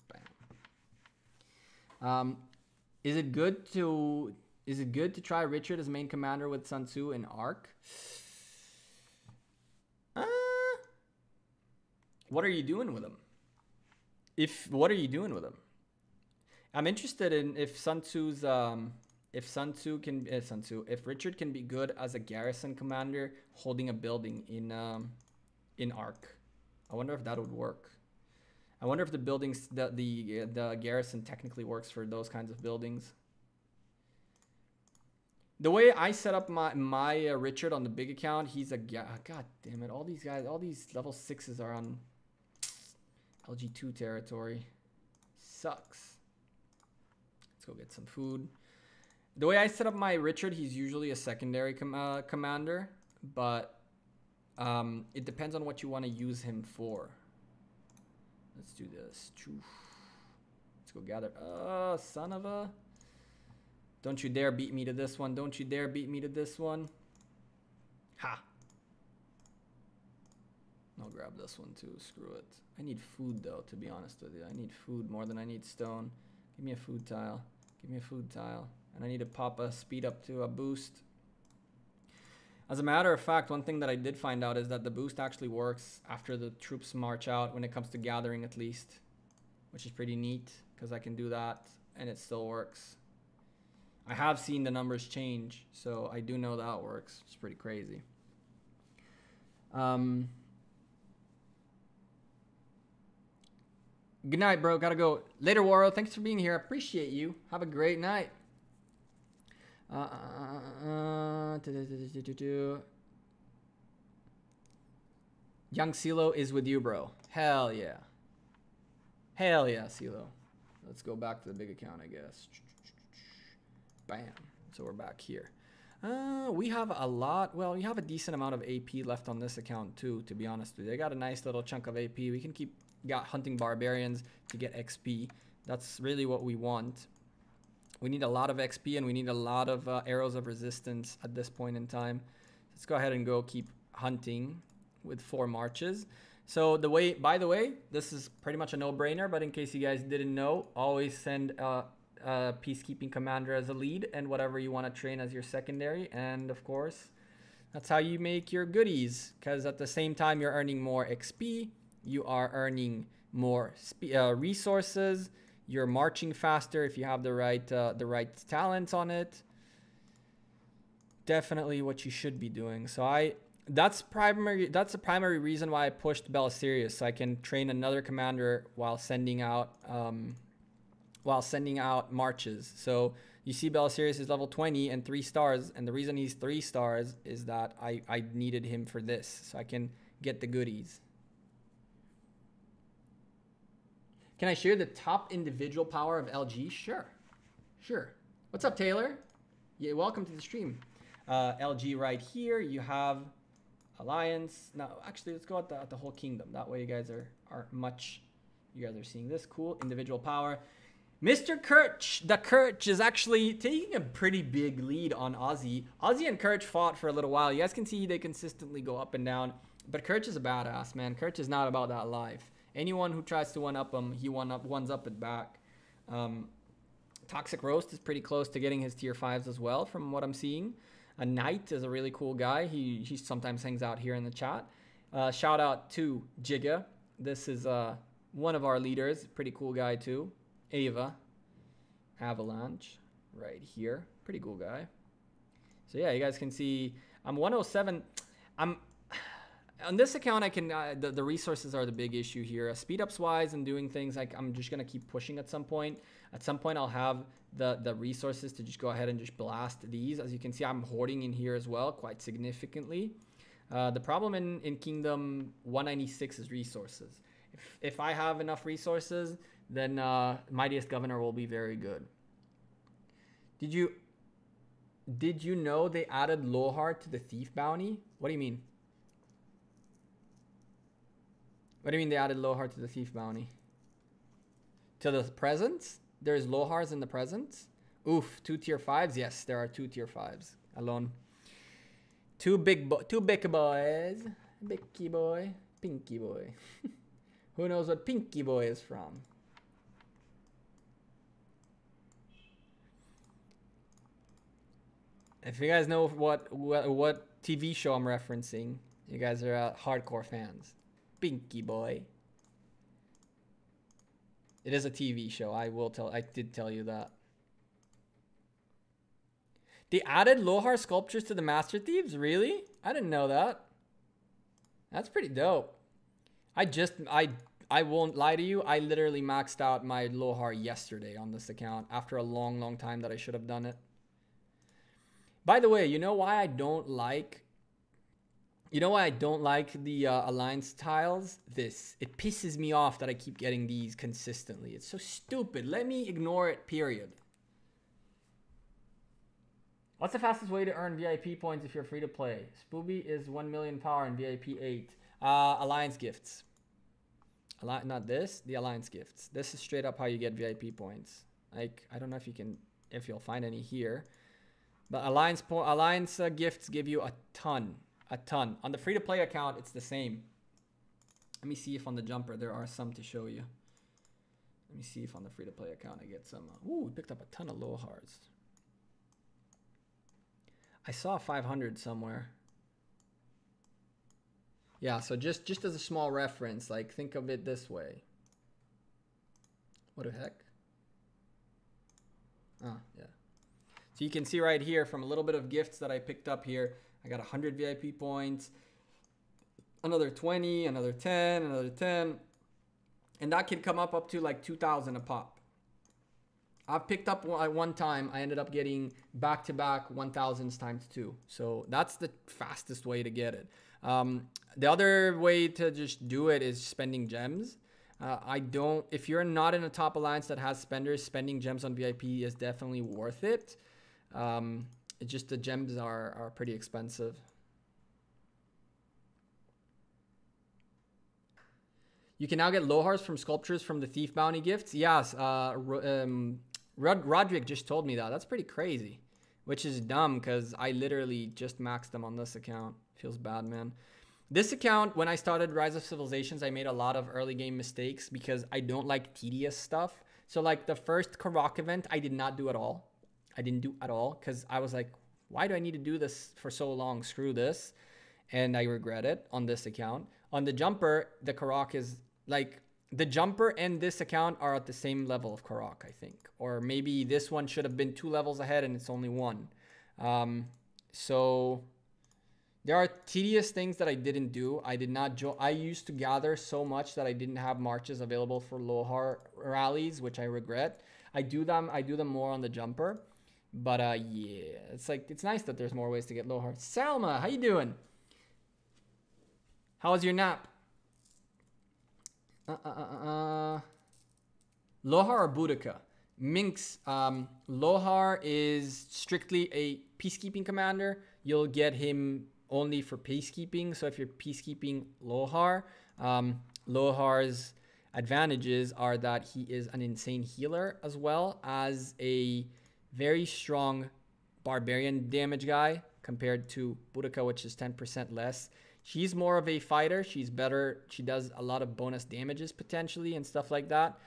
Bam. Is it good to try Richard as main commander with Sun Tzu in Arc? What are you doing with him? What are you doing with him? I'm interested in if if Richard can be good as a garrison commander holding a building in Arc. I wonder if that would work. I wonder if the buildings, the garrison technically works for those kinds of buildings. The way I set up my Richard on the big account, he's a god damn it! All these guys, all these level 6s are on LG2 territory. Sucks. Let's go get some food. The way I set up my Richard, he's usually a secondary commander, but it depends on what you want to use him for. Let's do this. Let's go gather. Oh, son of a... Don't you dare beat me to this one. Don't you dare beat me to this one. Ha! I'll grab this one too. Screw it. I need food though, to be honest with you. I need food more than I need stone. Give me a food tile. Give me a food tile. And I need to pop a speed up to a boost. As a matter of fact, one thing that I did find out is that the boost actually works after the troops march out, when it comes to gathering at least, which is pretty neat because I can do that and it still works. I have seen the numbers change, so I do know that works. It's pretty crazy. Good night, bro. Gotta go. Later, Waro. Thanks for being here. Appreciate you. Have a great night. Young CeeLo is with you, bro. Hell yeah. Hell yeah, CeeLo. Let's go back to the big account, I guess. Bam. So we're back here. We have a lot. Well, we have a decent amount of AP left on this account too, to be honest with you. I got a nice little chunk of AP. We can keep hunting barbarians to get XP. That's really what we want. We need a lot of XP and we need a lot of arrows of resistance at this point in time. Let's go ahead and go keep hunting with 4 marches. So by the way, this is pretty much a no-brainer, but in case you guys didn't know, always send a peacekeeping commander as a lead and whatever you want to train as your secondary. And of course, that's how you make your goodies, because at the same time you're earning more XP, you are earning more resources. You're marching faster if you have the right talents on it. Definitely what you should be doing. So that's the primary reason why I pushed OSIRIS, so I can train another commander while sending out marches. So you see OSIRIS is level 20 and 3 stars, and the reason he's 3 stars is that I needed him for this, so I can get the goodies. Can I share the top individual power of LG? Sure. What's up, Taylor? Yeah, welcome to the stream. LG right here. You have Alliance. No, actually, let's go at the whole kingdom. That way you guys are seeing this. Cool. Individual power. Mr. Kirch, the Kirch is actually taking a pretty big lead on Ozzy. Ozzy and Kirch fought for a little while. You guys can see they consistently go up and down. But Kirch is a badass, man. Kirch is not about that life. Anyone who tries to one-up him, he ones up it back. Toxic Roast is pretty close to getting his tier 5s as well, from what I'm seeing. A Knight is a really cool guy. He sometimes hangs out here in the chat. Shout out to Jigga. This is one of our leaders. Pretty cool guy too. Ava. Avalanche. Right here. Pretty cool guy. So yeah, you guys can see I'm 107. I'm on this account. I can the resources are the big issue here. Speed ups wise and doing things like I'm just gonna keep pushing at some point. At some point I'll have the resources to just go ahead and just blast these. As you can see, I'm hoarding in here as well quite significantly. The problem in Kingdom 196 is resources. If I have enough resources, then Mightiest Governor will be very good. Did you know they added Lohar to the Thief bounty? What do you mean? What do you mean they added Lohar to the Thief bounty? To the presents? There's Lohars in the presents? Oof, 2 tier 5s? Yes, there are 2 tier 5s. Alone. Two big boys. Bicky boy. Pinky boy. Who knows what Pinky boy is from? If you guys know what TV show I'm referencing, you guys are hardcore fans. Pinky boy. It is a TV show. I did tell you that. They added Lohar sculptures to the Master Thieves? Really? I didn't know that. That's pretty dope. I won't lie to you. I literally maxed out my Lohar yesterday on this account after a long time that I should have done it. By the way, you know why I don't like the alliance tiles? It pisses me off that I keep getting these consistently. It's so stupid. Let me ignore it, period. What's the fastest way to earn VIP points if you're free to play? Spooby is 1 million power and VIP 8. Alliance gifts. Not this, the alliance gifts. This is straight up how you get VIP points. Like, I don't know if you'll find any here. But alliance gifts give you a ton. On the free to play account, it's the same. Let me see if on the jumper there are some to show you. Let me see if on the free to play account I get some. Ooh, we picked up a ton of Lohars. I saw 500 somewhere. Yeah, so just as a small reference, like think of it this way. What the heck? Ah, yeah. So you can see right here from a little bit of gifts that I picked up here, I got 100 VIP points, another 20, another 10, another 10. And that can come up to like 2,000 a pop. I've picked up one time, I ended up getting back-to-back 1,000s times 2. So that's the fastest way to get it. The other way to just do it is spending gems. If you're not in a top alliance that has spenders, spending gems on VIP is definitely worth it. It's just the gems are pretty expensive. You can now get Lohars from sculptures from the Thief Bounty gifts. Yes, Roderick just told me that. That's pretty crazy, which is dumb because I literally just maxed them on this account. Feels bad, man. This account, when I started Rise of Civilizations, I made a lot of early game mistakes because I don't like tedious stuff. So like the first Karak event, I did not do at all. I didn't do at all because I was like, why do I need to do this for so long? Screw this. And I regret it on this account. On the jumper, the Karak is like, the jumper and this account are at the same level of Karak, I think. Or maybe this one should have been 2 levels ahead and it's only 1. So there are tedious things that I didn't do. I used to gather so much that I didn't have marches available for Lohar rallies, which I regret. I do them more on the jumper. But yeah, it's nice that there's more ways to get Lohar. Salma, how you doing? How was your nap? Lohar or Boudica? Minx, Lohar is strictly a peacekeeping commander. You'll get him only for peacekeeping. So if you're peacekeeping Lohar, Lohar's advantages are that he is an insane healer as well as a very strong barbarian damage guy compared to Boudica, which is 10% less. She's more of a fighter. She's better. She does a lot of bonus damages potentially and stuff like that.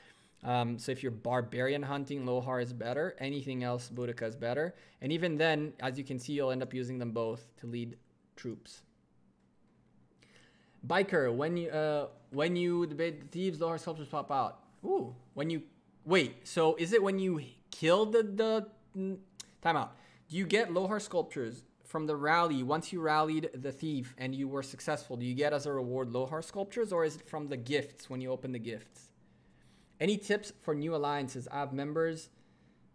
So if you're barbarian hunting, Lohar is better. Anything else, Boudica is better. And even then, as you can see, you'll end up using them both to lead troops. Biker, when you debate the thieves, Lohar sculptures pop out. Ooh, when you wait. So is it when you kill the timeout? Do you get Lohar sculptures from the rally once you rallied the thief and you were successful? Do you get as a reward Lohar sculptures, or is it from the gifts when you open the gifts? Any tips for new alliances? I have members,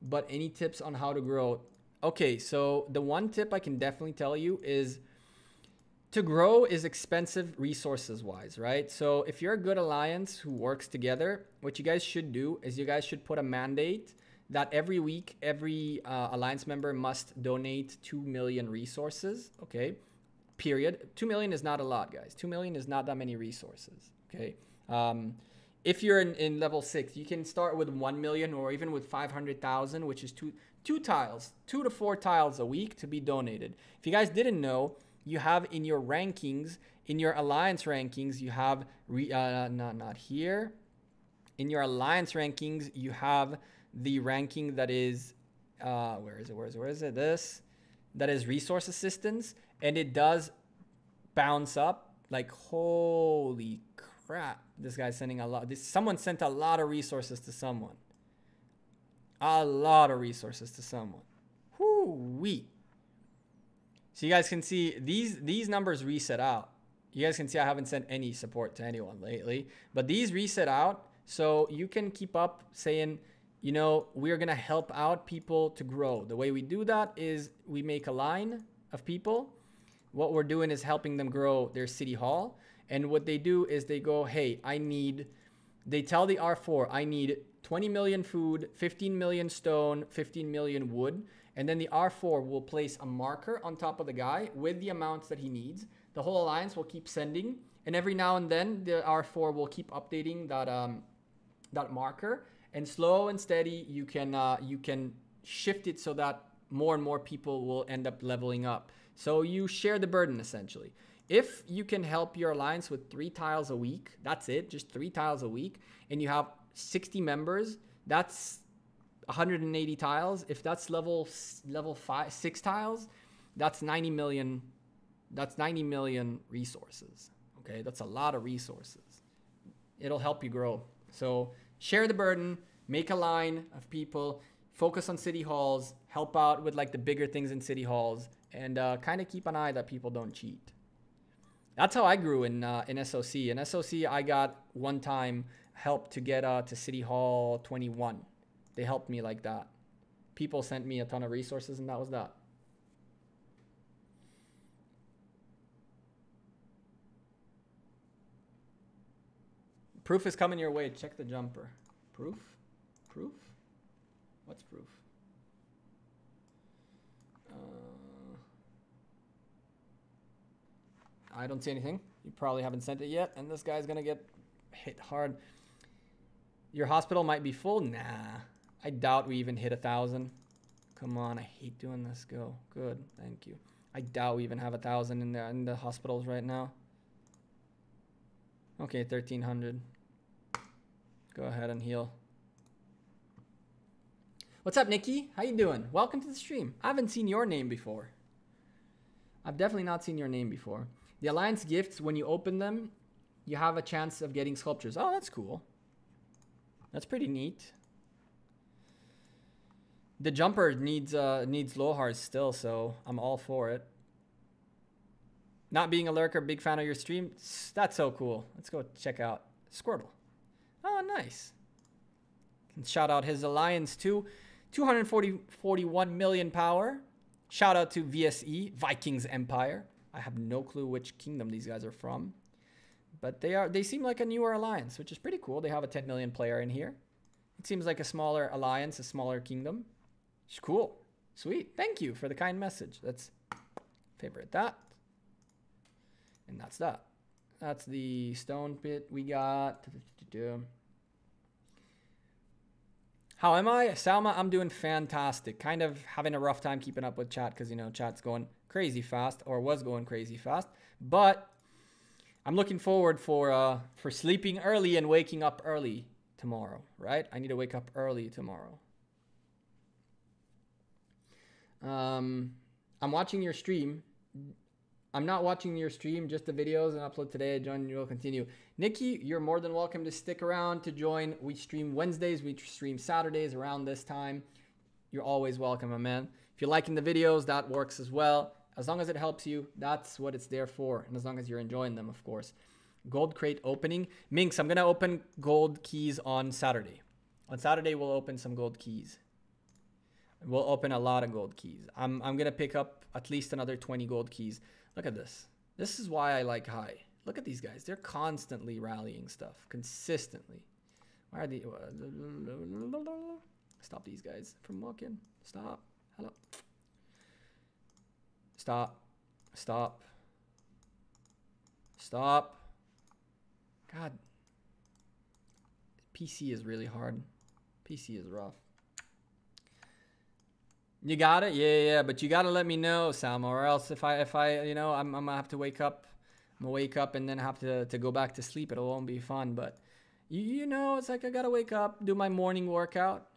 but any tips on how to grow? Okay, so the one tip I can definitely tell you is to grow is expensive resources wise, right? So if you're a good alliance who works together, what you guys should do is you guys should put a mandate that every week, every alliance member must donate 2 million resources, okay? Period. 2 million is not a lot, guys. 2 million is not that many resources, okay? If you're in level 6, you can start with 1 million or even with 500,000, which is two tiles, 2 to 4 tiles a week to be donated. If you guys didn't know, you have in your rankings, in your alliance rankings, you have, not here. In your alliance rankings, you have the ranking that is, where is it? This, that is resource assistance. And it does bounce up like, holy crap. This guy's sending a lot. Someone sent a lot of resources to someone. A lot of resources to someone. Whoo-wee. So you guys can see these numbers reset out. You guys can see I haven't sent any support to anyone lately, but these reset out. So you can keep up saying, you know, we're going to help out people to grow. The way we do that is we make a line of people. What we're doing is helping them grow their city hall. And what they do is they go, hey, they tell the R4, I need 20 million food, 15 million stone, 15 million wood. And then the R4 will place a marker on top of the guy with the amounts that he needs. The whole alliance will keep sending. And every now and then, the R4 will keep updating that marker. And slow and steady, you can shift it so that more and more people will end up leveling up. So you share the burden, essentially. If you can help your alliance with 3 tiles a week, that's it, just 3 tiles a week, and you have 60 members, that's 180 tiles. If that's level 6 tiles, that's 90 million. That's 90 million resources. Okay, that's a lot of resources. It'll help you grow. So share the burden, make a line of people, focus on city halls, help out with like the bigger things in city halls, and kind of keep an eye that people don't cheat. That's how I grew in SOC. In SOC, I got one time help to get to City Hall 21. They helped me like that. People sent me a ton of resources, and that was that. Proof is coming your way. Check the jumper. Proof? Proof? What's proof? I don't see anything. You probably haven't sent it yet, and this guy's gonna get hit hard. Your hospital might be full. Nah, I doubt we even hit 1,000. Come on, I hate doing this. Go. Good, thank you. I doubt we even have 1,000 in the hospitals right now. Okay, 1,300. Go ahead and heal. What's up, Nikki? How you doing? Welcome to the stream. I haven't seen your name before. I've definitely not seen your name before. The Alliance gifts, when you open them, you have a chance of getting sculptures. Oh, that's cool. That's pretty neat. The jumper needs Lohars still, so I'm all for it. Not being a lurker, big fan of your stream. That's so cool. Let's go check out Squirtle. Oh, nice. Can shout out his alliance too. 241 million power. Shout out to VSE, Vikings Empire. I have no clue which kingdom these guys are from, but they seem like a newer alliance, which is pretty cool. They have a 10 million player in here. It seems like a smaller alliance, a smaller kingdom. It's cool. Sweet. Thank you for the kind message. Let's favorite that. And that's that. That's the stone pit we got. How am I? Salma, I'm doing fantastic. Kind of having a rough time keeping up with chat because, you know, chat's going crazy fast, or was going crazy fast. But I'm looking forward for sleeping early and waking up early tomorrow, right? I need to wake up early tomorrow. I'm watching your stream. I'm not watching your stream, just the videos and upload today. Join and you'll continue. Nikki, you're more than welcome to stick around to join. We stream Wednesdays, we stream Saturdays around this time. You're always welcome, my man. If you're liking the videos, that works as well. As long as it helps you, that's what it's there for. And as long as you're enjoying them, of course. Gold crate opening. Minx, I'm going to open gold keys on Saturday. On Saturday, we'll open some gold keys. We'll open a lot of gold keys. I'm going to pick up at least another 20 gold keys. Look at this. This is why I like high. Look at these guys. They're constantly rallying stuff. Consistently. Why are they... Stop these guys from walking. Stop. Hello. Stop. Stop. Stop. God. PC is really hard. PC is rough. You got it? Yeah. But you got to let me know, Salma, or else if I, you know, I'm going to have to wake up. I'm going to wake up and then have to go back to sleep. It won't be fun, but you know, it's like I got to wake up, do my morning workout.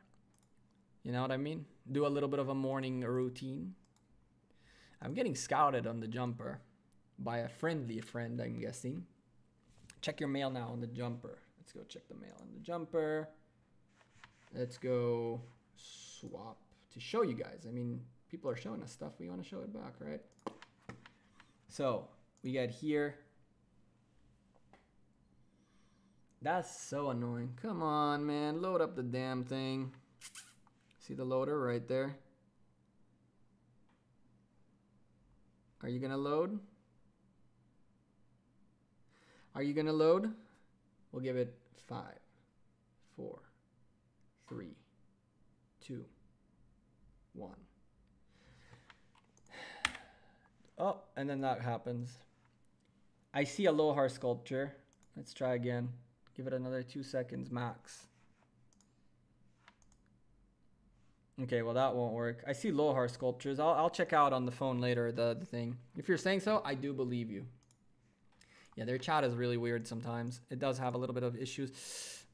You know what I mean? Do a little bit of a morning routine. I'm getting scouted on the jumper by a friendly friend, I'm guessing. Check your mail now on the jumper. Let's go check the mail on the jumper. Let's go swap to show you guys. I mean, people are showing us stuff. We want to show it back, right? So we got here. That's so annoying. Come on, man. Load up the damn thing. See the loader right there? Are you gonna load? Are you gonna load? We'll give it 5, 4, 3, 2, 1. Oh, and then that happens. I see a Lohar sculpture. Let's try again. Give it another 2 seconds max. Okay, well that won't work. I see Lohar sculptures. I'll check out on the phone later the thing. If you're saying so, I do believe you. Yeah, their chat is really weird sometimes. It does have a little bit of issues.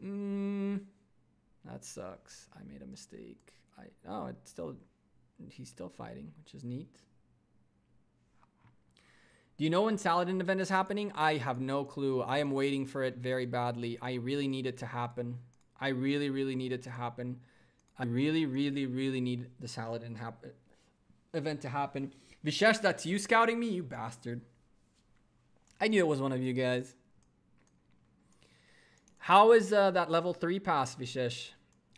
That sucks. I made a mistake. He's still fighting, which is neat. Do you know when Saladin event is happening? I have no clue. I am waiting for it very badly. I really need it to happen. I really, really need it to happen. I really, really, really need the Saladin event to happen. Vishesh, that's you scouting me? You bastard. I knew it was one of you guys. How is that level 3 pass, Vishesh?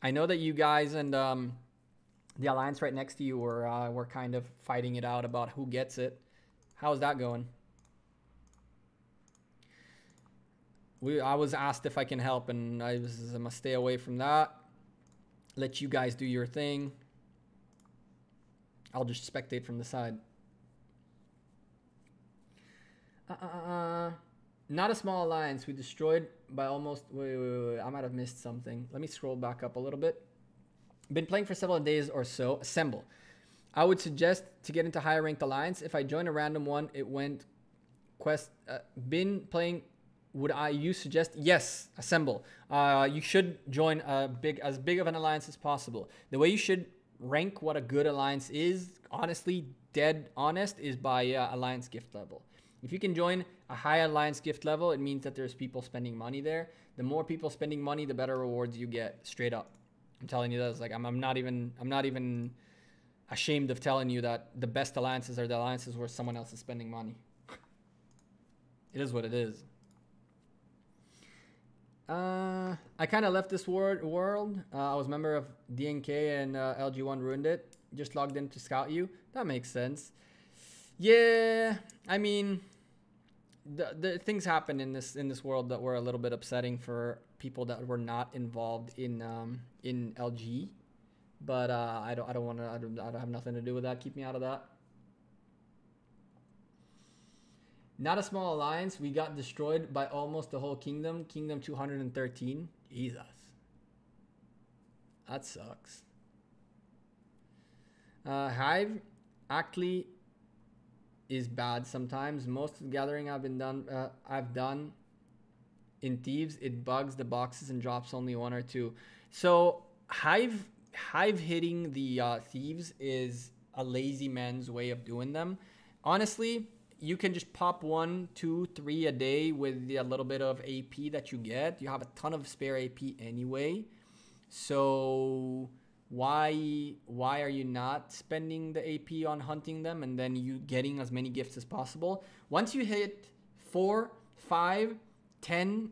I know that you guys and the alliance right next to you were kind of fighting it out about who gets it. How's that going? I was asked if I can help, and I must stay away from that. Let you guys do your thing. I'll just spectate from the side. Not a small alliance. We destroyed by almost... Wait. I might have missed something. Let me scroll back up a little bit. Been playing for several days or so. Assemble. I would suggest to get into higher ranked alliance. If I join a random one, it went quest. Been playing. You suggest? Yes. Assemble. You should join as big of an alliance as possible. The way you should rank what a good alliance is, honestly, dead honest, is by alliance gift level. If you can join a high alliance gift level, it means that there's people spending money there. The more people spending money, the better rewards you get. Straight up, I'm telling you that. It's like I'm not even ashamed of telling you that the best alliances are the alliances where someone else is spending money. It is what it is. I kind of left this world. I was a member of DNK and LG1 ruined it. Just logged in to scout you. That makes sense. Yeah, I mean, the things happen in this world that were a little bit upsetting for people that were not involved in LG. But I don't have nothing to do with that. Keep me out of that. Not a small alliance. We got destroyed by almost the whole kingdom. Kingdom 213. Jesus. That sucks. Hive actually is bad sometimes. Most of the gathering I've done in Thieves, it bugs the boxes and drops only 1 or 2. So Hive hitting the Thieves is a lazy man's way of doing them. Honestly, you can just pop 1, 2, 3 a day with a little bit of AP that you get. You have a ton of spare AP anyway. So why are you not spending the AP on hunting them and then you getting as many gifts as possible? Once you hit 4, 5, 10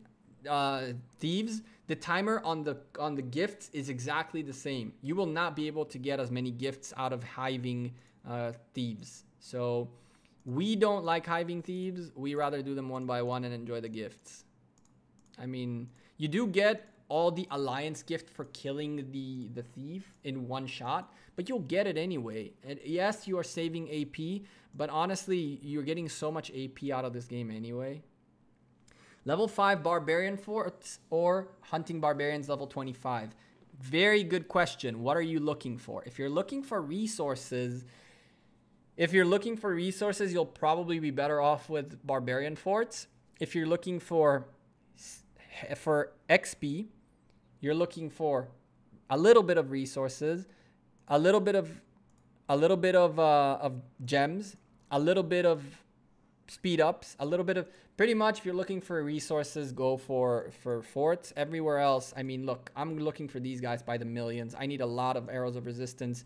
thieves, the timer on the gifts is exactly the same. You will not be able to get as many gifts out of hiving thieves. So we don't like hiving thieves. We rather do them 1 by 1 and enjoy the gifts. I mean, you do get all the alliance gift for killing the thief in 1 shot, but you'll get it anyway. And yes, you are saving AP, but honestly, you're getting so much AP out of this game anyway. Level 5 Barbarian Forts or Hunting Barbarians level 25? Very good question. What are you looking for? If you're looking for resources, you'll probably be better off with Barbarian Forts. If you're looking for XP, you're looking for a little bit of resources, a little bit of gems, a little bit of speed ups, a little bit of pretty much. If you're looking for resources, go for forts. Everywhere else, I mean, look, I'm looking for these guys by the millions. I need a lot of arrows of resistance.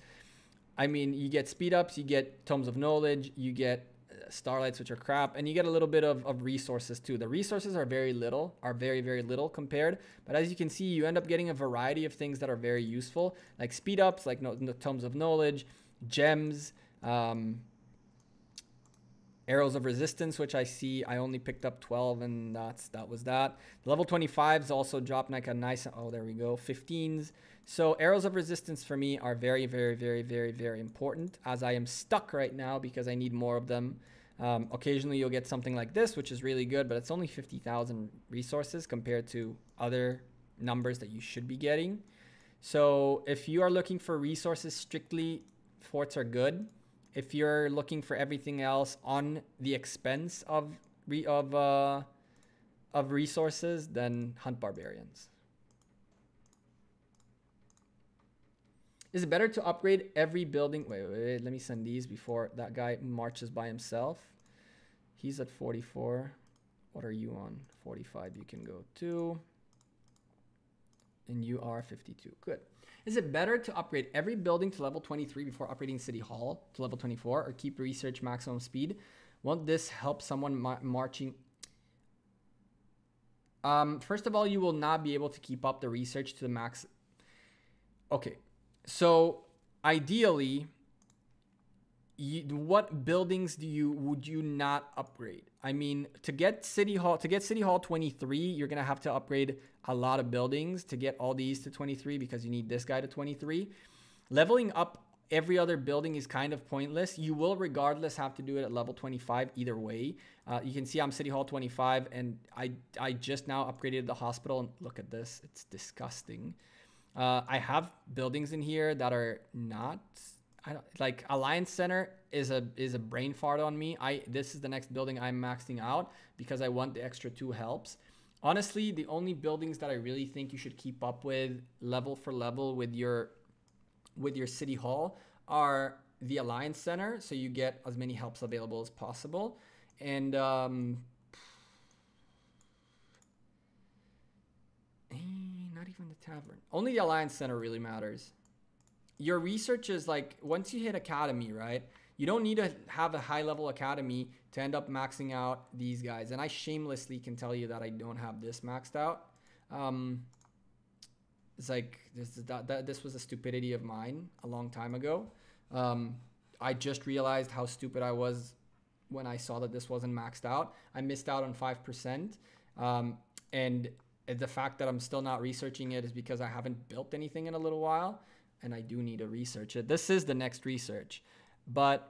I mean, you get speed ups, you get tomes of knowledge, you get starlights, which are crap, and you get a little bit of resources too. The resources are very little compared, but as you can see, you end up getting a variety of things that are very useful, like speed ups, like tomes of knowledge, gems, arrows of resistance, which I see I only picked up 12, and that was that. The level 25s also dropped like a nice, oh, there we go, 15s. So arrows of resistance for me are very important, as I am stuck right now because I need more of them. Occasionally you'll get something like this, which is really good, but it's only 50,000 resources compared to other numbers that you should be getting. So if you are looking for resources strictly, forts are good. If you're looking for everything else on the expense of resources, then hunt barbarians. Is it better to upgrade every building? Wait, let me send these before that guy marches by himself. He's at 44. What are you on? 45, you can go to. And you are 52, good. Is it better to upgrade every building to level 23 before upgrading City Hall to level 24 or keep research maximum speed? Won't this help someone marching? First of all, you will not be able to keep up the research to the max. Okay, so ideally, what buildings would you not upgrade? I mean, to get City Hall 23, you're gonna have to upgrade a lot of buildings to get all these to 23 because you need this guy to 23. Leveling up every other building is kind of pointless. You will regardless have to do it at level 25 either way. You can see I'm City Hall 25 and I just now upgraded the hospital, and look at this, it's disgusting. I have buildings in here that are not, like Alliance Center is a brain fart on me. This is the next building I'm maxing out because I want the extra 2 helps. Honestly, the only buildings that I really think you should keep up with level for level with your City Hall are the Alliance Center, so you get as many helps available as possible, and not even the tavern. Only the Alliance Center really matters. Your research is like, once you hit Academy, right? You don't need to have a high-level Academy to end up maxing out these guys. And I shamelessly can tell you that I don't have this maxed out. It's like, this was a stupidity of mine a long time ago. I just realized how stupid I was when I saw that this wasn't maxed out. I missed out on 5%. And the fact that I'm still not researching it is because I haven't built anything in a little while. And I do need to research it. This is the next research. But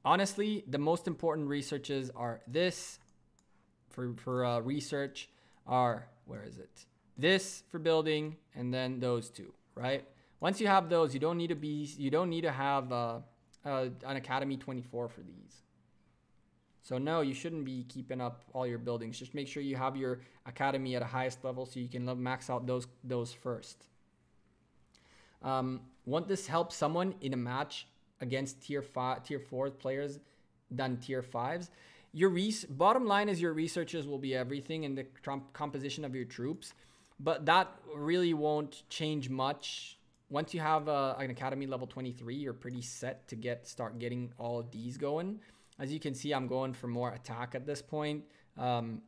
honestly, the most important researches are this for research are, where is it? This for building, and then those 2, right? Once you have those, you don't need to have an Academy 24 for these. So no, you shouldn't be keeping up all your buildings. Just make sure you have your Academy at a highest level so you can max out those first. Won't this help someone in a match against tier 4 players than tier 5s? Your bottom line is your researches will be everything in the composition of your troops, but that really won't change much. Once you have an Academy level 23, you're pretty set to start getting all of these going. As you can see, I'm going for more attack at this point. And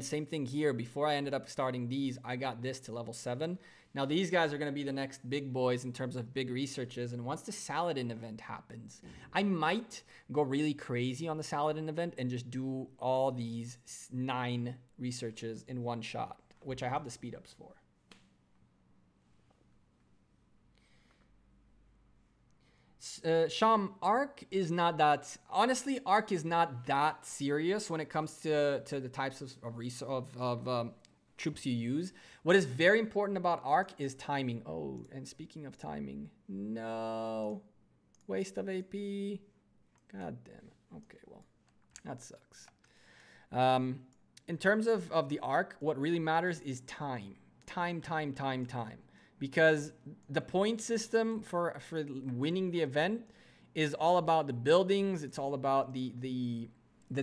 same thing here. Before I ended up starting these, I got this to level 7. Now these guys are going to be the next big boys in terms of big researches. And once the Saladin event happens, I might go really crazy on the Saladin event and just do all these 9 researches in one shot, which I have the speed ups for. Sham, Arc is not that, honestly, Arc is not that serious when it comes to the types of troops you use. What is very important about Arc is timing. Oh, and speaking of timing, no, waste of AP. God damn it. Okay, well, that sucks. In terms of the Arc, what really matters is time. Time. Because the point system for winning the event is all about the buildings. It's all about the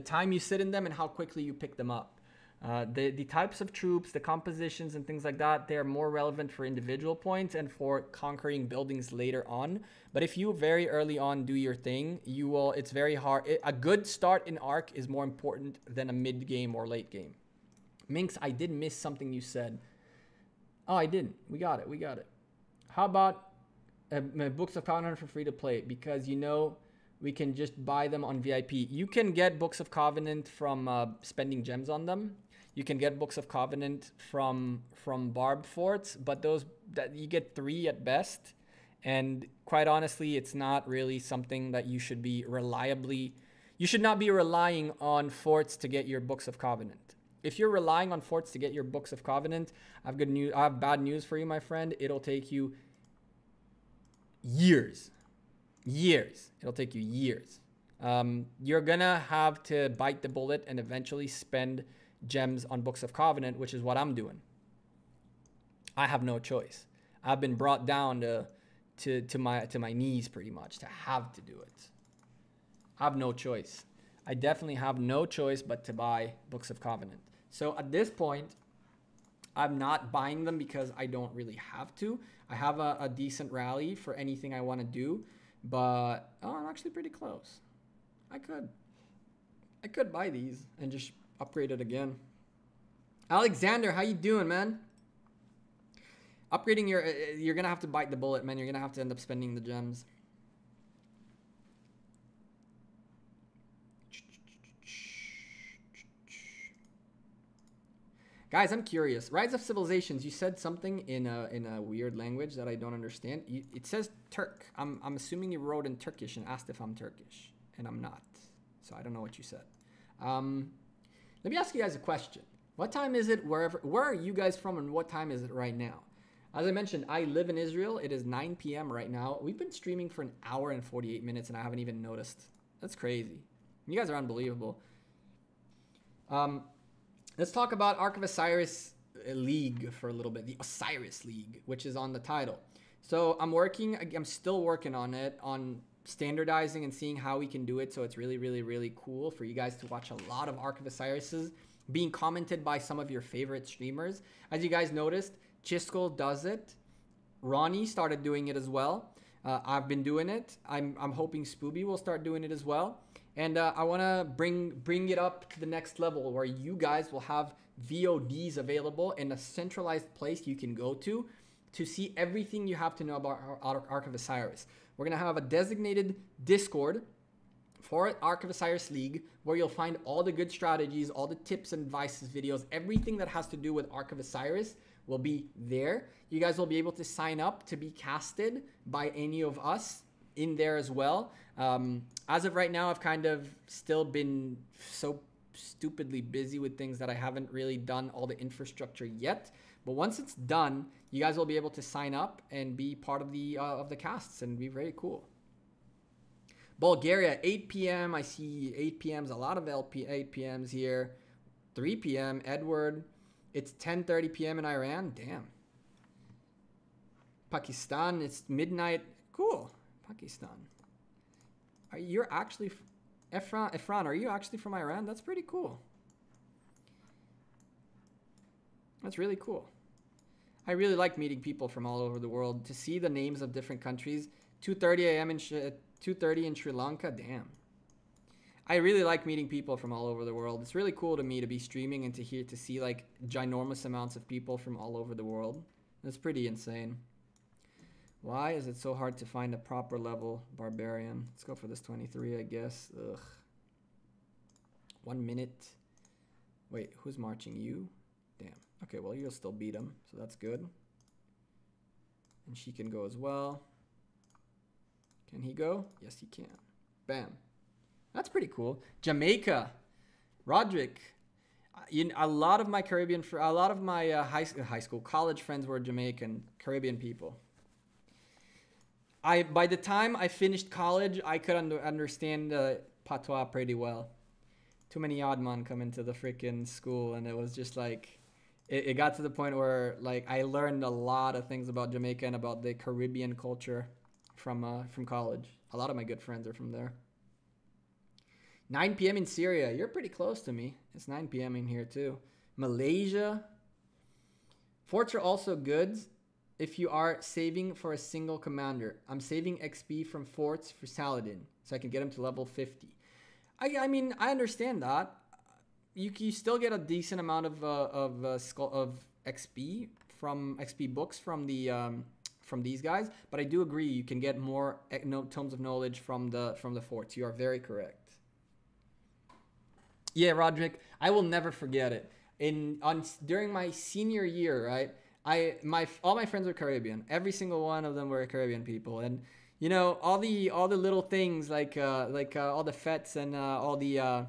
time you sit in them and how quickly you pick them up. The types of troops, the compositions and things like that, they're more relevant for individual points and for conquering buildings later on. But if you very early on do your thing, it's very hard. A good start in Arc is more important than a mid game or late game. Minx, I did miss something you said. Oh, I didn't. We got it. How about Books of Covenant for free to play? Because, we can just buy them on VIP. You can get Books of Covenant from spending gems on them. You can get Books of Covenant from Barb Forts, but you get 3 at best. And quite honestly, it's not really something that you should be you should not be relying on forts to get your Books of Covenant. If you're relying on forts to get your Books of Covenant, I have bad news for you, my friend. It'll take you years. It'll take you years. You're gonna have to bite the bullet and eventually spend gems on Books of Covenant, which is what I'm doing. I have no choice. I've been brought down to my knees pretty much to have to do it. I have no choice. I definitely have no choice but to buy Books of Covenant. So at this point, I'm not buying them because I don't really have to. I have a decent rally for anything I want to do, but I'm actually pretty close. I could buy these and just upgrade it again. Alexander, how you doing, man? Upgrading you're gonna have to bite the bullet, man. You're gonna have to end up spending the gems. Guys, I'm curious. Rise of Civilizations, you said something in a weird language that I don't understand. It says Turk. I'm assuming you wrote in Turkish and asked if I'm Turkish, and I'm not. So I don't know what you said. Let me ask you guys a question. What time is it where are you guys from and what time is it right now? As I mentioned, I live in Israel. It is 9 p.m. right now. We've been streaming for 1 hour and 48 minutes and I haven't even noticed. That's crazy. You guys are unbelievable. Let's talk about Ark of Osiris League for a little bit. The OSIRIS League, which is on the title. So I'm still working on it, on standardizing and seeing how we can do it. So it's really, really, really cool for you guys to watch a lot of Ark of Osiris's being commented by some of your favorite streamers. As you guys noticed, Chisco does it. Ronnie started doing it as well. I've been doing it. I'm hoping Spooby will start doing it as well. And I want to bring it up to the next level where you guys will have VODs available in a centralized place you can go to see everything you have to know about Ark of Osiris. We're going to have a designated Discord for Ark of Osiris League where you'll find all the good strategies, all the tips and advices videos, everything that has to do with Ark of Osiris will be there. You guys will be able to sign up to be casted by any of us in there as well. As of right now, I've kind of still been so stupidly busy with things that I haven't really done all the infrastructure yet. But once it's done, you guys will be able to sign up and be part of the casts, and be very cool. Bulgaria, 8 p.m. I see 8 p.m.s, a lot of 8 p.m.s here. 3 p.m. Edward. It's 10:30 p.m. in Iran. Damn. Pakistan, it's midnight. Cool. Pakistan. You're actually... Efran, are you actually from Iran? That's pretty cool. That's really cool. I really like meeting people from all over the world. To see the names of different countries. 2:30 a.m. in 2:30 in Sri Lanka. Damn. I really like meeting people from all over the world. It's really cool to me to be streaming and to see like ginormous amounts of people from all over the world. It's pretty insane. Why is it so hard to find a proper level barbarian? Let's go for this 23, I guess. Ugh. 1 minute. Wait, who's marching? You? Damn. Okay, well, you'll still beat him, so that's good. And she can go as well. Can he go? Yes, he can. Bam. That's pretty cool. Jamaica. Roderick. A lot of my high school, college friends were Jamaican, Caribbean people. By the time I finished college, I could understand patois pretty well. Too many odd man come into the freaking school, and it was just like, it got to the point where like I learned a lot of things about Jamaica and about the Caribbean culture from college. A lot of my good friends are from there. 9 p.m. in Syria. You're pretty close to me. It's 9 p.m. in here too. Malaysia. Forts are also good if you are saving for a single commander. I'm saving XP from forts for Saladin, so I can get him to level 50. I mean, I understand that. You still get a decent amount of XP from XP books from these guys, but I do agree you can get more tomes of knowledge from the forts. You are very correct. Yeah, Roderick, I will never forget it. During my senior year, right? All my friends were Caribbean. Every single one of them were Caribbean people, and you know all the little things like all the fetes and all the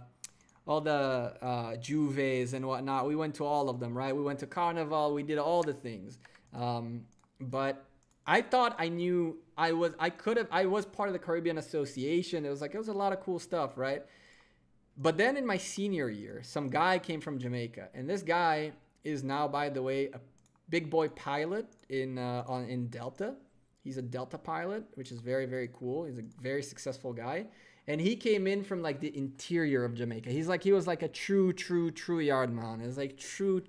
juves and whatnot. We went to all of them, right? We went to Carnival. We did all the things. But I thought I knew I was part of the Caribbean Association. It was a lot of cool stuff, right? But then in my senior year, some guy came from Jamaica, and this guy is now, by the way, a big boy pilot in Delta. He's a Delta pilot, which is very, very cool. He's a very successful guy. And he came in from like the interior of Jamaica. He was like a true yard man. It was like true.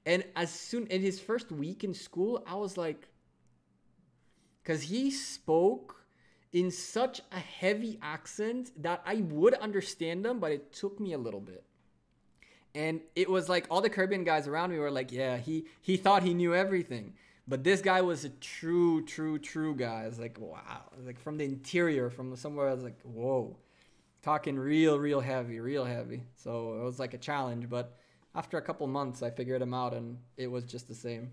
And in his first week in school, I was like, because he spoke in such a heavy accent that I would understand them, but it took me a little bit. And it was like all the Caribbean guys around me were like, yeah, he thought he knew everything. But this guy was a true guy. I was like, wow. I was like from the interior, from somewhere. I was like, whoa. Talking real heavy. So it was like a challenge. But after a couple months, I figured him out, and it was just the same.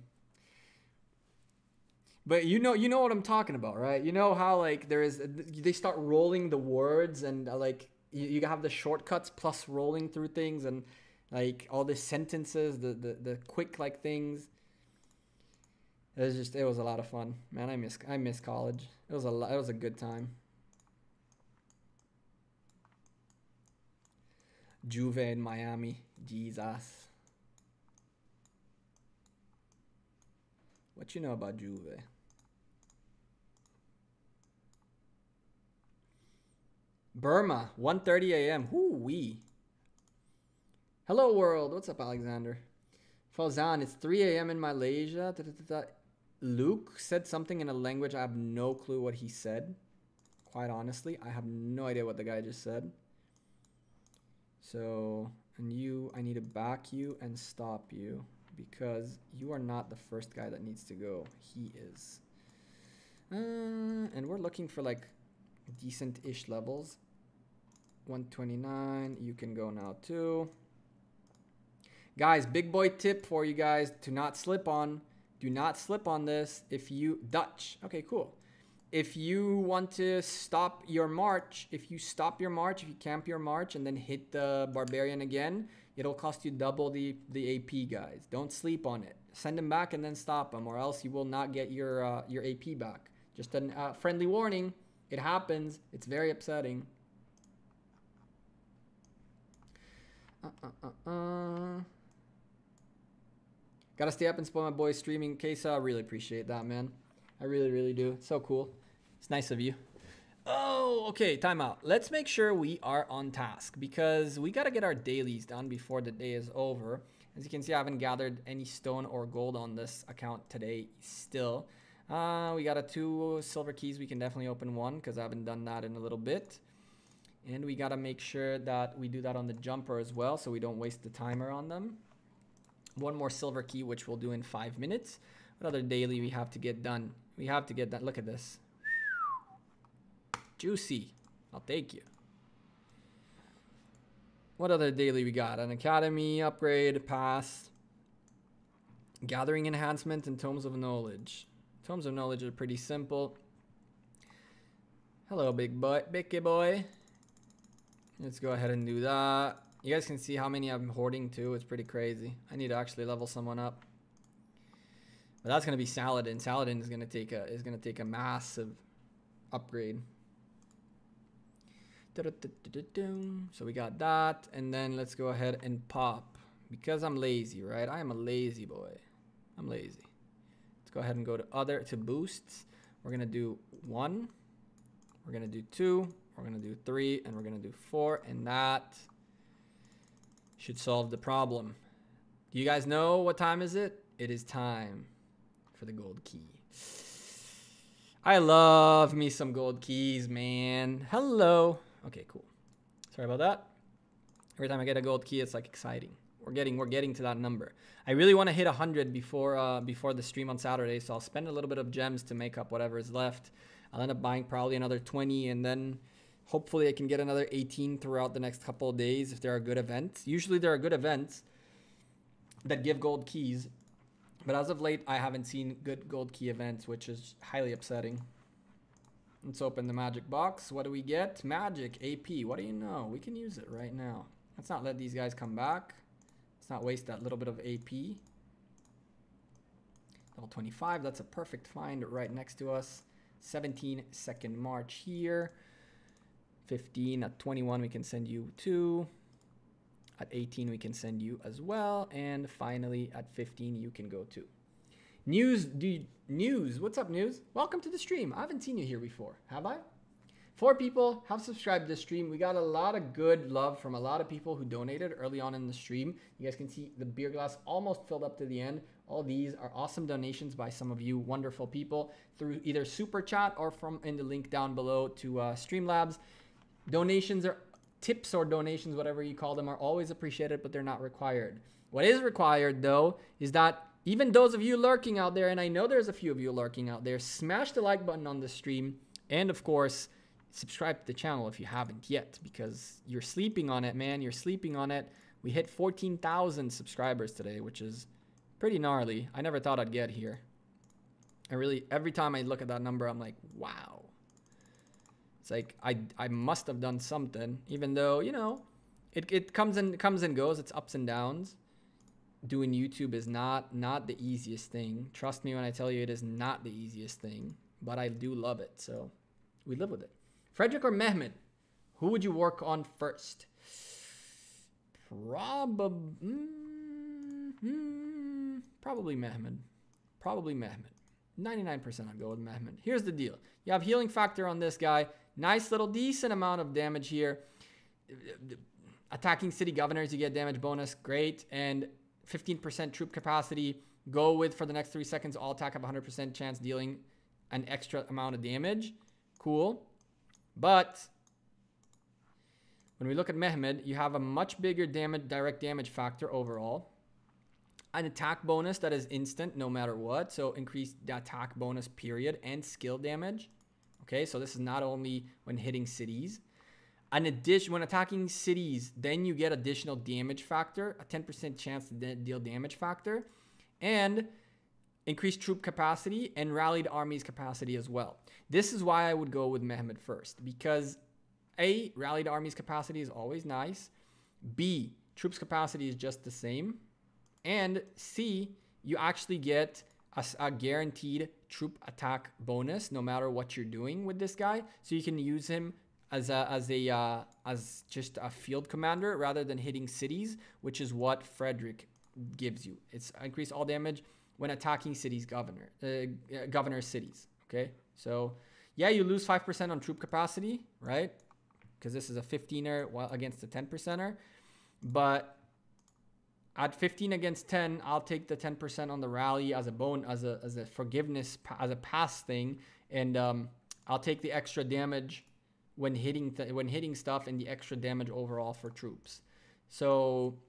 But you know what I'm talking about, right? You know how like they start rolling the words, and like you have the shortcuts plus rolling through things, and like all the sentences, the quick like things. It was a lot of fun, man. I miss college. It was a good time. Juve in Miami, Jesus. What you know about Juve? Burma, 1:30 a.m. Hoo-wee. Hello, world. What's up, Alexander? Fauzan, it's 3 a.m. in Malaysia. Luke said something in a language I have no clue what he said. Quite honestly, I have no idea what the guy just said. So, I need to back you and stop you because you are not the first guy that needs to go. He is. And we're looking for like decent-ish levels. 129, you can go now too. Guys, big boy tip for you guys to not slip on. Do not slip on this. If you Dutch, okay, cool. if you want to stop your march, if you camp your march and then hit the Barbarian again, it'll cost you double the AP, guys. Don't sleep on it. Send him back and then stop him, or else you will not get your AP back. Just a friendly warning. It happens. It's very upsetting. Gotta stay up and spoil my boys streaming. Kesa, I really appreciate that, man. I really, really do. It's so cool. It's nice of you. Oh, okay. Time out. Let's make sure we are on task because we got to get our dailies done before the day is over. As you can see, I haven't gathered any stone or gold on this account today still. We got 2 silver keys. We can definitely open one because I haven't done that in a little bit. And we got to make sure that we do that on the jumper as well so we don't waste the timer on them. 1 more silver key, which we'll do in 5 minutes. What other daily we have to get done? We have to get that. Look at this. Juicy. I'll take you. What other daily we got? An academy upgrade, pass, gathering enhancement, and tomes of knowledge. Tomes of knowledge are pretty simple. Hello, big boy. Let's go ahead and do that. You guys can see how many I'm hoarding too. It's pretty crazy. I need to actually level someone up. But that's gonna be Saladin. Saladin is gonna take a massive upgrade. So we got that, and then let's go ahead and pop because I'm lazy, right? I am a lazy boy. I'm lazy. Let's go ahead and go to boosts. We're gonna do 1. We're gonna do 2. We're gonna do 3, and we're gonna do 4, and that should solve the problem. Do you guys know what time is it? It is time for the gold key. I love me some gold keys, man. Hello. Okay, cool. Sorry about that. Every time I get a gold key, it's like exciting. We're getting to that number. I really want to hit 100 before the stream on Saturday, so I'll spend a little bit of gems to make up whatever is left. I'll end up buying probably another 20, and then hopefully I can get another 18 throughout the next couple of days if there are good events. Usually there are good events that give gold keys, but as of late, I haven't seen good gold key events, which is highly upsetting. Let's open the magic box. What do we get? Magic, AP. What do you know? We can use it right now. Let's not let these guys come back. Let's not waste that little bit of AP. Level 25. That's a perfect find right next to us. 17-second march here. 15 at 21 we can send you 2. At 18 we can send you as well, and finally at 15 you can go too. News, what's up, News? Welcome to the stream. I haven't seen you here before, have I? 4 people have subscribed to the stream. We got a lot of good love from a lot of people who donated early on in the stream. You guys can see the beer glass almost filled up to the end. All these are awesome donations by some of you wonderful people through either super chat or from in the link down below to Streamlabs. Donations are tips or donations, whatever you call them, are always appreciated, but they're not required. What is required though is that even those of you lurking out there, and I know there's a few of you lurking out there, smash the like button on the stream, and of course subscribe to the channel if you haven't yet, because you're sleeping on it, man. You're sleeping on it. We hit 14,000 subscribers today, which is pretty gnarly. I never thought I'd get here. Every time I look at that number, I'm like, wow. It's like I must have done something, even though, you know, it comes and goes. It's ups and downs. Doing YouTube is not the easiest thing. Trust me when I tell you it is not the easiest thing, but I do love it, so we live with it. Frederick or Mehmed, who would you work on first? Probably Mehmed. Probably Mehmed. 99% I'd go with Mehmed. Here's the deal. You have healing factor on this guy. Nice little decent amount of damage here. Attacking city governors, you get damage bonus. Great. And 15% troop capacity. Go with for the next 3 seconds. All attack have 100% chance dealing an extra amount of damage. Cool. But when we look at Mehmed, you have a much bigger direct damage factor overall. An attack bonus that is instant no matter what. So increase the attack bonus period and skill damage. Okay, so this is not only when hitting cities. When attacking cities, then you get additional damage factor, a 10% chance to deal damage factor. And increased troop capacity, and rallied armies capacity as well. This is why I would go with Mehmed first, because A, rallied armies capacity is always nice. B, troops capacity is just the same. And C, you actually get a guaranteed troop attack bonus no matter what you're doing with this guy. So you can use him as just a field commander rather than hitting cities, which is what Frederick gives you. It's increase all damage when attacking cities, governor cities. Okay, so yeah, you lose 5% on troop capacity, right? Because this is a 15er against a 10%er, but at 15 against 10, I'll take the 10% on the rally as a forgiveness, as a pass thing, and I'll take the extra damage when hitting stuff and the extra damage overall for troops. So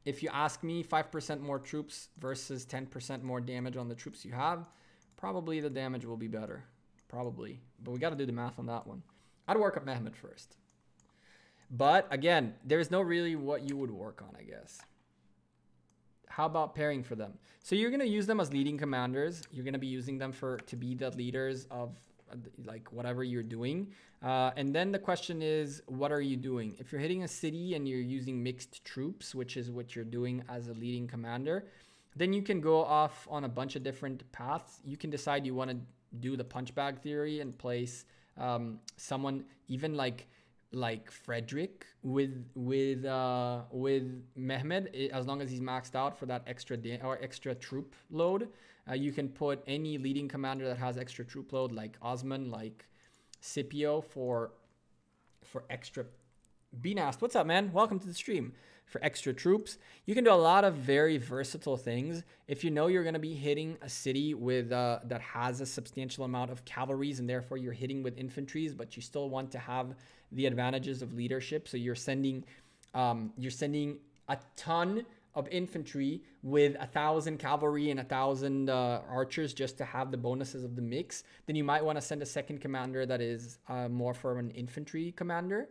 if you ask me, 5% more troops versus 10% more damage on the troops you have, probably the damage will be better, probably. But we got to do the math on that one. I'd work up Mehmed first. But again, there's no really what you would work on, I guess. How about pairing for them? So you're going to use them as leading commanders. You're going to be using them to be the leaders of like whatever you're doing. And then the question is, what are you doing? If you're hitting a city and you're using mixed troops, which is what you're doing as a leading commander, then you can go off on a bunch of different paths. You can decide you want to do the punch bag theory and place someone even like Frederick with Mehmed, as long as he's maxed out for that extra troop load. You can put any leading commander that has extra troop load, like Osman, like Scipio for extra. Beanast, what's up, man? Welcome to the stream. For extra troops, you can do a lot of very versatile things. If you know you're going to be hitting a city with that has a substantial amount of cavalries, and therefore you're hitting with infantries, but you still want to have the advantages of leadership, so you're sending a ton of infantry with 1,000 cavalry and 1,000 archers just to have the bonuses of the mix, then you might want to send a second commander that is more for an infantry commander.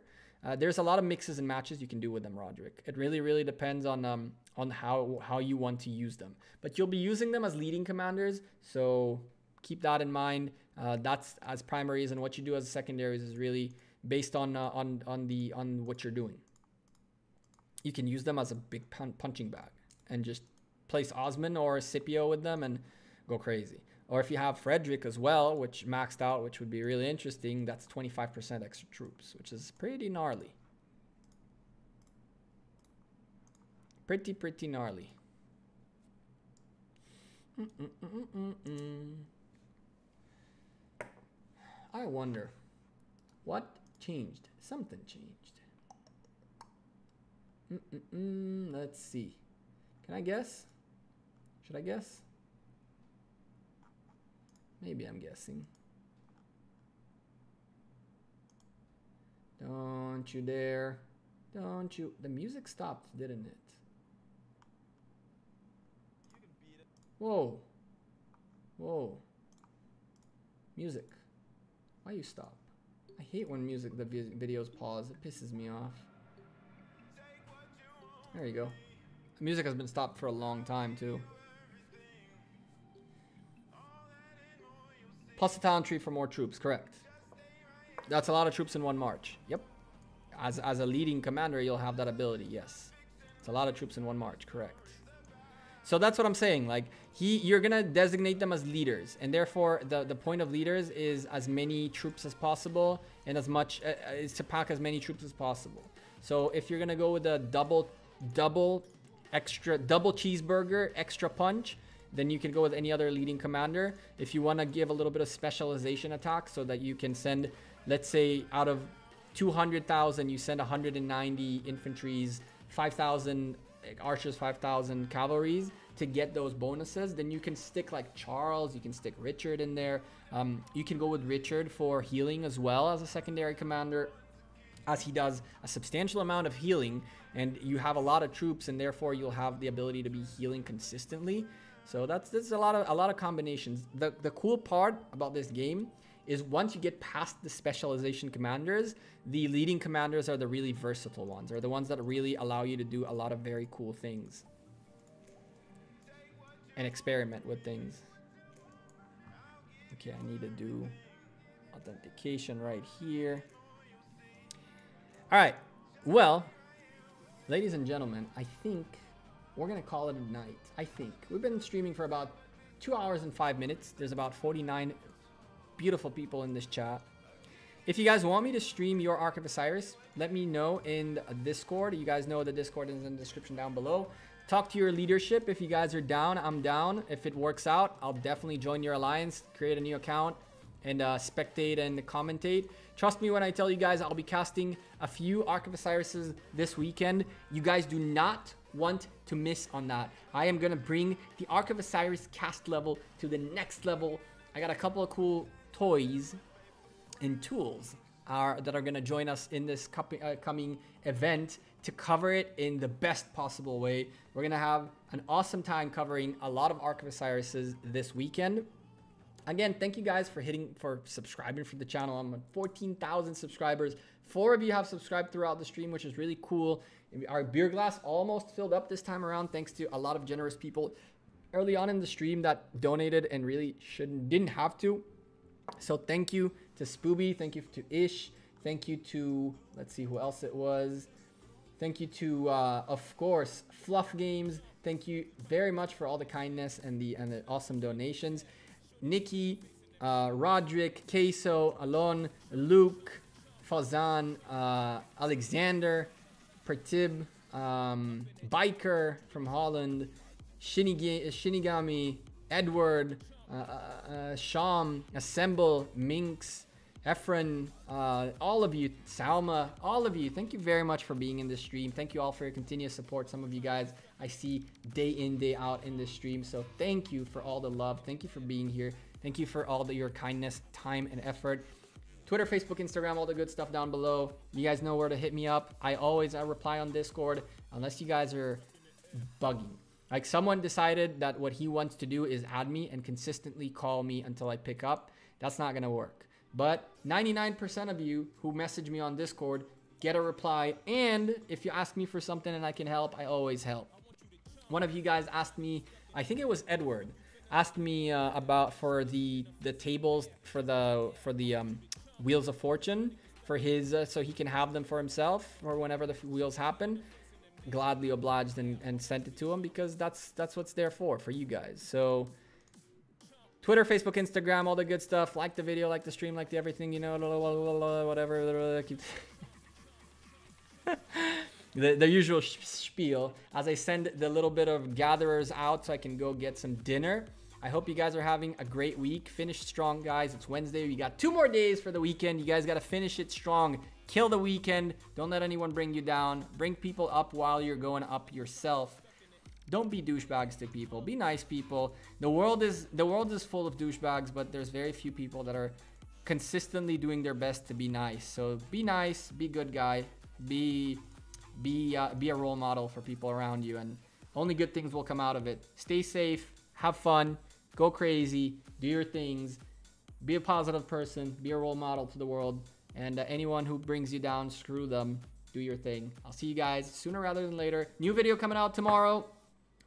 There's a lot of mixes and matches you can do with them, Roderick. It really depends on how you want to use them. But you'll be using them as leading commanders, so keep that in mind. That's as primaries, and what you do as secondaries is really based on what you're doing. You can use them as a big punching bag and just place Osman or Scipio with them and go crazy. Or if you have Frederick as well, which maxed out, which would be really interesting, that's 25% extra troops, which is pretty gnarly. Pretty gnarly. I wonder what changed. Something changed. Let's see. Can I guess? Should I guess? Maybe I'm guessing. Don't you dare. Don't you. The music stopped, didn't it? Whoa. Whoa. Music. Why you stop? I hate when the videos pause. It pisses me off. There you go. The music has been stopped for a long time too. Plus a talent tree for more troops, correct. That's a lot of troops in one march. Yep. As a leading commander, you'll have that ability, yes. It's a lot of troops in one march, correct. So that's what I'm saying. Like, you're gonna designate them as leaders, and therefore the point of leaders is as many troops as possible, and as much is to pack as many troops as possible. So if you're gonna go with a double cheeseburger, extra punch, then you can go with any other leading commander. If you want to give a little bit of specialization attack so that you can send, let's say out of 200,000, you send 190 infantries, 5,000 archers, 5,000 cavalries to get those bonuses, then you can stick like Charles, you can stick Richard in there. You can go with Richard for healing as well as a secondary commander, as he does a substantial amount of healing, and you have a lot of troops, and therefore you'll have the ability to be healing consistently. So that's a lot of combinations. The cool part about this game is once you get past the specialization commanders, the leading commanders are the really versatile ones, are the ones that really allow you to do a lot of very cool things. and experiment with things. Okay, I need to do authentication right here. All right, well, ladies and gentlemen, I think we're gonna call it a night. I think we've been streaming for about 2 hours and 5 minutes. There's about 49 beautiful people in this chat. If you guys want me to stream your Ark of Osiris, let me know in Discord. You guys know the Discord is in the description down below. Talk to your leadership. If you guys are down, I'm down. If it works out, I'll definitely join your alliance, create a new account, and spectate and commentate. Trust me when I tell you guys I'll be casting a few Ark of Osirises this weekend. You guys do not want to miss on that. I am going to bring the Ark of Osiris cast level to the next level. I got a couple of cool toys and tools that are going to join us in this coming event to cover it in the best possible way. We're going to have an awesome time covering a lot of Ark of Osirises this weekend. Again, thank you guys for subscribing for the channel. I'm at 14,000 subscribers. 4 of you have subscribed throughout the stream, which is really cool. Our beer glass almost filled up this time around, thanks to a lot of generous people early on in the stream that donated and really didn't have to. So thank you to Spooby. Thank you to Ish. Thank you to, let's see who else it was. Thank you to, of course, Fluff Games. Thank you very much for all the kindness and the awesome donations. Nikki, Roderick, Queso, Alon, Luke, Fazan, Alexander, Pertib, Biker from Holland, Shinigami, Edward, Sham, Assemble, Minx, Efren, all of you, Salma, all of you, thank you very much for being in this stream. Thank you all for your continuous support. Some of you guys I see day in, day out in this stream. So thank you for all the love. Thank you for being here. Thank you for all your kindness, time, and effort. Twitter, Facebook, Instagram, all the good stuff down below. You guys know where to hit me up. I reply on Discord unless you guys are bugging. Like someone decided that what he wants to do is add me and consistently call me until I pick up. That's not going to work. But 99% of you who message me on Discord get a reply. And if you ask me for something and I can help, I always help. One of you guys asked me, I think it was Edward, asked me about for the tables for the Wheels of Fortune for his so he can have them for himself or whenever the wheels happen. Gladly obliged and sent it to him because that's what's there for you guys. So Twitter, Facebook, Instagram, all the good stuff. Like the video, like the stream, like the everything, you know, whatever. The usual spiel as I send the little bit of gatherers out so I can go get some dinner. I hope you guys are having a great week. Finish strong, guys. It's Wednesday. We got 2 more days for the weekend. You guys got to finish it strong. Kill the weekend. Don't let anyone bring you down. Bring people up while you're going up yourself. Don't be douchebags to people. Be nice people. The world is full of douchebags, but there's very few people that are consistently doing their best to be nice. So be nice. Be a good guy. Be a role model for people around you, and only good things will come out of it. Stay safe. Have fun. Go crazy. Do your things. Be a positive person. Be a role model to the world. And anyone who brings you down, screw them. Do your thing. I'll see you guys sooner rather than later. New video coming out tomorrow.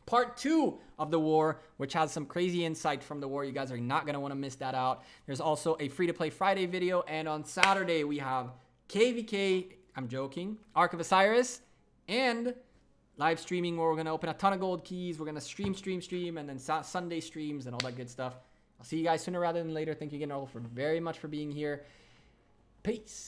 Part 2 of the war, which has some crazy insight from the war. You guys are not going to want to miss that out. There's also a free-to-play Friday video. And on Saturday, we have KVK, I'm joking, Ark of Osiris, and live streaming where we're going to open a ton of gold keys. We're going to stream, and then Sunday streams and all that good stuff. I'll see you guys sooner rather than later. Thank you again all very much for being here. Peace.